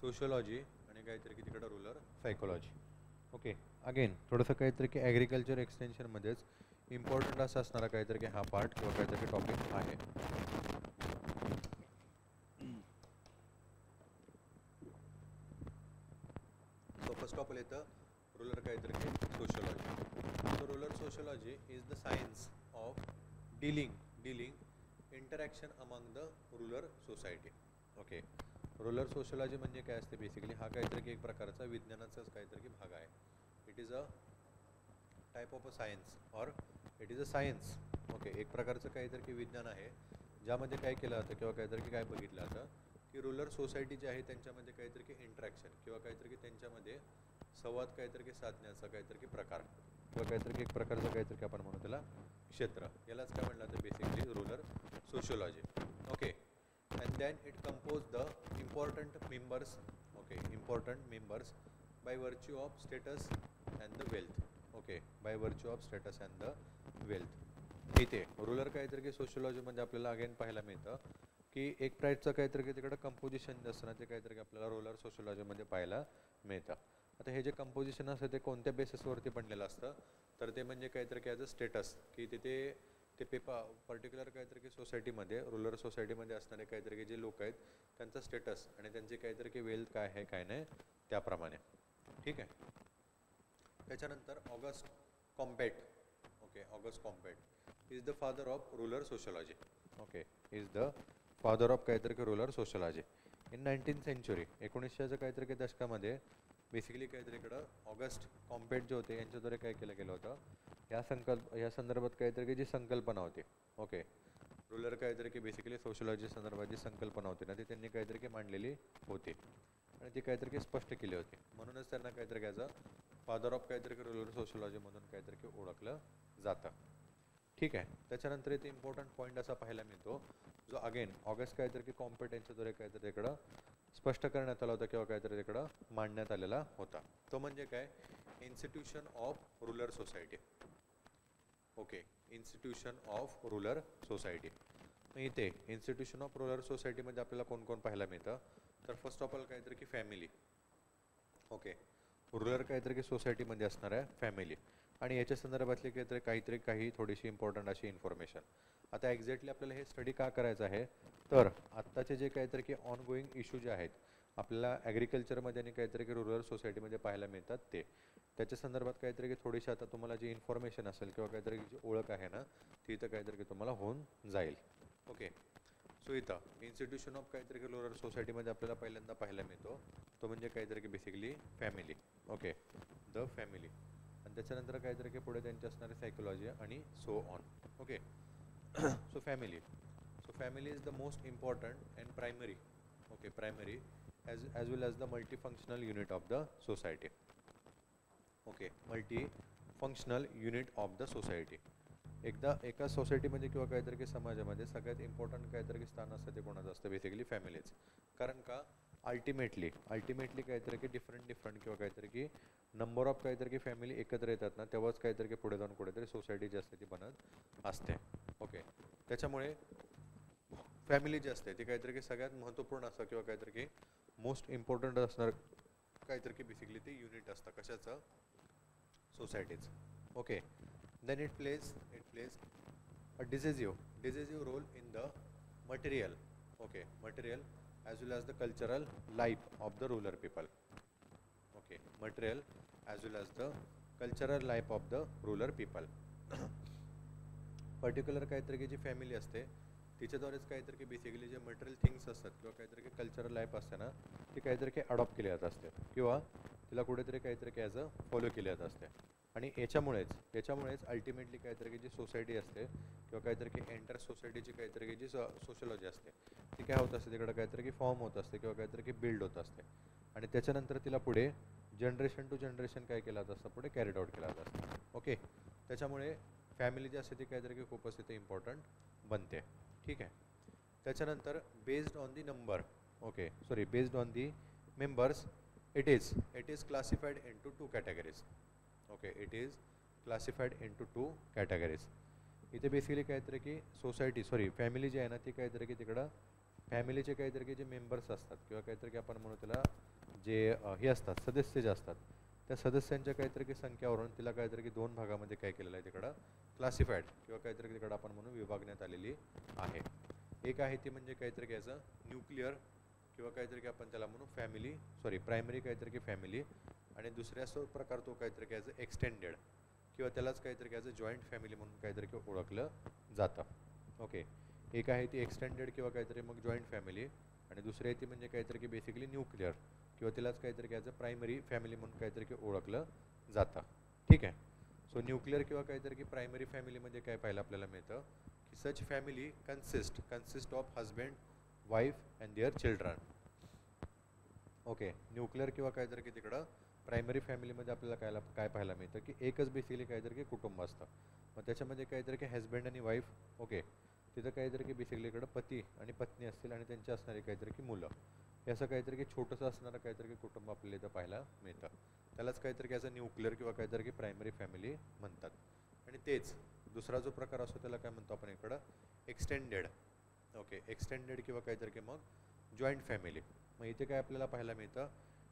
सोशियोलॉजी आणि काहीतरी की तिकडं रुलर सायकोलॉजी. ओके, अगेन थोडंसं काहीतरी की ॲग्रिकल्चर एक्सटेन्शनमध्येच इम्पॉर्टंट असं असणारा काहीतरी की हा पार्ट किंवा काहीतरी टॉपिक आहे. सो फर्स्ट ऑफ ऑल येतं रुलर काहीतरी की sociology. So rural sociology is the science of dealing interaction among the rural society. Okay, rural sociology म्हणजे काय असते बेसिकली, हा काहीतरी की एक प्रकारचा विज्ञानाचाच काहीतरी की भाग आहे. It is a type of a science or it is a science. Okay, एक प्रकारचं काहीतरी की विज्ञान आहे ज्यामध्ये काय केलं जातं किंवा काहीतरी की काय बघितलं जातं की रुलर सोसायटी जी आहे त्यांच्यामध्ये काहीतरी की इंटरॅक्शन किंवा काहीतरी की त्यांच्यामध्ये संवाद काहीतरी की साधण्याचा काहीतरी की प्रकार किंवा काहीतरी की एक प्रकारचं काहीतरी की आपण म्हणू त्याला क्षेत्र, यालाच काय म्हणलं जातं basically rural sociology. Okay, and then it composed the important members, okay, important members by virtue of status and the wealth. Okay, by virtue of status and the wealth. इथे रुलर काहीतरी की सोशियोलॉजीमध्ये आपल्याला अगेन पाहायला मिळतं की एक प्राईडचं काहीतरी की तिकडं कंपोजिशन जे असतं ना ते काहीतरी आपल्याला रुलर सोशियोलॉजीमध्ये पाहायला मिळतं. आता हे जे कंपोजिशन असतं ते कोणत्या बेसिसवरती बनलेलं असतं तर ते म्हणजे काहीतरी की ॲज अ स्टेटस की तिथे ते पर्टिक्युलर काहीतरी की सोसायटीमध्ये रुलर सोसायटीमध्ये असणारे काहीतरी की जे लोक आहेत त्यांचा स्टेटस आणि त्यांची काहीतरी की वेल्थ काय आहे काय नाही त्याप्रमाणे. ठीक आहे, त्याच्यानंतर August Comte. Okay, August Comte is the father of rural sociology. Okay, is the father of काहीतरी की rural sociology in 19th century. 1900च्या काहीतरी की दशकामध्ये बेसिकली काहीतरी इकडं ऑगस्ट कॉम्पॅट जे होते यांच्याद्वारे काय केलं गेलं होतं या संदर्भात काहीतरी की जी संकल्पना होती. ओके, रुलर काहीतरी की बेसिकली सोशियोलॉजी संदर्भात जी संकल्पना होती ना ती त्यांनी काहीतरी की मांडलेली होती आणि ती काहीतरी की स्पष्ट केली होती. म्हणूनच त्यांना काहीतरी घ्यायचं फादर ऑफ काहीतरी की रुलर सोशियोलॉजी म्हणून काहीतरी की ओळखलं जातं. ठीक आहे, त्याच्यानंतर इथे इम्पॉर्टंट पॉईंट असा पाहायला मिळतो जो अगेन ऑगस्ट काहीतरी की कॉम्पिटन्सच्याद्वारे काहीतरी इकडं स्पष्ट करण्यात आला होता किंवा काहीतरी इकडं मांडण्यात आलेला होता. तो म्हणजे काय, institution of rural society. Okay, institution of rural society. मग इथे इन्स्टिट्यूशन ऑफ रुलर सोसायटीमध्ये आपल्याला कोण कोण पाहायला मिळतं तर फर्स्ट ऑफ ऑल काहीतरी की फॅमिली. ओके, रुलर काहीतरी की सोसायटीमध्ये असणार आहे फॅमिली आणि याच्या संदर्भातली काही थोडीशी इम्पॉर्टंट अशी इन्फॉर्मेशन. आता एक्झॅक्टली आपल्याला हे स्टडी का करायचं आहे तर आत्ताचे जे काहीतरी की ऑनगोईंग इश्यू जे आहेत आपल्याला ॲग्रिकल्चरमध्ये आणि काहीतरी की रुरल सोसायटीमध्ये पाहायला मिळतात ते त्याच्या संदर्भात काहीतरी की थोडीशी आता तुम्हाला जी इन्फॉर्मेशन असेल किंवा काहीतरी जी ओळख आहे ना ती इथं काहीतरी की तुम्हाला होऊन जाईल. ओके, सो इथं इन्स्टिट्यूशन ऑफ काहीतरी की रुरल सोसायटीमध्ये आपल्याला पहिल्यांदा पाहायला मिळतो तो म्हणजे काहीतरी की basically family. Okay, the family आणि त्याच्यानंतर काहीतरी की पुढे त्यांची असणारी सायकोलॉजी आणि so on. Okay, so family is the most important and primary. Okay, primary as well as the multifunctional unit of the society. Okay, multifunctional unit of the society. एकदा एका सोसायटीमध्ये किंवा काहीतरी की समाजामध्ये सगळ्यात इम्पॉर्टंट काहीतरी की स्थान असतं ते कोणाचं असतं बेसिकली फॅमिलीच. कारण का अल्टिमेटली काहीतरी की डिफरंट किंवा काहीतरी की नंबर ऑफ काहीतरी की फॅमिली एकत्र येतात ना तेव्हाच काहीतरी की पुढे जाऊन कुठेतरी सोसायटी जी असते ती बनत असते. ओके, त्याच्यामुळे फॅमिली जी असते ती काहीतरी की सगळ्यात महत्त्वपूर्ण असतं किंवा काहीतरी की मोस्ट इम्पॉर्टंट असणार काहीतरी की बेसिकली ते युनिट असतं कशाचं सोसायटीचं. Okay, then it plays a decisive role in the material. Okay, material as well as the cultural life of the rural people. Okay, material as well as the cultural life of the rural people. Particular काहीतरी की जी family असते तिच्याद्वारेच काहीतरी की basically जे material things असतात किंवा काहीतरी की कल्चरल लाईफ असते ना ती काहीतरी की अडॉप्ट केली जात असते किंवा तिला कुठेतरी काहीतरी की ॲज अ फॉलो केली जात असते. आणि याच्यामुळेच अल्टिमेटली काहीतरी की जी सोसायटी असते किंवा काहीतरी की एंटर सोसायटीची काहीतरी की जी सोशियोलॉजी असते ती काय होत असते तिकडं काहीतरी की फॉर्म होत असते किंवा काहीतरी की बिल्ड होत असते आणि त्याच्यानंतर तिला पुढे जनरेशन टू जनरेशन काय केलं जात असतं पुढे कॅरीड आउट केलं जात असतं. ओके, त्याच्यामुळे फॅमिली जी असते ती काहीतरी की खूपच तिथे इम्पॉर्टंट बनते. ठीक आहे, त्याच्यानंतर based on the members it is classified into two categories. Okay, it is classified into two categories. इथे बेसिकली काहीतरी की फॅमिली जी आहे ना ती काहीतरी की तिकडं फॅमिलीचे काहीतरी की जे मेंबर्स असतात किंवा काहीतरी की आपण म्हणू त्याला जे हे असतात सदस्य जे असतात त्या सदस्यांच्या काहीतरी की संख्यावरून तिला काहीतरी की 2 भागामध्ये काय केलेलं आहे तिकडं क्लासिफाईड किंवा काहीतरी तिकडं आपण म्हणून विभागण्यात आलेली आहे. एक आहे ती म्हणजे काहीतरी की ॲज अ न्यूक्लिअर किंवा काहीतरी की आपण त्याला म्हणू प्रायमरी काहीतरी की फॅमिली आणि दुसऱ्या प्रकार तो काहीतरी की ॲज अ एक्सटेंडेड किंवा त्यालाच काहीतरी की ॲज अ जॉईंट फॅमिली म्हणून काहीतरी की ओळखलं जातं. ओके, एक आहे ती एक्सटेंडेड किंवा काहीतरी मग जॉईंट फॅमिली आणि दुसरी आहे ती म्हणजे काहीतरी की बेसिकली न्यूक्लिअर किंवा तिलाच काहीतरी की ॲज अ प्रायमरी फॅमिली म्हणून काहीतरी की ओळखलं जातं. ठीक आहे. सो न्यूक्लिअर किंवा काहीतरी की प्रायमरी फॅमिलीमध्ये काय पाहायला आपल्याला मिळतं की such family consist of husband wife and their children. Okay, nuclear किंवा काहीतरी की तिकडं प्रायमरी फॅमिलीमध्ये आपल्याला काय पाहायला मिळतं की एकच बेसिकली काहीतरी की कुटुंब असतं. मग त्याच्यामध्ये काहीतरी की हजबंड आणि वाईफ. ओके, तिथं काहीतरी की बेसिकली इकडं पती आणि पत्नी असतील आणि त्यांची असणारी काहीतरी की मुलं. हे असं काहीतरी की छोटंसं असणारं काहीतरी की कुटुंब आपल्याला इथं पाहायला मिळतं. त्यालाच काहीतरी की असं न्यूक्लिअर किंवा काहीतरी की प्रायमरी फॅमिली म्हणतात. आणि तेच दुसरा जो प्रकार असतो त्याला काय म्हणतो आपण इकडं एक्सटेंडेड. ओके, एक्सटेंडेड किंवा काहीतरी की मग जॉईंट फॅमिली. मग इथे काय आपल्याला पाहायला मिळतं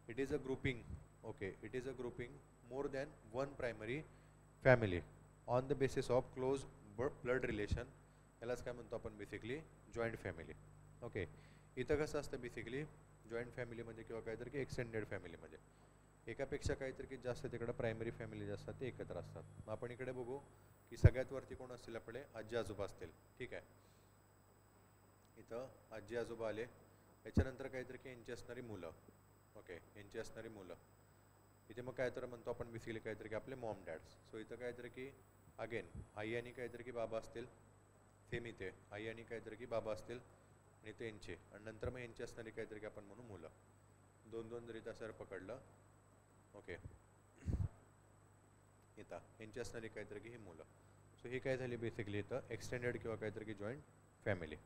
it is a grouping. Okay, it is a grouping more than one primary family on the basis of close blood relation. यालाच काय म्हणतो आपण बेसिकली जॉईंट फॅमिली. ओके, इथं कसं असतं बेसिकली जॉईंट फॅमिलीमध्ये किंवा काहीतरी की एक्सटेंडेड फॅमिलीमध्ये एकापेक्षा काहीतरी की जास्त तिकडं प्रायमरी फॅमिली जे असतात ते एकत्र असतात. मग आपण इकडे बघू की सगळ्यात वरती कोण असतील आपले आजी आजोबा असतील. ठीक आहे, इथं आजी आजोबा आले. याच्यानंतर काहीतरी की यांची असणारी मुलं. ओके, यांची असणारी मुलं. इथे मग काय तर म्हणतो आपण बेसिकली काहीतरी की आपले मॉम डॅड्स. सो इथं काहीतरी की अगेन आई आणि काहीतरी की बाबा असतील. सेम इथे आई आणि काहीतरी की बाबा असतील आणि ते यांचे आणि नंतर मग यांची असणारी काहीतरी की आपण म्हणू मुलं. 2-2 जरी सर पकडलं. ओके, इथं यांची असणारी काहीतरी की ही मुलं. सो ही काय झाली बेसिकली इथं एक्सटेंडेड किंवा काहीतरी की जॉईंट फॅमिली.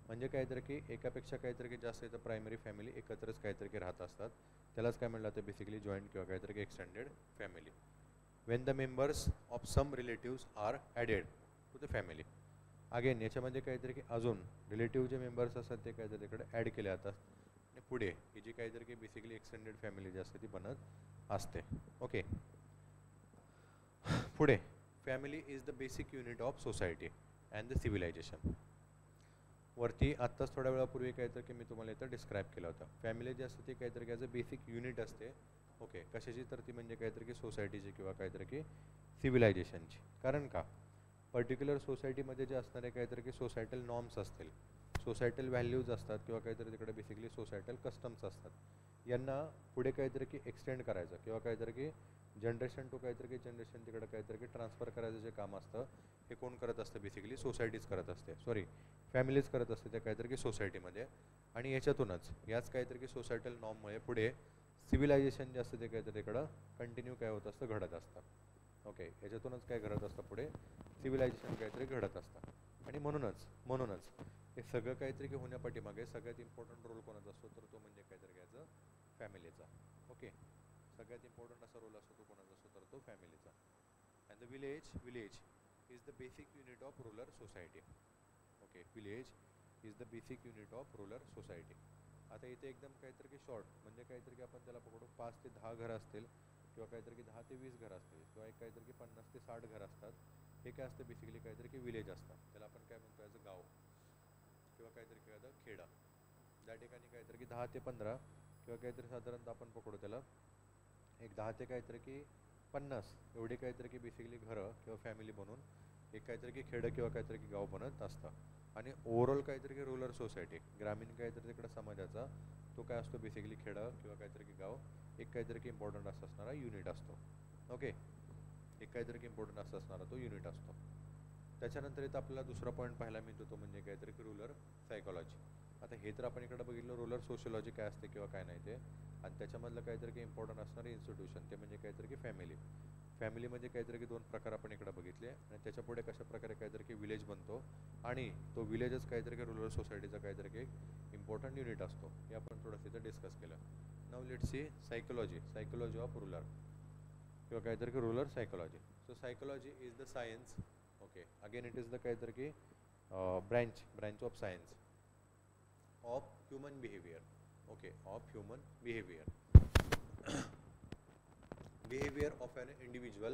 म्हणजे काहीतरी की एकापेक्षा काहीतरी की जास्त इथं प्रायमरी फॅमिली एकत्रच काहीतरी की राहत असतात. त्यालाच काय म्हणलं तर बेसिकली जॉईंट किंवा काहीतरी की extended family. When the members of some relatives are added to the family. Again याच्यामध्ये काहीतरी की अजून रिलेटिव्ह जे मेंबर्स असतात ते काहीतरी तिकडे ॲड केले जातात आणि पुढे ही जी काहीतरी की बेसिकली एक्सटेंडेड फॅमिली जी असते ती बनत असते. ओके, पुढे family is the basic unit of society and the civilization. वरती आत्ताच थोड्या वेळापूर्वी काहीतरी की मी तुम्हाला इथं डिस्क्राईब केलं होतं. फॅमिली जी असते ती काहीतरी की ॲज अ बेसिक युनिट असते. ओके, कशाची तर ती म्हणजे काहीतरी की सोसायटीची किंवा काहीतरी की सिव्हिलायझेशनची. कारण का पर्टिक्युलर सोसायटीमध्ये जे असणारे काहीतरी की सोसायटल नॉर्म्स असतील, सोसायटल व्हॅल्यूज असतात किंवा काहीतरी तिकडे बेसिकली सोसायटल कस्टम्स असतात. यांना पुढे काहीतरी की एक्सटेंड करायचं किंवा काहीतरी की जनरेशन टू काहीतरी की जनरेशन तिकडे काहीतरी की ट्रान्सफर करायचं जे काम असतं हे कोण करत असतं बेसिकली सोसायटीज करत असते. फॅमिलीज करत असते त्या काहीतरी की सोसायटीमध्ये. आणि याच्यातूनच याच काहीतरी की सोसायटल नॉर्ममुळे पुढे सिव्हिलायझेशन जे असतं ते काहीतरी इकडं कंटिन्यू काय होत असतं घडत असतं. ओके, याच्यातूनच काय घडत असतं पुढे सिव्हिलायझेशन काहीतरी घडत असतं. आणि म्हणूनच हे सगळं काहीतरी की होण्यापाठीमागे सगळ्यात इम्पॉर्टंट रोल कोणाचा असतो तर तो म्हणजे काहीतरी घ्यायचं फॅमिलीचा. ओके, सगळ्यात इम्पॉर्टंट असा रोल असतो तो कोणाचा असतो तर तो फॅमिलीचा. And the village is the basic unit of rural society. Okay, village is the basic unit of rural society. आता इथे एकदम काहीतरी की शॉर्ट म्हणजे काहीतरी की आपण त्याला पकडू 5 ते 10 घरं असतील किंवा काहीतरी की 10 ते 20 घरं असतील किंवा एक काहीतरी की 50 ते 60 घरं असतात. हे काय असतं बेसिकली काहीतरी की विलेज असतात. त्याला आपण काय म्हणतो ॲज अ गाव किंवा काहीतरी किंवा खेडा. त्या ठिकाणी काहीतरी की 10 ते 15 किंवा काहीतरी साधारणतः आपण पकडू त्याला एक 10 ते काहीतरी की 50 एवढी काहीतरी की बेसिकली घरं किंवा फॅमिली बनून एक काहीतरी की खेडं किंवा काहीतरी की गाव बनत असतं. आणि ओव्हरऑल काहीतरी की रूरल सोसायटी ग्रामीण काहीतरी तिकडं समाजाचा तो काय असतो बेसिकली खेडं किंवा काहीतरी की गाव एक काहीतरी की इम्पॉर्टंट असं असणारा युनिट असतो. ओके, एक काहीतरी की इम्पॉर्टंट असं असणारा तो युनिट असतो. त्याच्यानंतर इथं आपल्याला दुसरा पॉईंट पाहायला मिळतो तो म्हणजे काहीतरी की रूरल सायकॉलॉजी. आता हे तर आपण इकडं बघितलं रूरल सोशियोलॉजी काय असते किंवा काय नाही ते. आणि त्याच्यामधलं काहीतरी की इम्पॉर्टंट असणारे इन्स्टिट्यूशन ते म्हणजे काहीतरी की फॅमिलीमध्ये काहीतरी की 2 प्रकार आपण इकडे बघितले आणि त्याच्या पुढे कशा प्रकारे काहीतरी की विलेज बनतो आणि तो विलेजच काहीतरी की रूरल सोसायटीचा काहीतरी की इम्पॉर्टंट युनिट असतो. हे आपण थोडंसं इथं डिस्कस केलं. Now let's see psychology of rural किंवा काहीतरी की rural psychology. So psychology is the science. Okay, again it is the काहीतरी की branch of science of human behaviour. Okay, of human behaviour. Behavior of an individual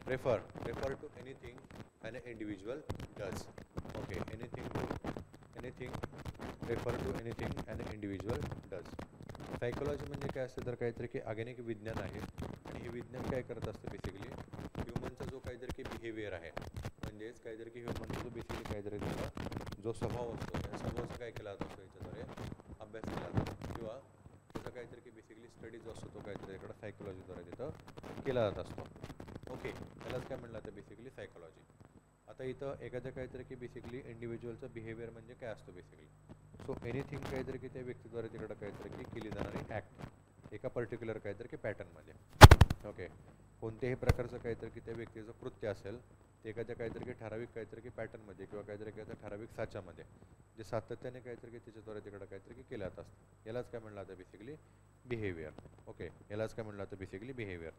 refer to anything an individual does. Okay, anything refer to anything an individual does. Psychology म्हणजे काय असतं तर काहीतरी की again एक विज्ञान आहे आणि हे विज्ञान काय करत असतं बेसिकली ह्युमनचा जो काहीतरी की बिहेवियर आहे म्हणजेच काहीतरी की ह्युमनचा जो बेसिकली काहीतरी त्याचा जो स्वभाव असतो त्या स्वभावाचा काय केला जातो असतो याच्याद्वारे अभ्यास केला जातो किंवा त्याचा काहीतरी की बेसिकली स्टडी जो असतो तो काहीतरी इकडं सायकोलॉजीद्वारे तिथं केला जात असतो. ओके, त्यालाच काय म्हणलं जातं बेसिकली सायकोलॉजी. आता इथं एखाद्या काहीतरी की बेसिकली इंडिव्हिज्युअलचं बिहेवियर म्हणजे काय असतो बेसिकली सो एनिथिंग काहीतरी की त्या व्यक्तीद्वारे तिकडं काहीतरी की केली जाणारी ॲक्ट एका पर्टिक्युलर काहीतरी की पॅटर्नमध्ये. ओके, कोणत्याही प्रकारचं काहीतरी की त्या व्यक्तीचं कृत्य असेल ते एखाद्या काहीतरी की ठराविक काहीतरी की पॅटर्नमध्ये किंवा काहीतरी एखाद्या ठराविक साच्यामध्ये जे सातत्याने काहीतरी की त्याच्याद्वारे तिकडं काहीतरी की केलं जात असतं यालाच काय म्हणलं जातं बेसिकली बिहेवियर. ओके, यालाच काय म्हणलं जातं बेसिकली बिहेवियर.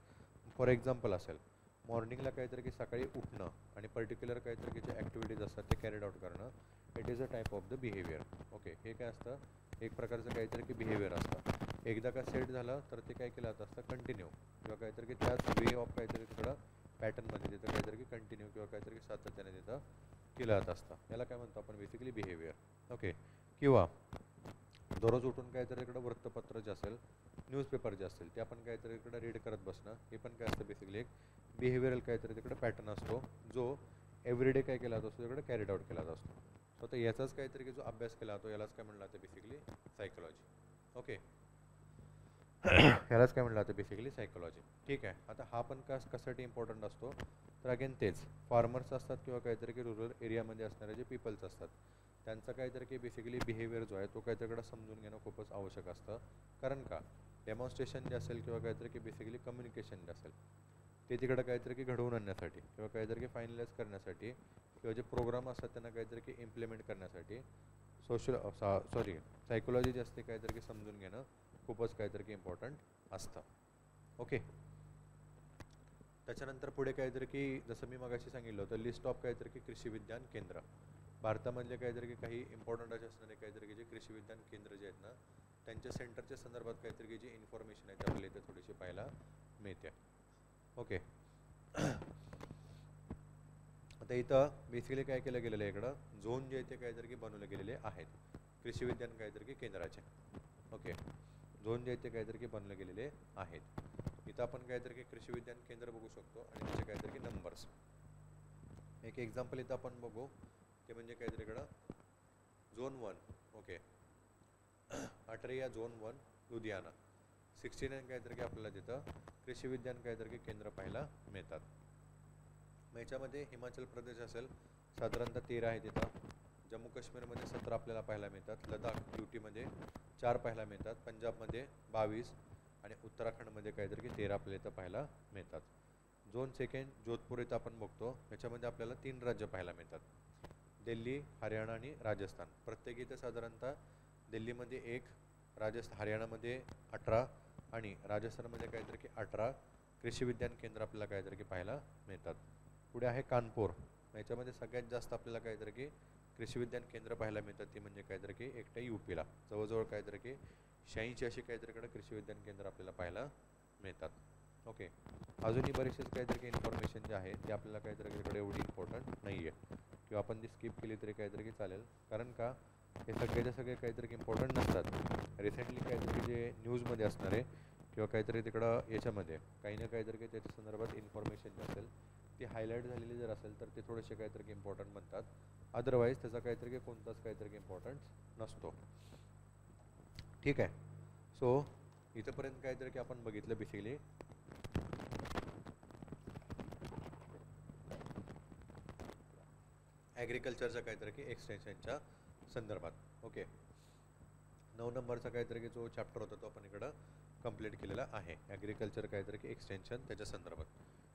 फॉर एक्झाम्पल असेल मॉर्निंगला काहीतरी की सकाळी उठणं आणि पर्टिक्युलर काहीतरी की जे ॲक्टिव्हिटीज असतात ते कॅरीड आउट करणं it is a type of the behaviour. Okay, हे काय असतं एक प्रकारचं काहीतरी की बिहेवियर असतं. एकदा का सेट झालं तर ते काय केलं जात असतं कंटिन्यू किंवा काहीतरी की त्याच वे ऑफ काहीतरी तिकडं पॅटर्नमध्ये तिथं काहीतरी की कंटिन्यू किंवा काहीतरी की सातत्याने तिथं केलं जात असतं याला काय म्हणतो आपण बेसिकली बिहेवियर. ओके, किंवा दररोज उठून काहीतरी इकडं वृत्तपत्र जे असेल न्यूजपेपर जे असतील ते आपण काहीतरी इकडं रीड करत बसणं हे पण काय असतं बेसिकली एक बिहेवियरल काहीतरी तिकडे पॅटर्न असतो जो एव्हरीडे काय केला जातो असतो तिकडे कॅरीड आउट केला जातो. सो आता याचाच काहीतरी की जो अभ्यास केला जातो यालाच काय म्हणलं जातं बेसिकली सायकोलॉजी. ओके, ह्यालाच काय म्हणलं जातं बेसिकली सायकोलॉजी. ठीक आहे, आता हा पण कशासाठी इम्पॉर्टंट असतो तर अगेन तेच फार्मर्स असतात किंवा काहीतरी की रुरल एरियामध्ये असणारे जे पीपल्स असतात त्यांचा काहीतरी की बेसिकली बिहेवियर जो आहे तो काहीतरीकडे समजून घेणं खूपच आवश्यक असतं. कारण का डेमॉन्स्ट्रेशन जे असेल किंवा काहीतरी की बेसिकली कम्युनिकेशन जे असेल ते तिकडं काहीतरी की घडवून आणण्यासाठी किंवा काहीतरी की फायनलाइज करण्यासाठी किंवा जे प्रोग्राम असतात त्यांना काहीतरी की इम्प्लिमेंट करण्यासाठी सायकोलॉजी जे असते काहीतरी की समजून घेणं खूपच काहीतरी की इम्पॉर्टंट असतं. ओके, त्याच्यानंतर पुढे काहीतरी की जसं मी मगाशी सांगितलं होतं लिस्ट ऑफ काहीतरी की कृषी विज्ञान केंद्र भारतामधले काहीतरी की काही इम्पॉर्टंट असे असणारे काहीतरी की जे कृषी विज्ञान केंद्र जे आहेत ना त्यांच्या सेंटरच्या संदर्भात काहीतरी की जी इन्फॉर्मेशन आहे ती आपल्याला इथे थोडीशी पाहायला मिळते. ओके, आता इथं बेसिकली काय केलं गेलेलं आहे इकडं झोन जे इथे काहीतरी की बनवले गेलेले आहेत कृषी विज्ञान काहीतरी की केंद्राचे. ओके, झोन जे इथे काहीतरी की बनवले गेलेले आहेत. इथं आपण काहीतरी की कृषी विज्ञान केंद्र बघू शकतो आणि त्याचे काहीतरी की नंबर्स. एक एक्झाम्पल इथं आपण बघू ते म्हणजे काहीतरी इकडं झोन 1. ओके, 18 झोन 1 लुधियाना 69 काहीतरी की आपल्याला तिथं कृषी विज्ञान काहीतरी की केंद्र पाहायला मिळतात. याच्यामध्ये हिमाचल प्रदेश असेल साधारणतः 13 आहे तिथं. जम्मू काश्मीरमध्ये 17 आपल्याला पाहायला मिळतात. लडाख यूटीमध्ये 4 पाहायला मिळतात. पंजाबमध्ये 22 आणि उत्तराखंडमध्ये काहीतरी की 13 आपल्याला इथं पाहायला मिळतात. झोन 2 जोधपूर इथं आपण बघतो याच्यामध्ये आपल्याला 3 राज्य पाहायला मिळतात. दिल्ली, हरियाणा आणि राजस्थान. प्रत्येक इथं साधारणतः दिल्लीमध्ये 1, हरियाणामध्ये 18 आणि राजस्थानमध्ये काहीतरी की 18 कृषी विज्ञान केंद्र आपल्याला काहीतरी की पाहायला मिळतात. पुढे आहे कानपूर. याच्यामध्ये सगळ्यात जास्त आपल्याला काहीतरी की कृषी विज्ञान केंद्र पाहायला मिळतात ती म्हणजे काहीतरी की एकट्या यूपीला जवळजवळ काहीतरी की 86 अशी काहीतरीकडे कृषी विज्ञान केंद्र आपल्याला पाहायला मिळतात. ओके, अजूनही बरेचसेच काहीतरी की इन्फॉर्मेशन जे आहे ते आपल्याला काहीतरी एवढी इम्पॉर्टंट नाही आहे किंवा आपण ती स्किप केली तरी काहीतरी की चालेल. कारण का हे सगळेचे सगळे काहीतरी की इम्पॉर्टंट नसतात. रिसेंटली काहीतरी जे न्यूजमध्ये असणार आहे किंवा काहीतरी तिकडं याच्यामध्ये काही ना काहीतरी की त्याच्या संदर्भात इन्फॉर्मेशन जे असेल ती हायलाईट झालेली जर असेल तर ते थोडेसे काहीतरी की इम्पॉर्टंट बनतात. अदरवाईज त्याचा काहीतरी की कोणताच काहीतरी की इम्पॉर्टन्स नसतो. ठीक आहे, सो इथंपर्यंत काहीतरी की आपण बघितलं बेसिकली ॲग्रिकल्चरचा काहीतरी की एक्सटेन्शनच्या संदर्भात. ओके, 9 नंबरचा काहीतरी की जो चॅप्टर होता तो आपण इकडं कंप्लीट केलेला आहे ॲग्रिकल्चर काहीतरी की एक्सटेन्शन त्याच्या संदर्भात.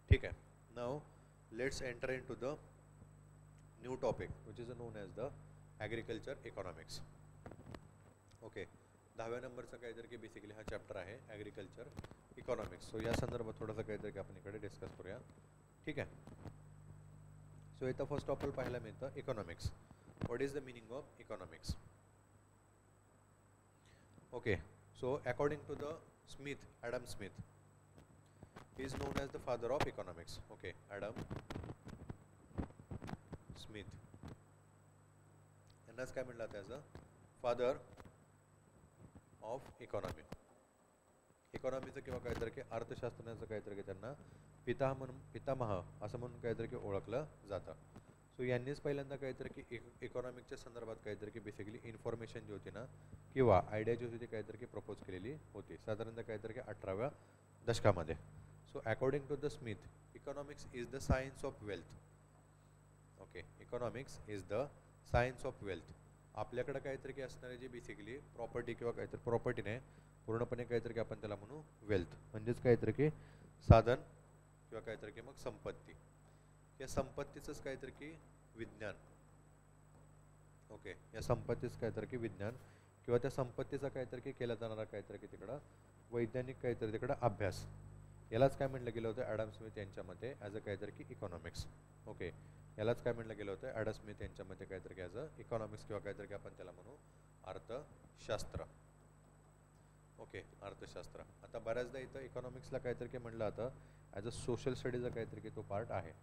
ठीक आहे, now let's enter in to the new topic which is known as the agriculture economics. Okay, 10व्या नंबरचा काहीतरी की बेसिकली हा चॅप्टर आहे ॲग्रिकल्चर इकॉनॉमिक्स. सो या संदर्भात थोडंसं काहीतरी की आपण इकडे डिस्कस करूया. ठीक आहे, सो इथं फर्स्ट ऑफ ऑल पाहायला मिळतं economics. What is the meaning of economics. Okay, so according to the Smith, Adam Smith is known as the father of economics. Okay, Adam Smith यांनाच काय म्हणलं as a father of economy. इकॉनॉमीचं किंवा काहीतरी की अर्थशास्त्राचं काहीतरी की त्यांना पितामह असं म्हणून काहीतरी की ओळखलं जातं. सो यांनीच पहिल्यांदा काहीतरी की इकॉनॉमिकच्या संदर्भात काहीतरी की बेसिकली इन्फॉर्मेशन जी होती ना किंवा आयडिया जी होती ती काहीतरी की प्रपोज केलेली होती साधारणतः काहीतरी की 18व्या दशकामध्ये. So according to the Smith, economics is the science of wealth. Okay, economics is the science of wealth. आपल्याकडे काहीतरी की असणारी जी बेसिकली प्रॉपर्टी किंवा काहीतरी प्रॉपर्टी नाही, पूर्णपणे काहीतरी की आपण त्याला म्हणू वेल्थ, म्हणजेच काहीतरी की साधन किंवा काहीतरी की मग संपत्ती. या संपत्तीचंच काहीतरी की विज्ञान. ओके, या संपत्तीच काहीतरी की विज्ञान किंवा त्या संपत्तीचा काहीतरी की केला जाणारा काहीतरी की तिकडं वैज्ञानिक काहीतरी तिकडं अभ्यास, यालाच काय म्हटलं गेलं होतं ॲडम स्मिथ यांच्या मते ॲज अ काहीतरी की इकॉनॉमिक्स. ओके, यालाच काय म्हटलं गेलं होतं ॲडम स्मिथ यांच्या मते काहीतरी की ॲज अ इकॉनॉमिक्स किंवा काहीतरी की आपण त्याला म्हणू अर्थशास्त्र. ओके, अर्थशास्त्र. आता बऱ्याचदा इथं इकॉनॉमिक्सला काहीतरी की म्हटलं जातं ॲज अ सोशल स्टडीजचा काहीतरी की तो पार्ट आहे.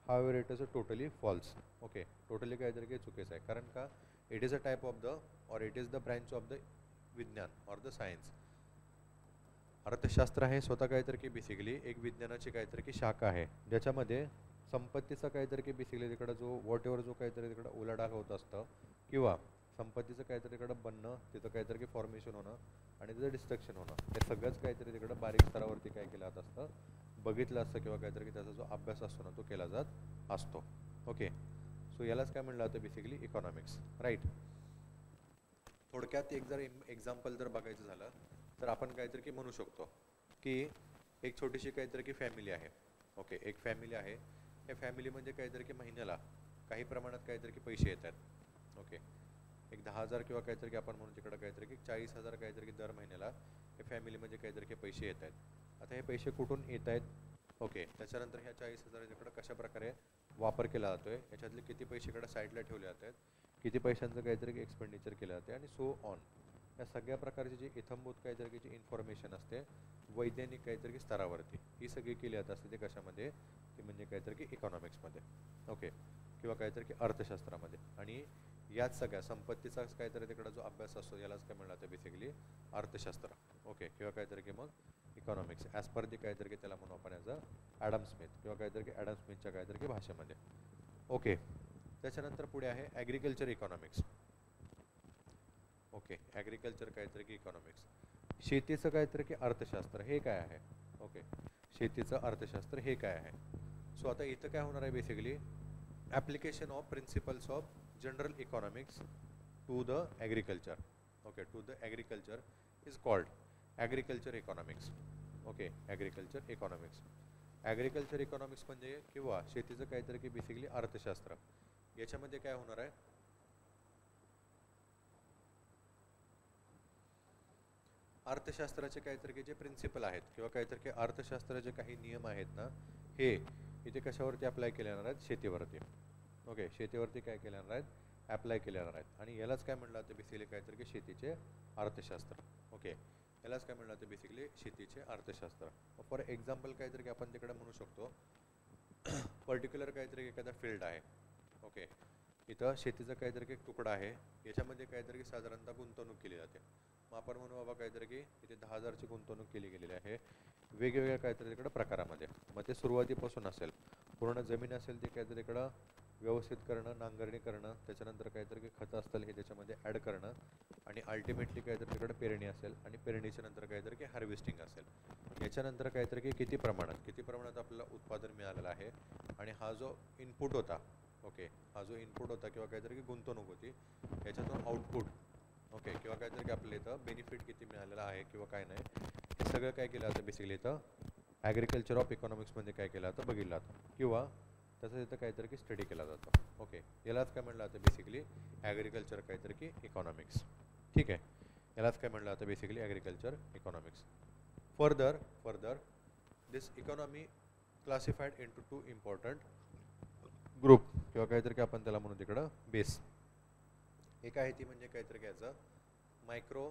However it is a totally false. Okay, totally काहीतरी की चुकीचं आहे. कारण का it is a type of the or it is the branch of the विज्ञान और द सायन्स. अर्थशास्त्र हे स्वतः काहीतरी की बेसिकली एक विज्ञानाची काहीतरी की शाखा आहे ज्याच्यामध्ये संपत्तीचा काहीतरी की बेसिकली तिकडं जो वॉट जो काहीतरी तिकडं उलाढाल होत असतं किंवा संपत्तीचं काहीतरी तिकडं बनणं, तिथं काहीतरी की फॉर्मेशन होणं आणि तिथं डिस्ट्रक्शन होणं, हे सगळंच काहीतरी तिकडं बारीक स्तरावरती काय केलं जात असतं, बघितलं असतं किंवा काहीतरी की त्याचा जो अभ्यास असतो ना तो केला जात असतो. ओके, सो यालाच काय म्हणलं जातं बेसिकली इकॉनॉमिक्स, राईट. थोडक्यात एक जर एक्झाम्पल जर बघायचं झालं तर आपण काहीतरी की म्हणू शकतो की एक छोटीशी काहीतरी की फॅमिली आहे. ओके, एक फॅमिली आहे. या फॅमिली म्हणजे काहीतरी की महिन्याला काही प्रमाणात काहीतरी की पैसे येतात. ओके, एक 10,000 किंवा काहीतरी की आपण म्हणून तिकडं काहीतरी की 40,000 काहीतरी की दर महिन्याला हे फॅमिलीमध्ये काहीतरी की पैसे येत आहेत. आता हे पैसे कुठून येत आहेत? ओके, त्याच्यानंतर ह्या 40,000 इकडं कशा प्रकारे वापर केला जातो आहे, याच्यातले किती पैसे इकडं साईडला ठेवले जात आहेत, किती पैशांचं काहीतरी एक्सपेंडिचर केलं जाते आणि सो ऑन. या सगळ्या प्रकारची जी इथंभूत काहीतरी की जी इन्फॉर्मेशन असते वैज्ञानिक काहीतरी की स्तरावरती ही सगळी केली जात असते. ते कशामध्ये? ती म्हणजे काहीतरी की इकॉनॉमिक्समध्ये. ओके, किंवा काहीतरी की अर्थशास्त्रामध्ये. आणि याच सगळ्या संपत्तीचाच काहीतरी तिकडं जो अभ्यास असतो यालाच काय म्हणलं जातं बेसिकली अर्थशास्त्र. ओके, किंवा काहीतरी की मग इकॉनॉमिक्स ॲज पर दी काहीतरी की त्याला म्हणू आपण ॲज अ ॲडम स्मिथ किंवा काहीतरी की ॲडम स्मिथच्या काहीतरी की भाषेमध्ये. ओके, त्याच्यानंतर पुढे आहे ॲग्रिकल्चर इकॉनॉमिक्स. ओके, ॲग्रिकल्चर काहीतरी की इकॉनॉमिक्स. शेतीचं काहीतरी की अर्थशास्त्र हे काय आहे? ओके, शेतीचं अर्थशास्त्र हे काय आहे? सो आता इथं काय होणार आहे basically application of principles of general economics to the agriculture. Okay, to the agriculture is called agriculture economics. Okay, agriculture economics. Agriculture economics म्हणजे किंवा शेतीचं काहीतरी की बेसिकली अर्थशास्त्र. याच्यामध्ये काय होणार आहे? अर्थशास्त्राचे काहीतरी की जे प्रिन्सिपल आहेत किंवा काहीतरी की अर्थशास्त्राचे काही नियम आहेत ना हे इथे कशावरती अप्लाय केले जाणार आहेत? शेतीवरती. ओके, शेतीवरती काय केले जाणार आहेत? ॲप्लाय केले जाणार आहेत. आणि यालाच काय म्हणलं जातं बेसिकली काहीतरी की शेतीचे अर्थशास्त्र. ओके, यालाच काय म्हणलं जातं बेसिकली शेतीचे अर्थशास्त्र. फॉर एक्झाम्पल काहीतरी की आपण तिकडे म्हणू शकतो पर्टिक्युलर काहीतरी एखादा फील्ड आहे. ओके, इथं शेतीचा काहीतरी एक तुकडा आहे, याच्यामध्ये काहीतरी की साधारणतः गुंतवणूक केली जाते. मग आपण म्हणू बाबा काहीतरी की इथे 10,000ची गुंतवणूक केली गेलेली आहे वेगवेगळ्या काहीतरी तिकडं प्रकारामध्ये. मग ते सुरुवातीपासून असेल, पूर्ण जमीन असेल ती काहीतरी इकडं व्यवस्थित करणं, नांगरणी करणं, त्याच्यानंतर काहीतरी की खतं असतील हे त्याच्यामध्ये ॲड करणं आणि अल्टिमेटली काहीतरी तिकडं पेरणी असेल आणि पेरणीच्या नंतर काहीतरी की हार्वेस्टिंग असेल. याच्यानंतर काहीतरी की किती प्रमाणात आपल्याला उत्पादन मिळालेलं आहे आणि हा जो इनपुट होता. ओके, हा जो इनपुट होता किंवा काहीतरी की गुंतवणूक होती याच्यातून आउटपुट. ओके, किंवा काहीतरी की आपल्या इथं बेनिफिट किती मिळालेला आहे किंवा काय नाही हे सगळं काय केलं जातं बेसिकली इथं ॲग्रिकल्चर ऑफ इकॉनॉमिक्समध्ये काय केलं जातं बघितलं जातं किंवा त्याचं इथं काहीतरी की स्टडी केला जातो. ओके, यालाच काय म्हणलं जातं बेसिकली ॲग्रिकल्चर काहीतरी की इकॉनॉमिक्स. ठीक आहे, यालाच काय म्हणलं जातं basically agriculture economics. Further this economy classified into 2 important group किंवा काहीतरी की आपण त्याला म्हणू तिकडं बेस. एक आहे ती म्हणजे काहीतरी घ्यायचं मायक्रो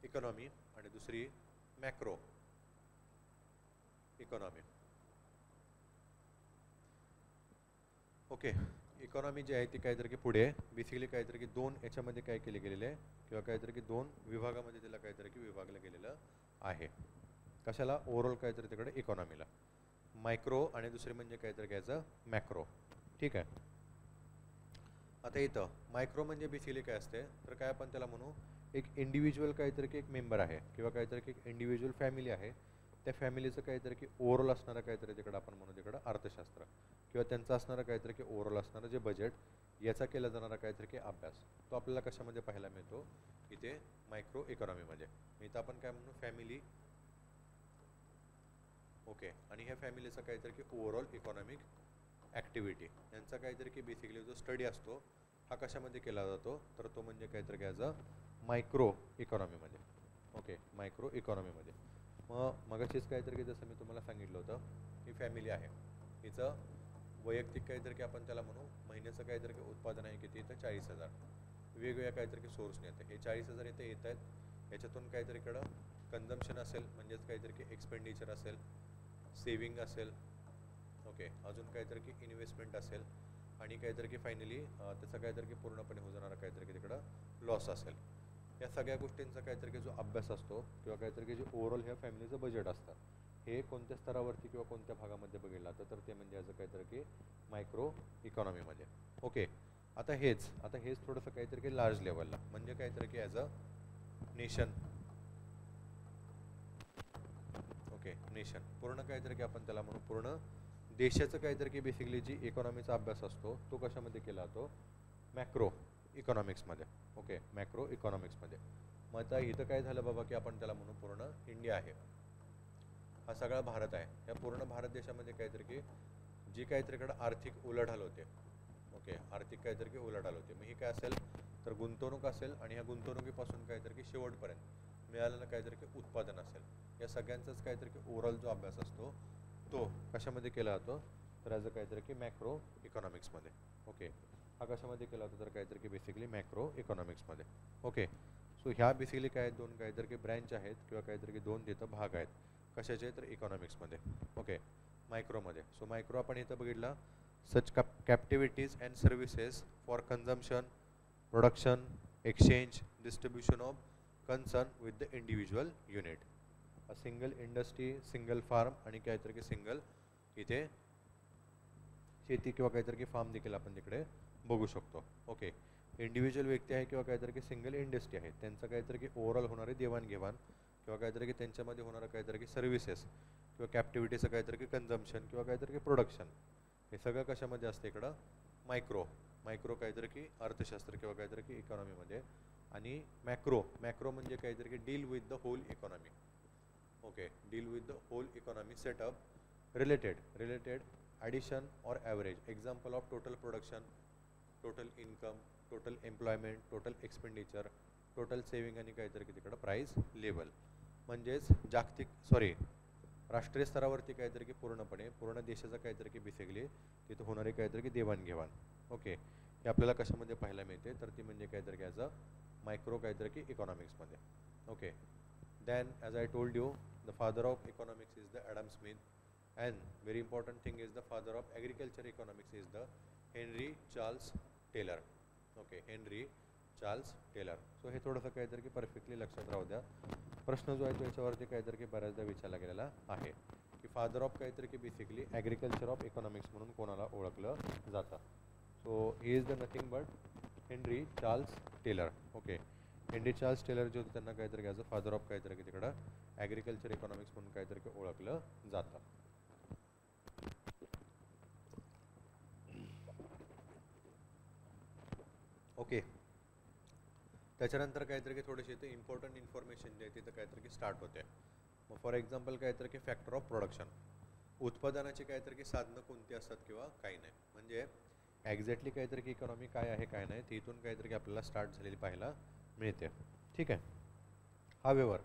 इकॉनॉमी आणि दुसरी मॅक्रो इकॉनॉमी. ओके, इकॉनॉमी जी आहे ती काहीतरी की पुढे बेसिकली काहीतरी की दोन याच्यामध्ये काय केले गेलेले आहे किंवा काहीतरी की दोन विभागामध्ये त्याला काहीतरी की विभागलं गेलेलं आहे. कशाला? ओव्हरऑल काहीतरी तिकडे इकॉनॉमीला. मायक्रो आणि दुसरी म्हणजे काहीतरी घ्यायचं मॅक्रो. ठीक आहे. आता इथं मायक्रो म्हणजे बेसिकली काय असते तर काय आपण त्याला म्हणू एक इंडिव्हिज्युअल काहीतरी की एक मेंबर आहे किंवा काहीतरी की एक इंडिव्हिज्युअल फॅमिली आहे. त्या फॅमिलीचं काहीतरी की ओव्हरऑल असणारं काहीतरी तिकडं आपण म्हणू तिकडं अर्थशास्त्र किंवा त्यांचं असणारं काहीतरी की ओव्हरऑल असणारं जे बजेट याचा केला जाणारा काहीतरी की अभ्यास तो आपल्याला कशामध्ये पाहायला मिळतो इथे मायक्रो इकॉनॉमीमध्ये. इथं आपण काय म्हणू फॅमिली. ओके, आणि ह्या फॅमिलीचा काहीतरी की ओव्हरऑल इकॉनॉमिक ॲक्टिव्हिटी यांचा काहीतरी की बेसिकली जो स्टडी असतो हा कशामध्ये केला जातो तर तो म्हणजे काहीतरी घ्यायचा मायक्रो इकॉनॉमीमध्ये. ओके, मायक्रो इकॉनॉमीमध्ये. मगाशीच काहीतरी की जसं मी तुम्हाला सांगितलं होतं ही फॅमिली आहे, हिचं वैयक्तिक काहीतरी की आपण त्याला म्हणू महिन्याचं काहीतरी की उत्पादन आहे किती इथं 40,000 वेगवेगळ्या काहीतरी की सोर्सने येतं. हे 40,000 इथे येत आहेत. याच्यातून काहीतरी कडं कन्झम्पशन असेल म्हणजेच काहीतरी की एक्सपेंडिचर असेल, सेविंग असेल, ओके, अजून काहीतरी की इन्व्हेस्टमेंट असेल आणि काहीतरी की फायनली त्याचा काहीतरी की पूर्णपणे होऊ जाणारा काहीतरी की तिकडं लॉस असेल. या सगळ्या गोष्टींचा काहीतरी की जो अभ्यास असतो किंवा काहीतरी की जे ओव्हरऑल ह्या फॅमिलीचं बजेट असतं हे कोणत्या स्तरावरती किंवा कोणत्या भागामध्ये बघितलं जातं तर ते म्हणजे याचं काहीतरी की मायक्रो इकॉनॉमीमध्ये. ओके, आता हेच थोडंसं काहीतरी की लार्ज लेवलला म्हणजे काहीतरी की as a nation. Okay, nation पूर्ण काहीतरी की आपण त्याला म्हणू पूर्ण देशाचं काहीतरी की बेसिकली जी इकॉनॉमीचा अभ्यास असतो तो कशामध्ये केला जातो मॅक्रो इकॉनॉमिक्समध्ये. ओके, मॅक्रो इकॉनॉमिक्समध्ये. मग आता इथं काय झालं बाबा की आपण त्याला म्हणू पूर्ण इंडिया आहे, हा सगळा भारत आहे. या पूर्ण भारत देशामध्ये काहीतरी की जी काहीतरीकडे आर्थिक उलाढाल होते. ओके, आर्थिक काहीतरी की उलाढाल होते. मग ही काय असेल तर गुंतवणूक असेल आणि ह्या गुंतवणुकीपासून काहीतरी की शेवटपर्यंत मिळालेलं काहीतरी की उत्पादन असेल. या सगळ्यांचाच काहीतरी की ओव्हरऑल जो अभ्यास असतो तो कशामध्ये केला जातो तर ॲज अ काहीतरी की मॅक्रो इकॉनॉमिक्समध्ये. ओके, हा कशामध्ये केला होता तर काहीतरी की बेसिकली मॅक्रो इकॉनॉमिक्समध्ये. ओके, सो ह्या बेसिकली काय दोन काहीतरी की ब्रँच आहेत किंवा काहीतरी की दोन तिथं भाग आहेत. कशाचे तर इकॉनॉमिक्समध्ये. ओके, मायक्रोमध्ये. सो मायक्रो आपण इथं बघितला such captivities and services for consumption, production, exchange, distribution of concern with the individual unit. A single industry, single farm आणि काहीतरी की सिंगल इथे शेती किंवा काहीतरी की फार्म देखील आपण तिकडे बघू शकतो. ओके, इंडिव्हिज्युअल व्यक्ती आहे किंवा काहीतरी की सिंगल इंडस्ट्री आहे त्यांचं काहीतरी की ओव्हरऑल होणारे देवाणघेवाण किंवा काहीतरी की त्यांच्यामध्ये होणारं काहीतरी की सर्व्हिसेस किंवा कॅप्टिव्हिटीचं काहीतरी की कन्झम्पशन किंवा काहीतरी की प्रोडक्शन हे सगळं कशामध्ये असतं इकडं मायक्रो काहीतरी की अर्थशास्त्र किंवा काहीतरी की इकॉनॉमीमध्ये. आणि मॅक्रो म्हणजे काहीतरी की deal with the whole economy. Okay, deal with the whole economy setup related addition or average example of total production, total income, total employment, total expenditure, total saving आणि काहीतरी की तिकडं प्राईस लेवल. म्हणजेच राष्ट्रीय स्तरावरती काहीतरी की पूर्ण देशाचं काहीतरी की बेसिकली तिथं होणारी काहीतरी की देवाणघेवाण. ओके, हे आपल्याला कशामध्ये पाहायला मिळते तर ती म्हणजे काहीतरी ॲज अ मायक्रो काहीतरी की इकॉनॉमिक्समध्ये. Okay, then as I told you the father of economics is the Adam Smith and very important thing is the father of agriculture economics is the Henry Charles Taylor. Okay, Henry Charles Taylor. So हे थोडंसं काहीतरी की perfectly लक्षात राहू द्या. प्रश्न जो आहे तो याच्यावरती काहीतरी की बऱ्याचदा विचारला गेलेला आहे की फादर ऑफ काहीतरी की बेसिकली ॲग्रिकल्चर ऑफ इकॉनॉमिक्स म्हणून कोणाला ओळखलं जातं. So he is the nothing but Henry Charles Taylor. Okay, Henry Charles Taylor जे होते त्यांना काहीतरी घ्यायचं फादर ऑफ काहीतरी की तिकडं ॲग्रिकल्चर इकॉनॉमिक्स म्हणून काहीतरी की ओळखलं जातं. ओके, त्याच्यानंतर काहीतरी की थोडीशी इथे इम्पॉर्टंट इन्फॉर्मेशन जे आहे तिथं काहीतरी की स्टार्ट होते. मग फॉर एक्झाम्पल काहीतरी की फॅक्टर ऑफ प्रोडक्शन, उत्पादनाची काहीतरी की साधनं कोणती असतात किंवा काही नाही. म्हणजे एक्झॅक्टली काहीतरी की इकॉनॉमी काय आहे काय नाही ते इथून काहीतरी की आपल्याला स्टार्ट झालेली पाहायला मिळते. ठीक आहे, हावेवर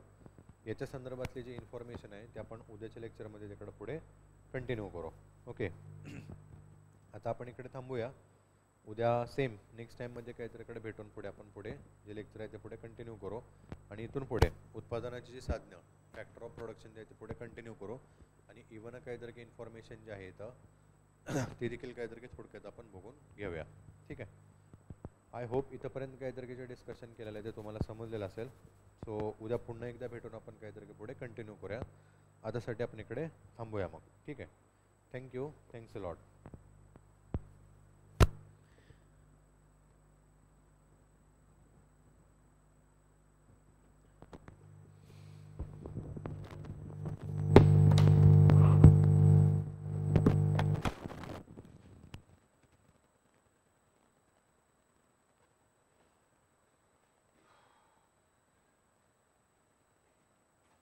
याच्या संदर्भातली जी इन्फॉर्मेशन आहे ते आपण उद्याच्या लेक्चरमध्ये तिकडं पुढे कंटिन्यू करू. ओके, आता आपण इकडे थांबूया उद्या सेम नेक्स्ट टाईममध्ये काहीतरीकडे भेटून पुढे आपण पुढे जे लेक्चर आहे ते पुढे कंटिन्यू करू आणि इथून पुढे उत्पादनाची जी साधनं फॅक्टर ऑफ प्रोडक्शन जे आहे ते पुढे कंटिन्यू करू आणि इव्हन काहीतरी की इन्फॉर्मेशन जे आहे तर ती देखील काहीतरी थोडक्यात आपण बघून घेऊया. ठीक आहे. आय होप इथंपर्यंत काहीतरी जे डिस्कशन केलेलं आहे ते तुम्हाला समजलेलं असेल. सो उद्या पुन्हा एकदा भेटून आपण काहीतरी पुढे कंटिन्यू करूया. आतासाठी आपण इकडे थांबूया मग. ठीक आहे. थँक्यू. Thanks a lot.